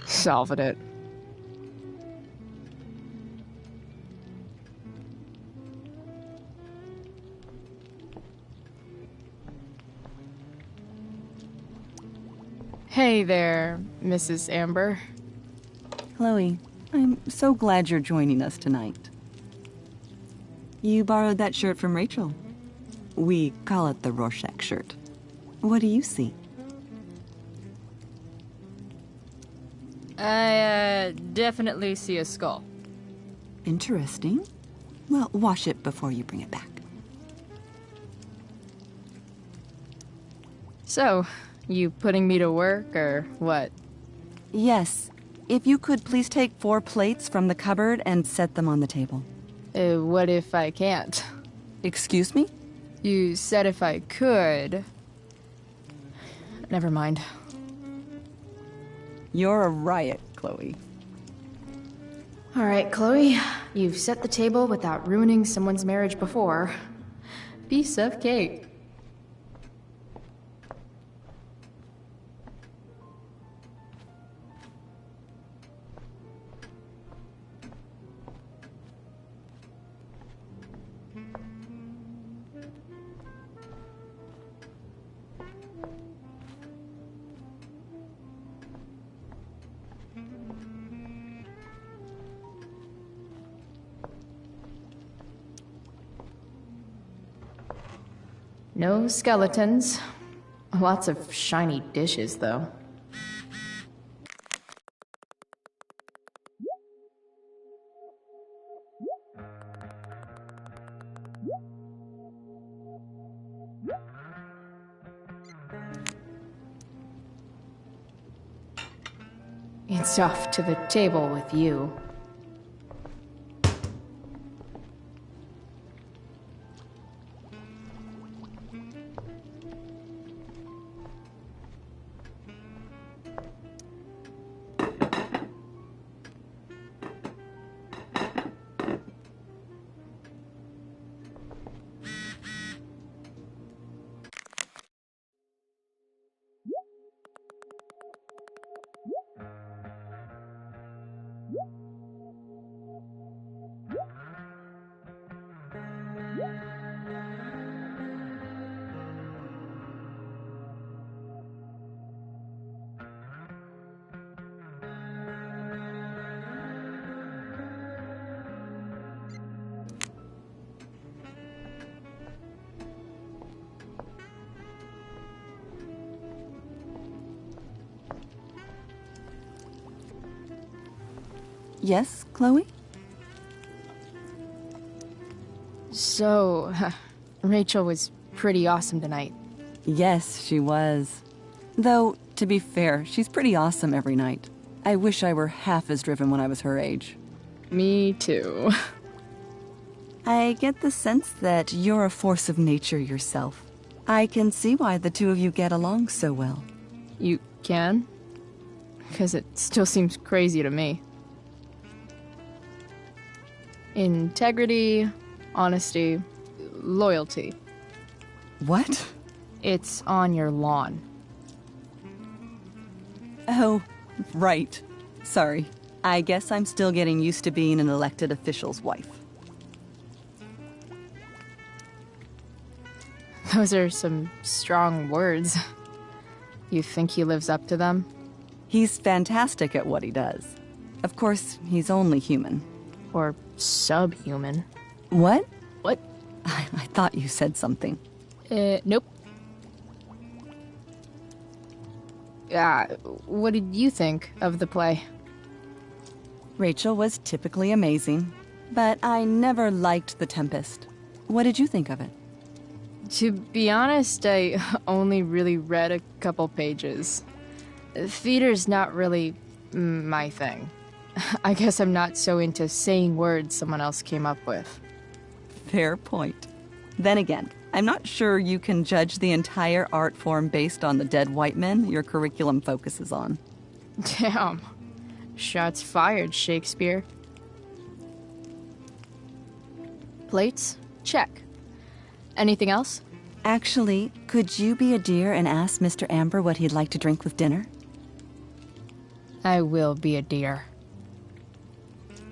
Solving it. Hey there, Mrs. Amber. Chloe, I'm so glad you're joining us tonight. You borrowed that shirt from Rachel. We call it the Rorschach shirt. What do you see? I, definitely see a skull. Interesting. Well, wash it before you bring it back. So, you putting me to work, or what? Yes. If you could please take 4 plates from the cupboard and set them on the table. What if I can't? Excuse me? You said if I could. Never mind. You're a riot, Chloe. All right, Chloe. You've set the table without ruining someone's marriage before. Piece of cake. No skeletons. Lots of shiny dishes, though. It's off to the table with you. Yes, Chloe? So, Rachel was pretty awesome tonight. Yes, she was. Though, to be fair, she's pretty awesome every night. I wish I were half as driven when I was her age. Me too. I get the sense that you're a force of nature yourself. I can see why the two of you get along so well. You can? Because it still seems crazy to me. Integrity, honesty, loyalty. What? It's on your lawn. Oh, right. Sorry. I guess I'm still getting used to being an elected official's wife. Those are some strong words. You think he lives up to them? He's fantastic at what he does. Of course, he's only human. Or subhuman. What? What? I thought you said something. Nope. What did you think of the play? Rachel was typically amazing, but I never liked The Tempest. What did you think of it? To be honest, I only really read a couple pages. Theater's not really my thing. I guess I'm not so into saying words someone else came up with. Fair point. Then again, I'm not sure you can judge the entire art form based on the dead white men your curriculum focuses on. Damn. Shots fired, Shakespeare. Plates? Check. Anything else? Actually, could you be a dear and ask Mr. Amber what he'd like to drink with dinner? I will be a dear.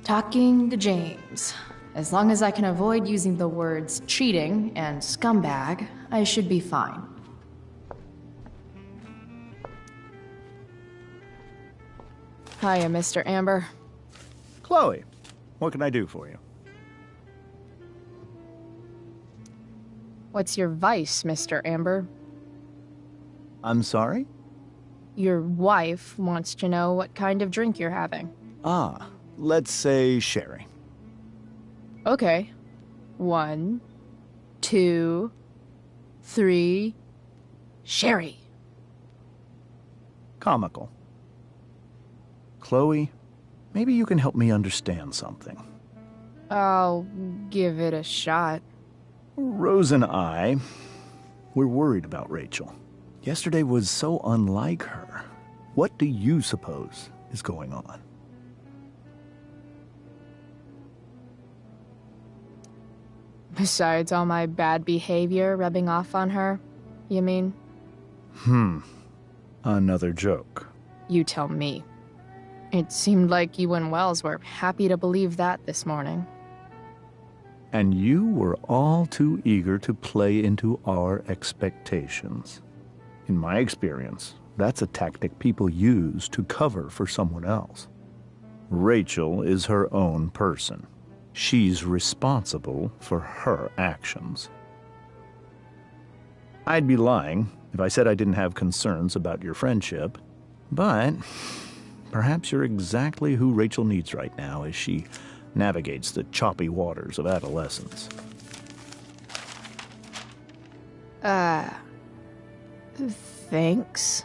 Talking to James. As long as I can avoid using the words cheating and scumbag, I should be fine. Hiya, Mr. Amber. Chloe, what can I do for you? What's your vice, Mr. Amber? I'm sorry? Your wife wants to know what kind of drink you're having. Ah, let's say sherry. Okay. 1, 2, 3. Sherry. Comical. Chloe, maybe you can help me understand something. I'll give it a shot. Rose and I, we're worried about Rachel. Yesterday was so unlike her. What do you suppose is going on? Besides all my bad behavior rubbing off on her, you mean? Another joke. You tell me. It seemed like you and Wells were happy to believe that this morning. And you were all too eager to play into our expectations. In my experience, that's a tactic people use to cover for someone else. Rachel is her own person. She's responsible for her actions. I'd be lying if I said I didn't have concerns about your friendship, but perhaps you're exactly who Rachel needs right now as she navigates the choppy waters of adolescence. Thanks.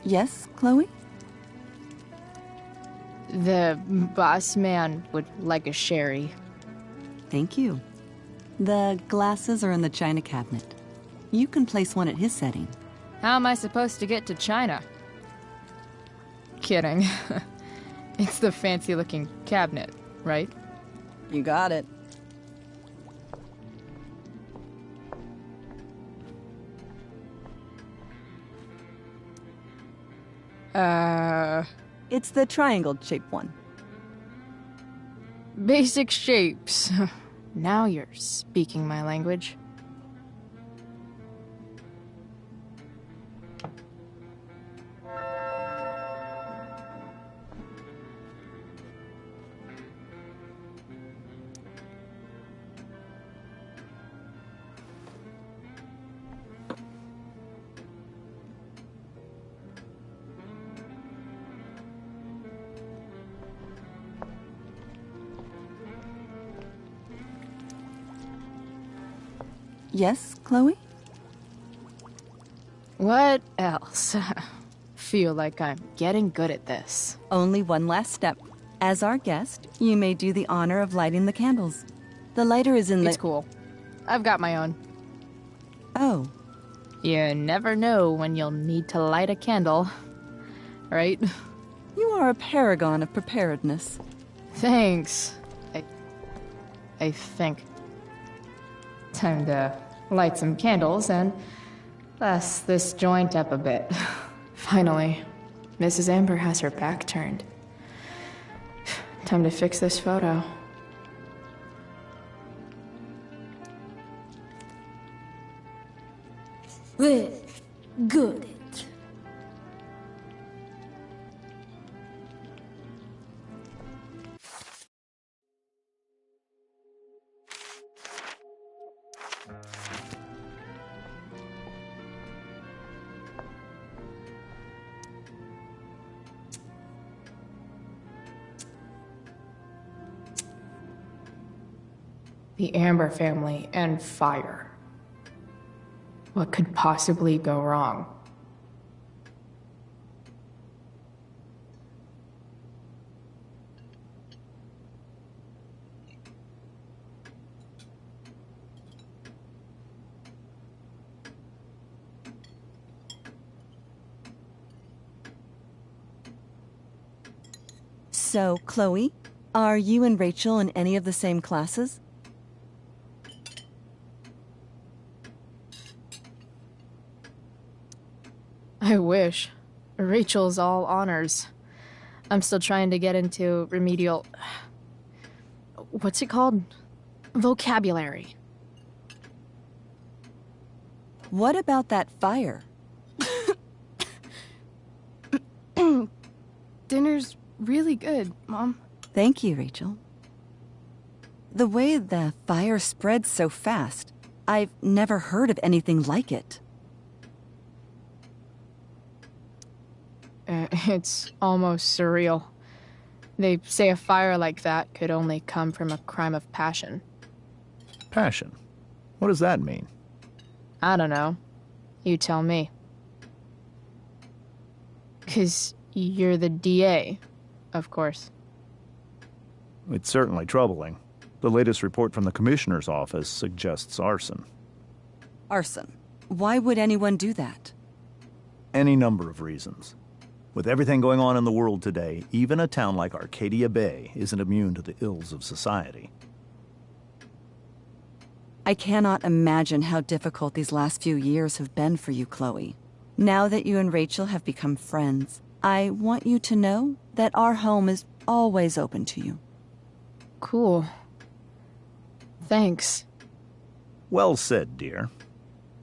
Yes, Chloe? The boss man would like a sherry. Thank you. The glasses are in the china cabinet. You can place one at his setting. How am I supposed to get to China? Kidding. It's the fancy-looking cabinet, right? You got it. It's the triangle-shaped one. Basic shapes. Now you're speaking my language. Yes, Chloe? What else? Feel like I'm getting good at this. Only one last step. As our guest, you may do the honor of lighting the candles. The lighter is in the... It's cool. I've got my own. Oh. You never know when you'll need to light a candle, right? You are a paragon of preparedness. Thanks. I think. Time to light some candles and bless this joint up a bit. Finally, Mrs. Amber has her back turned. Time to fix this photo. Well, good. The Amber family and fire. What could possibly go wrong? So, Chloe, are you and Rachel in any of the same classes? I wish. Rachel's all honors. I'm still trying to get into remedial... What's it called? Vocabulary. What about that fire? Dinner's really good, Mom. Thank you, Rachel. The way the fire spreads so fast, I've never heard of anything like it. It's almost surreal. They say a fire like that could only come from a crime of passion. Passion? What does that mean? I don't know. You tell me. 'Cause you're the DA, of course. It's certainly troubling. The latest report from the Commissioner's office suggests arson. Arson? Why would anyone do that? Any number of reasons. With everything going on in the world today, even a town like Arcadia Bay isn't immune to the ills of society. I cannot imagine how difficult these last few years have been for you, Chloe. Now that you and Rachel have become friends, I want you to know that our home is always open to you. Cool. Thanks. Well said, dear.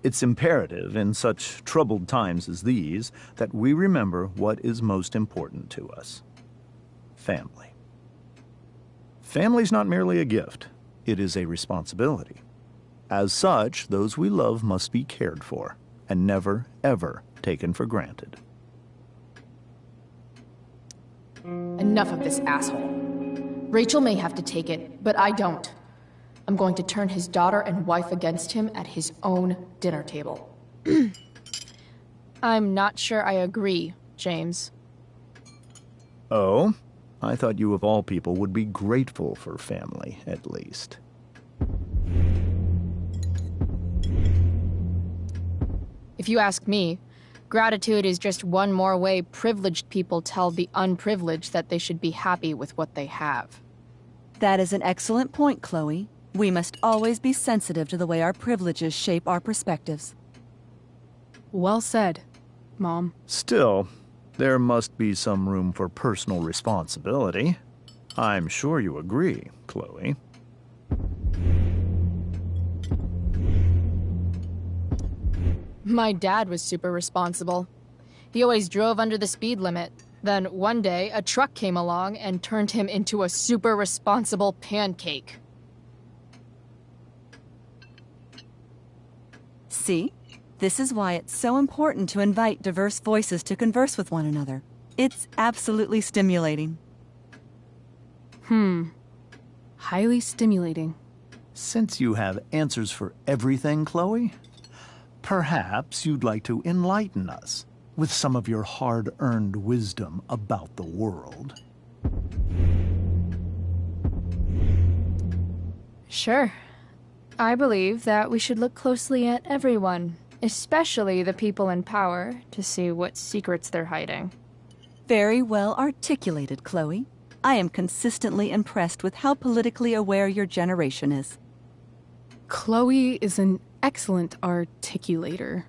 It's imperative in such troubled times as these that we remember what is most important to us. Family. Family's not merely a gift. It is a responsibility. As such, those we love must be cared for and never, ever taken for granted. Enough of this asshole. Rachel may have to take it, but I don't. I'm going to turn his daughter and wife against him at his own dinner table. I'm not sure I agree, James. Oh? I thought you of all people would be grateful for family, at least. If you ask me, gratitude is just one more way privileged people tell the unprivileged that they should be happy with what they have. That is an excellent point, Chloe. We must always be sensitive to the way our privileges shape our perspectives. Well said, Mom. Still, there must be some room for personal responsibility. I'm sure you agree, Chloe. My dad was super responsible. He always drove under the speed limit. Then one day, a truck came along and turned him into a super responsible pancake. See? This is why it's so important to invite diverse voices to converse with one another. It's absolutely stimulating. Highly stimulating. Since you have answers for everything, Chloe, perhaps you'd like to enlighten us with some of your hard-earned wisdom about the world. Sure. I believe that we should look closely at everyone, especially the people in power, to see what secrets they're hiding. Very well articulated, Chloe. I am consistently impressed with how politically aware your generation is. Chloe is an excellent articulator.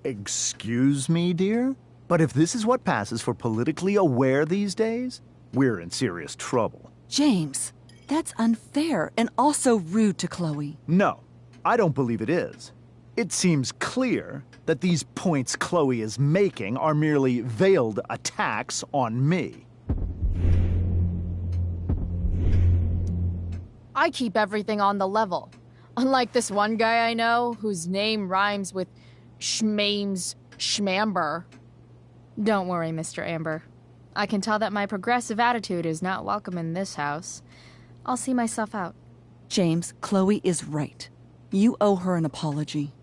Excuse me, dear? But if this is what passes for politically aware these days, we're in serious trouble. James, that's unfair and also rude to Chloe. No, I don't believe it is. It seems clear that these points Chloe is making are merely veiled attacks on me. I keep everything on the level. Unlike this one guy I know, whose name rhymes with Schmames Schmamber. Don't worry, Mr. Amber. I can tell that my progressive attitude is not welcome in this house. I'll see myself out. James, Chloe is right. You owe her an apology.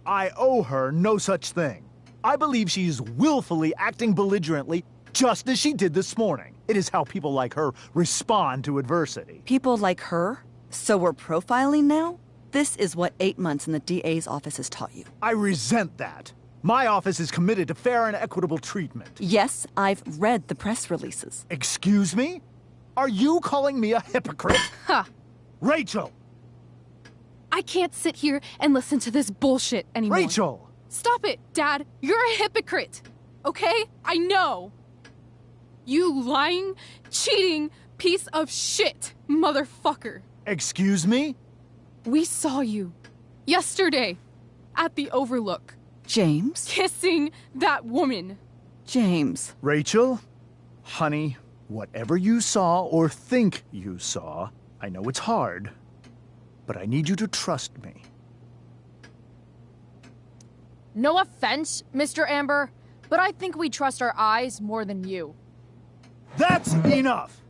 I owe her no such thing. I believe she's willfully acting belligerently, just as she did this morning. It is how people like her respond to adversity. People like her? So we're profiling now? This is what 8 months in the DA's office has taught you. I resent that. My office is committed to fair and equitable treatment. Yes, I've read the press releases. Excuse me? Are you calling me a hypocrite? Ha! Rachel! I can't sit here and listen to this bullshit anymore. Rachel! Stop it, Dad! You're a hypocrite! Okay? I know! You lying, cheating piece of shit, motherfucker! Excuse me? We saw you. Yesterday. at the Overlook. James? Kissing that woman. James. Rachel, honey, whatever you saw or think you saw, I know it's hard, but I need you to trust me. No offense, Mr. Amber, but I think we trust our eyes more than you. That's enough!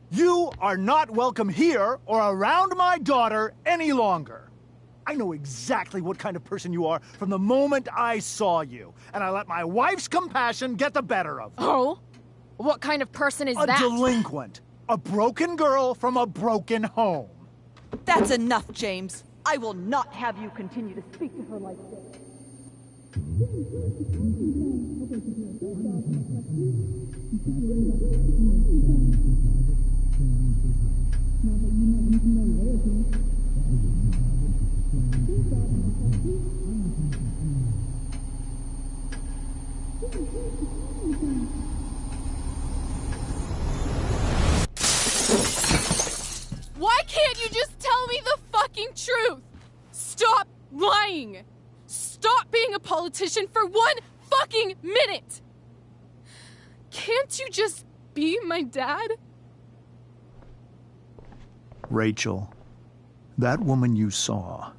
You are not welcome here or around my daughter any longer. I know exactly what kind of person you are from the moment I saw you, and I let my wife's compassion get the better of me. Oh? What kind of person is that? A delinquent. A broken girl from a broken home. That's enough, James. I will not have you continue to speak to her like this. Why can't you just tell me the fucking truth? Stop lying. Stop being a politician for 1 fucking minute. Can't you just be my dad? Rachel, that woman you saw,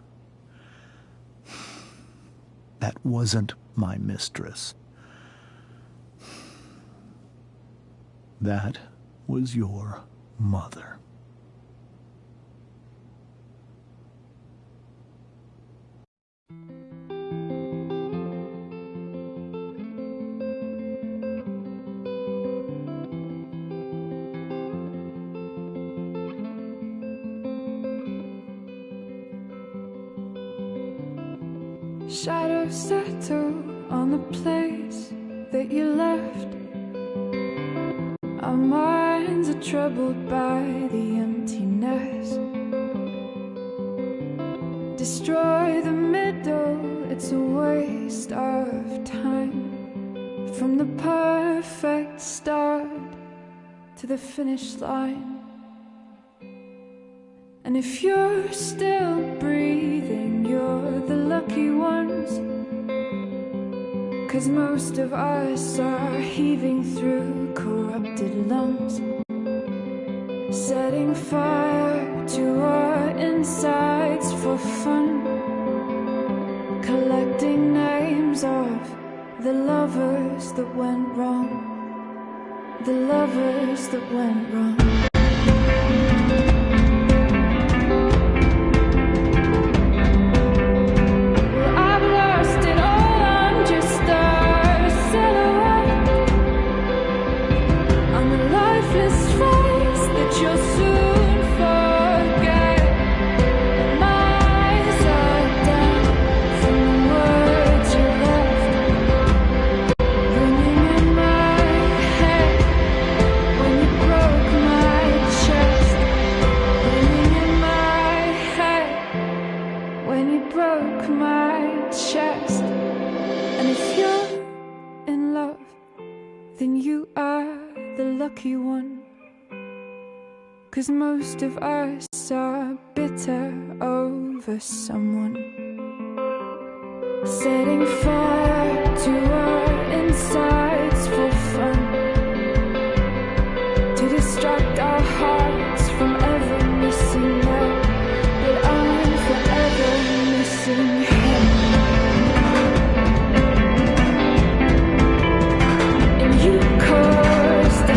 that wasn't my mistress. That was your mother. Shadows settle on the place that you left. Our minds are troubled by the emptiness. Destroy the middle, it's a waste of time. From the perfect start to the finish line. And if you're still breathing, you're the lucky ones. 'Cause most of us are heaving through corrupted lungs, setting fire to our insides for fun, collecting names of the lovers that went wrong, the lovers that went wrong. Lucky one, 'cause most of us are bitter over someone, setting fire to our insides for fun, to distract our hearts from ever missing out. But I'm forever missing him. And you caused it.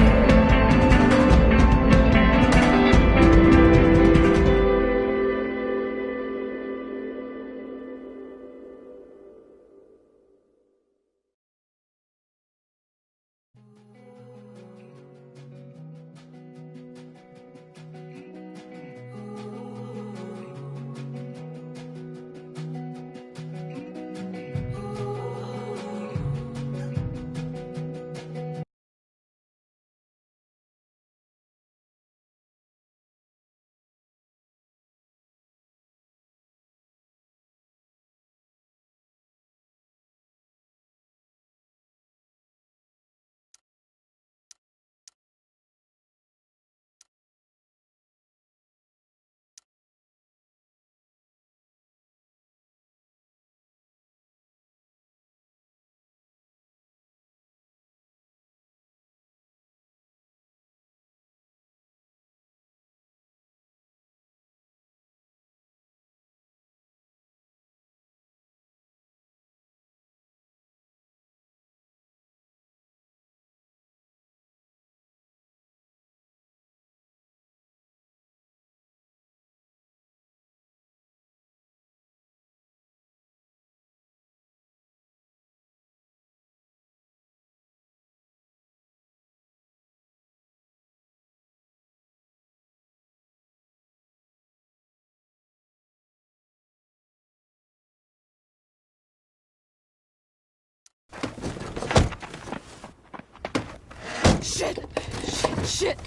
Shit! Shit!